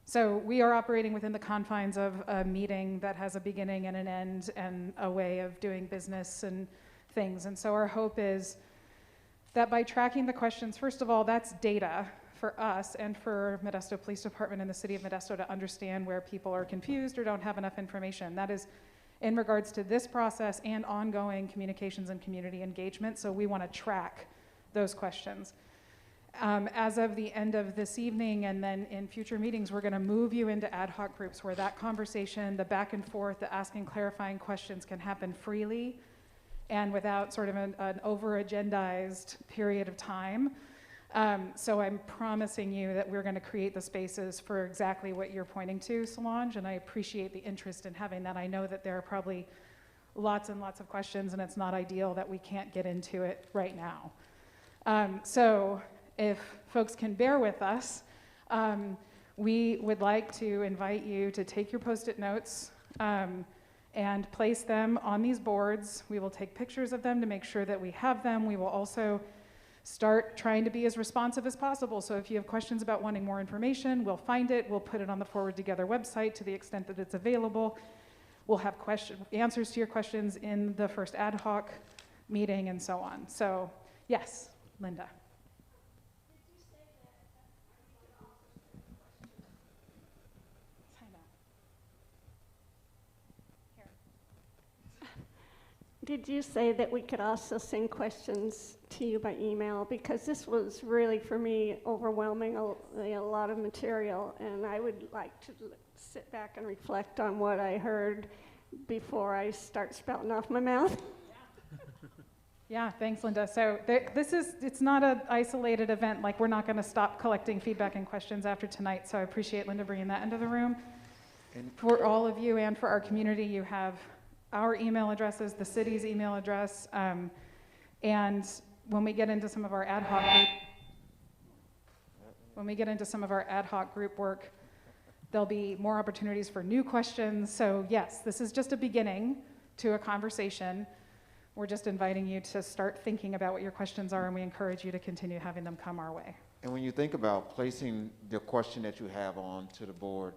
So we are operating within the confines of a meeting that has a beginning and an end and a way of doing business and things. And so our hope is that by tracking the questions, first of all, that's data for us and for Modesto Police Department and the City of Modesto to understand where people are confused or don't have enough information. That is in regards to this process and ongoing communications and community engagement, so we want to track those questions. As of the end of this evening and then in future meetings, we're going to move you into ad hoc groups where that conversation, the back and forth, the asking clarifying questions can happen freely and without sort of an over-agendized period of time. So I'm promising you that we're going to create the spaces for exactly what you're pointing to, Solange, and I appreciate the interest in having that. I know that there are probably lots and lots of questions, and it's not ideal that we can't get into it right now. So if folks can bear with us, we would like to invite you to take your Post-it notes and place them on these boards. We will take pictures of them to make sure that we have them. We will also start trying to be as responsive as possible. So if you have questions about wanting more information, we'll find it. We'll put it on the Forward Together website to the extent that it's available. We'll have answers to your questions in the first ad hoc meeting and so on. So yes, Linda. Did you say that we could also send questions to you by email? Because this was really, for me, overwhelming, a lot of material, and I would like to sit back and reflect on what I heard before I start spouting off my mouth. Yeah, thanks, Linda. So it's not an isolated event. Like, we're not going to stop collecting feedback and questions after tonight, so I appreciate Linda bringing that into the room. And for all of you and for our community, you have our email addresses, the city's email address, and when we get into some of our ad hoc group work, there'll be more opportunities for new questions. So yes, this is just a beginning to a conversation. We're just inviting you to start thinking about what your questions are, and we encourage you to continue having them come our way. And when you think about placing the question that you have on to the board,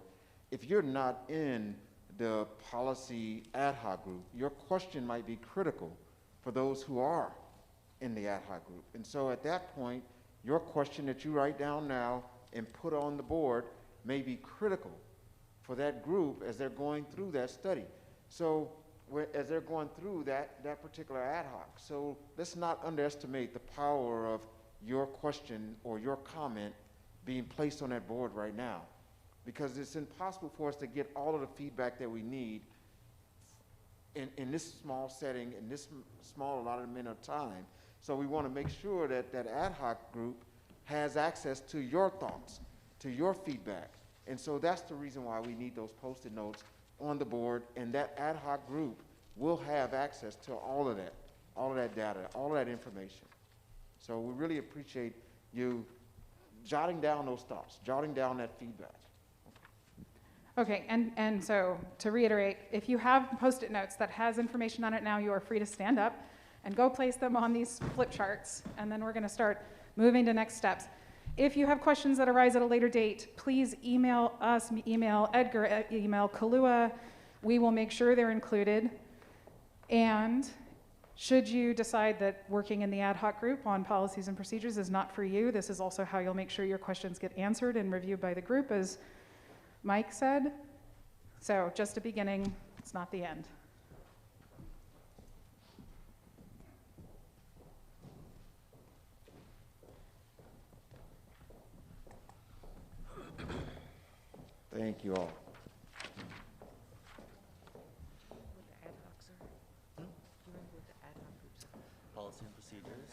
if you're not in the policy ad hoc group, your question might be critical for those who are in the ad hoc group. And so at that point, your question that you write down now and put on the board may be critical for that group as they're going through that study. So as they're going through that particular ad hoc. So let's not underestimate the power of your question or your comment being placed on that board right now, because it's impossible for us to get all of the feedback that we need in this small setting, in this small allotted amount of time. So we want to make sure that that ad hoc group has access to your thoughts, to your feedback. And so that's the reason why we need those Post-it notes on the board, and that ad hoc group will have access to all of that data, all of that information. So we really appreciate you jotting down those thoughts, jotting down that feedback. Okay, and so to reiterate, if you have Post-it notes that has information on it now, you are free to stand up and go place them on these flip charts, and then we're going to start moving to next steps. If you have questions that arise at a later date, please email us, email Edgar, email Kalua. We will make sure they're included. And should you decide that working in the ad hoc group on policies and procedures is not for you, this is also how you'll make sure your questions get answered and reviewed by the group, as Mike said. So just a beginning, it's not the end. Thank you all. Policy and procedures,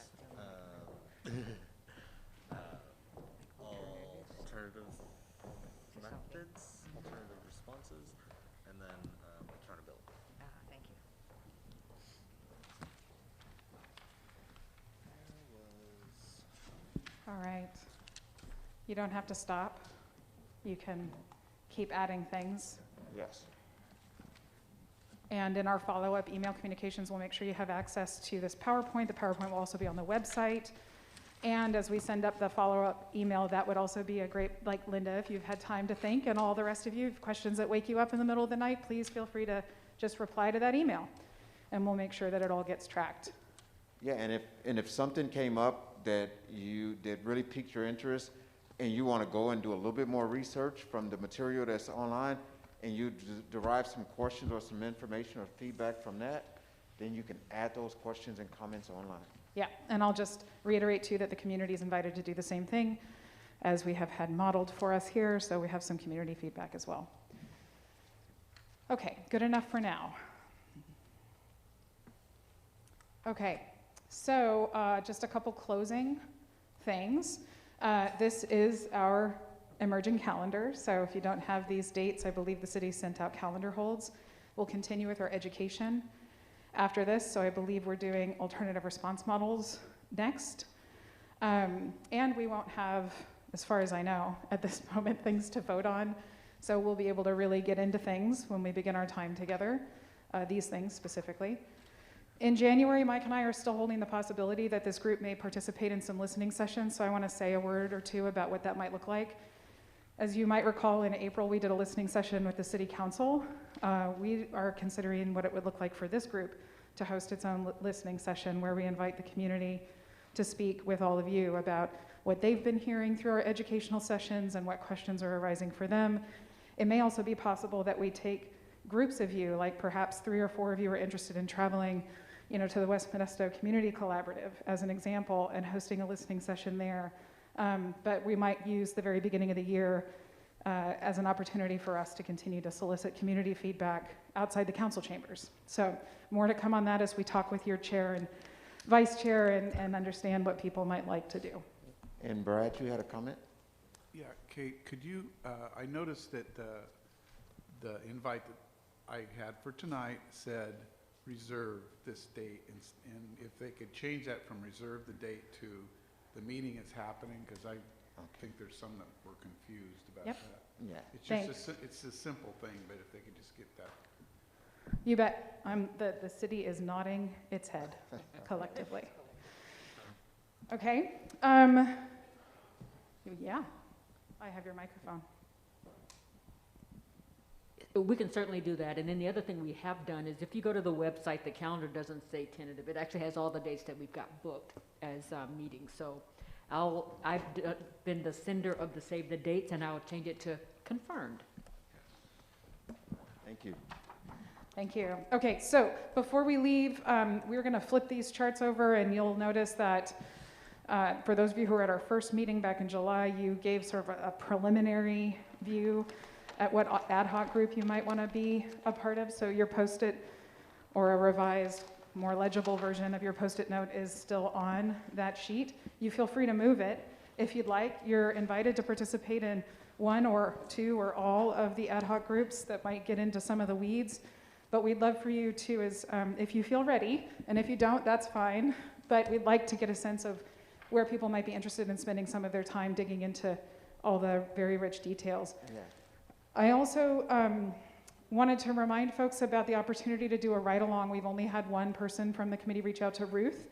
alternative methods, alternative responses, and then accountability. Thank you. All right. You don't have to stop. You can keep adding things. Yes. And in our follow-up email communications, we'll make sure you have access to this PowerPoint. The PowerPoint will also be on the website. And as we send up the follow-up email, that would also be a great, like Linda, if you've had time to think, and all the rest of you, if questions that wake you up in the middle of the night, please feel free to just reply to that email. And we'll make sure that it all gets tracked. Yeah, and if something came up that really piqued your interest, and you want to go and do a little bit more research from the material that's online, and you derive some questions or some information or feedback from that, then you can add those questions and comments online. Yeah, and I'll just reiterate too that the community is invited to do the same thing as we have had modeled for us here, so we have some community feedback as well. Okay, good enough for now. Okay, so just a couple closing things. This is our emerging calendar, so if you don't have these dates, I believe the city sent out calendar holds. We'll continue with our education after this, so I believe we're doing alternative response models next. And we won't have, as far as I know, at this moment, things to vote on, so we'll be able to really get into things when we begin our time together, these things specifically. In January, Mike and I are still holding the possibility that this group may participate in some listening sessions, so I want to say a word or two about what that might look like. As you might recall, in April, we did a listening session with the City Council. We are considering what it would look like for this group to host its own listening session where we invite the community to speak with all of you about what they've been hearing through our educational sessions and what questions are arising for them. It may also be possible that we take groups of you, like perhaps 3 or 4 of you are interested in traveling to the West Modesto Community Collaborative as an example and hosting a listening session there. But we might use the very beginning of the year as an opportunity for us to continue to solicit community feedback outside the council chambers. So more to come on that as we talk with your chair and vice chair and understand what people might like to do. And Brad, you had a comment? Yeah, Kate, could you, I noticed that the invite that I had for tonight said reserve this date, and if they could change that from reserve the date to the meeting is happening, because I think there's some that were confused about that. Yeah. It's just it's a simple thing, but if they could just get that. You bet. The city is nodding its head collectively. Okay. Yeah, I have your microphone. We can certainly do that. And then the other thing we have done is if you go to the website, the calendar doesn't say tentative. It actually has all the dates that we've got booked as meetings. So I've been the sender of the save the dates, and I'll change it to confirmed. Thank you. Thank you. Okay, so before we leave, we're going to flip these charts over, and you'll notice that for those of you who were at our first meeting back in July, you gave sort of a preliminary view at what ad hoc group you might want to be a part of. So your Post-it or a revised, more legible version of your Post-it note is still on that sheet, you feel free to move it. If you'd like, you're invited to participate in one or two or all of the ad hoc groups that might get into some of the weeds. But we'd love for you to, if you feel ready, and if you don't, that's fine, but we'd like to get a sense of where people might be interested in spending some of their time digging into all the very rich details. Yeah. I also wanted to remind folks about the opportunity to do a ride-along. We've only had one person from the committee reach out to Ruth.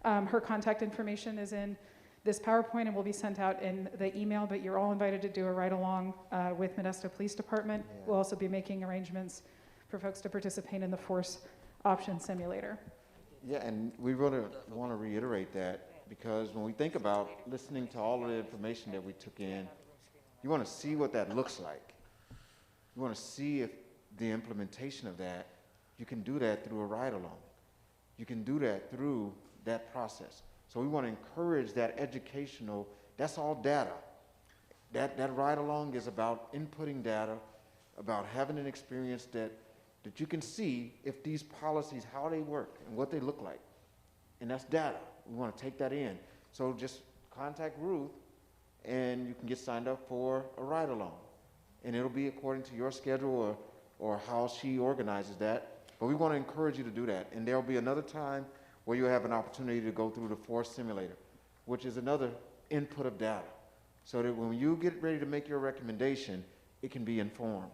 Her contact information is in this PowerPoint and will be sent out in the email, but you're all invited to do a ride-along with Modesto Police Department. Yeah. We'll also be making arrangements for folks to participate in the Force Option Simulator. Yeah, and we really want to reiterate that, because when we think about listening to all of the information that we took in, you want to see what that looks like. You want to see if the implementation of that, you can do that through a ride-along. You can do that through that process. So we want to encourage that educational, that's all data. That ride-along is about inputting data, about having an experience that you can see if these policies, how they work and what they look like. And that's data. We want to take that in. So just contact Ruth and you can get signed up for a ride-along. And it'll be according to your schedule or how she organizes that. But we want to encourage you to do that. And there'll be another time where you'll have an opportunity to go through the Force Simulator, which is another input of data. So that when you get ready to make your recommendation, it can be informed.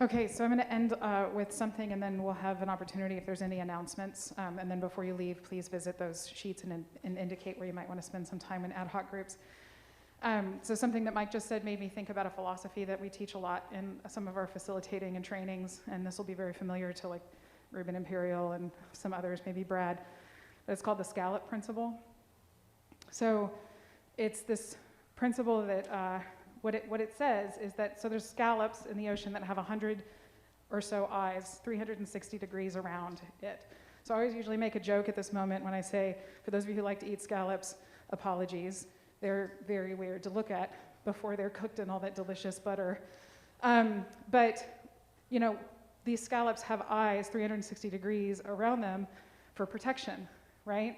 Okay, so I'm going to end with something, and then we'll have an opportunity if there's any announcements. And then before you leave, please visit those sheets and indicate where you might want to spend some time in ad hoc groups. So something that Mike just said made me think about a philosophy that we teach a lot in some of our facilitating and trainings, and this will be very familiar to like Ruben Imperial and some others, maybe Brad. But it's called the Scallop Principle. So it's this principle that what it says is that, so there's scallops in the ocean that have 100 or so eyes, 360 degrees around it. So I always usually make a joke at this moment when I say, for those of you who like to eat scallops, apologies. They're very weird to look at before they're cooked in all that delicious butter. But, you know, these scallops have eyes 360 degrees around them for protection, right?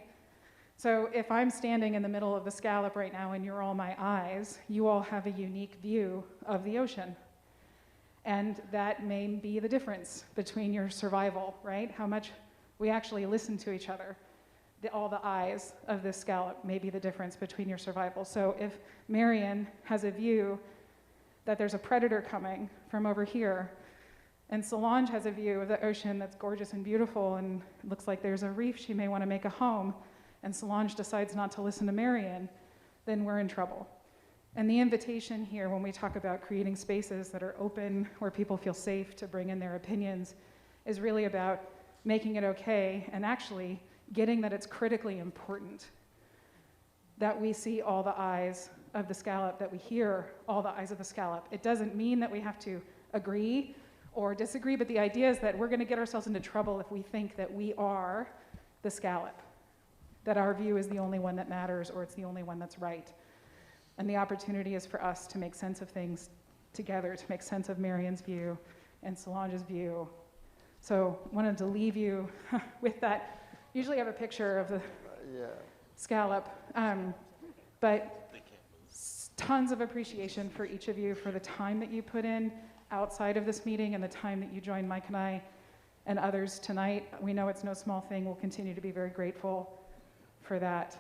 So if I'm standing in the middle of the scallop right now and you're all my eyes, you all have a unique view of the ocean. And that may be the difference between your survival, right? How much we actually listen to each other. All the eyes of this scallop may be the difference between your survival. So if Marion has a view that there's a predator coming from over here, and Solange has a view of the ocean that's gorgeous and beautiful and looks like there's a reef she may want to make a home, and Solange decides not to listen to Marion, then we're in trouble. And the invitation here when we talk about creating spaces that are open, where people feel safe to bring in their opinions, is really about making it okay and actually getting that it's critically important that we see all the eyes of the scallop, that we hear all the eyes of the scallop. It doesn't mean that we have to agree or disagree, but the idea is that we're going to get ourselves into trouble if we think that we are the scallop, that our view is the only one that matters or it's the only one that's right. And the opportunity is for us to make sense of things together, to make sense of Marion's view and Solange's view. So wanted to leave you with that. Usually I have a picture of the scallop, but tons of appreciation for each of you for the time that you put in outside of this meeting and the time that you joined Mike and I and others tonight. We know it's no small thing. We'll continue to be very grateful for that.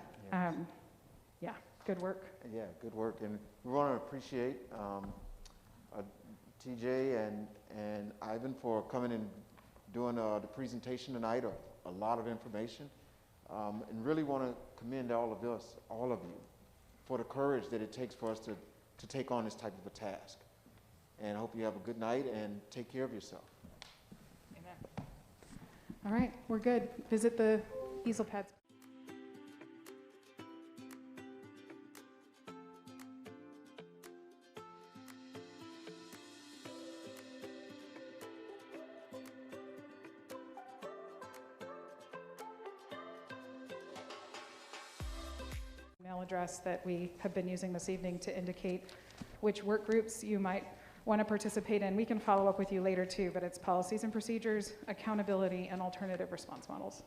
Yeah, good work. Yeah, good work. And we want to appreciate TJ and Ivan for coming and doing the presentation tonight of a lot of information. And really want to commend all of you, for the courage that it takes for us to take on this type of a task. And I hope you have a good night and take care of yourself. Amen. All right, we're good. Visit the easel pads. Email address that we have been using this evening to indicate which work groups you might want to participate in, we can follow up with you later too, but it's policies and procedures, accountability, and alternative response models.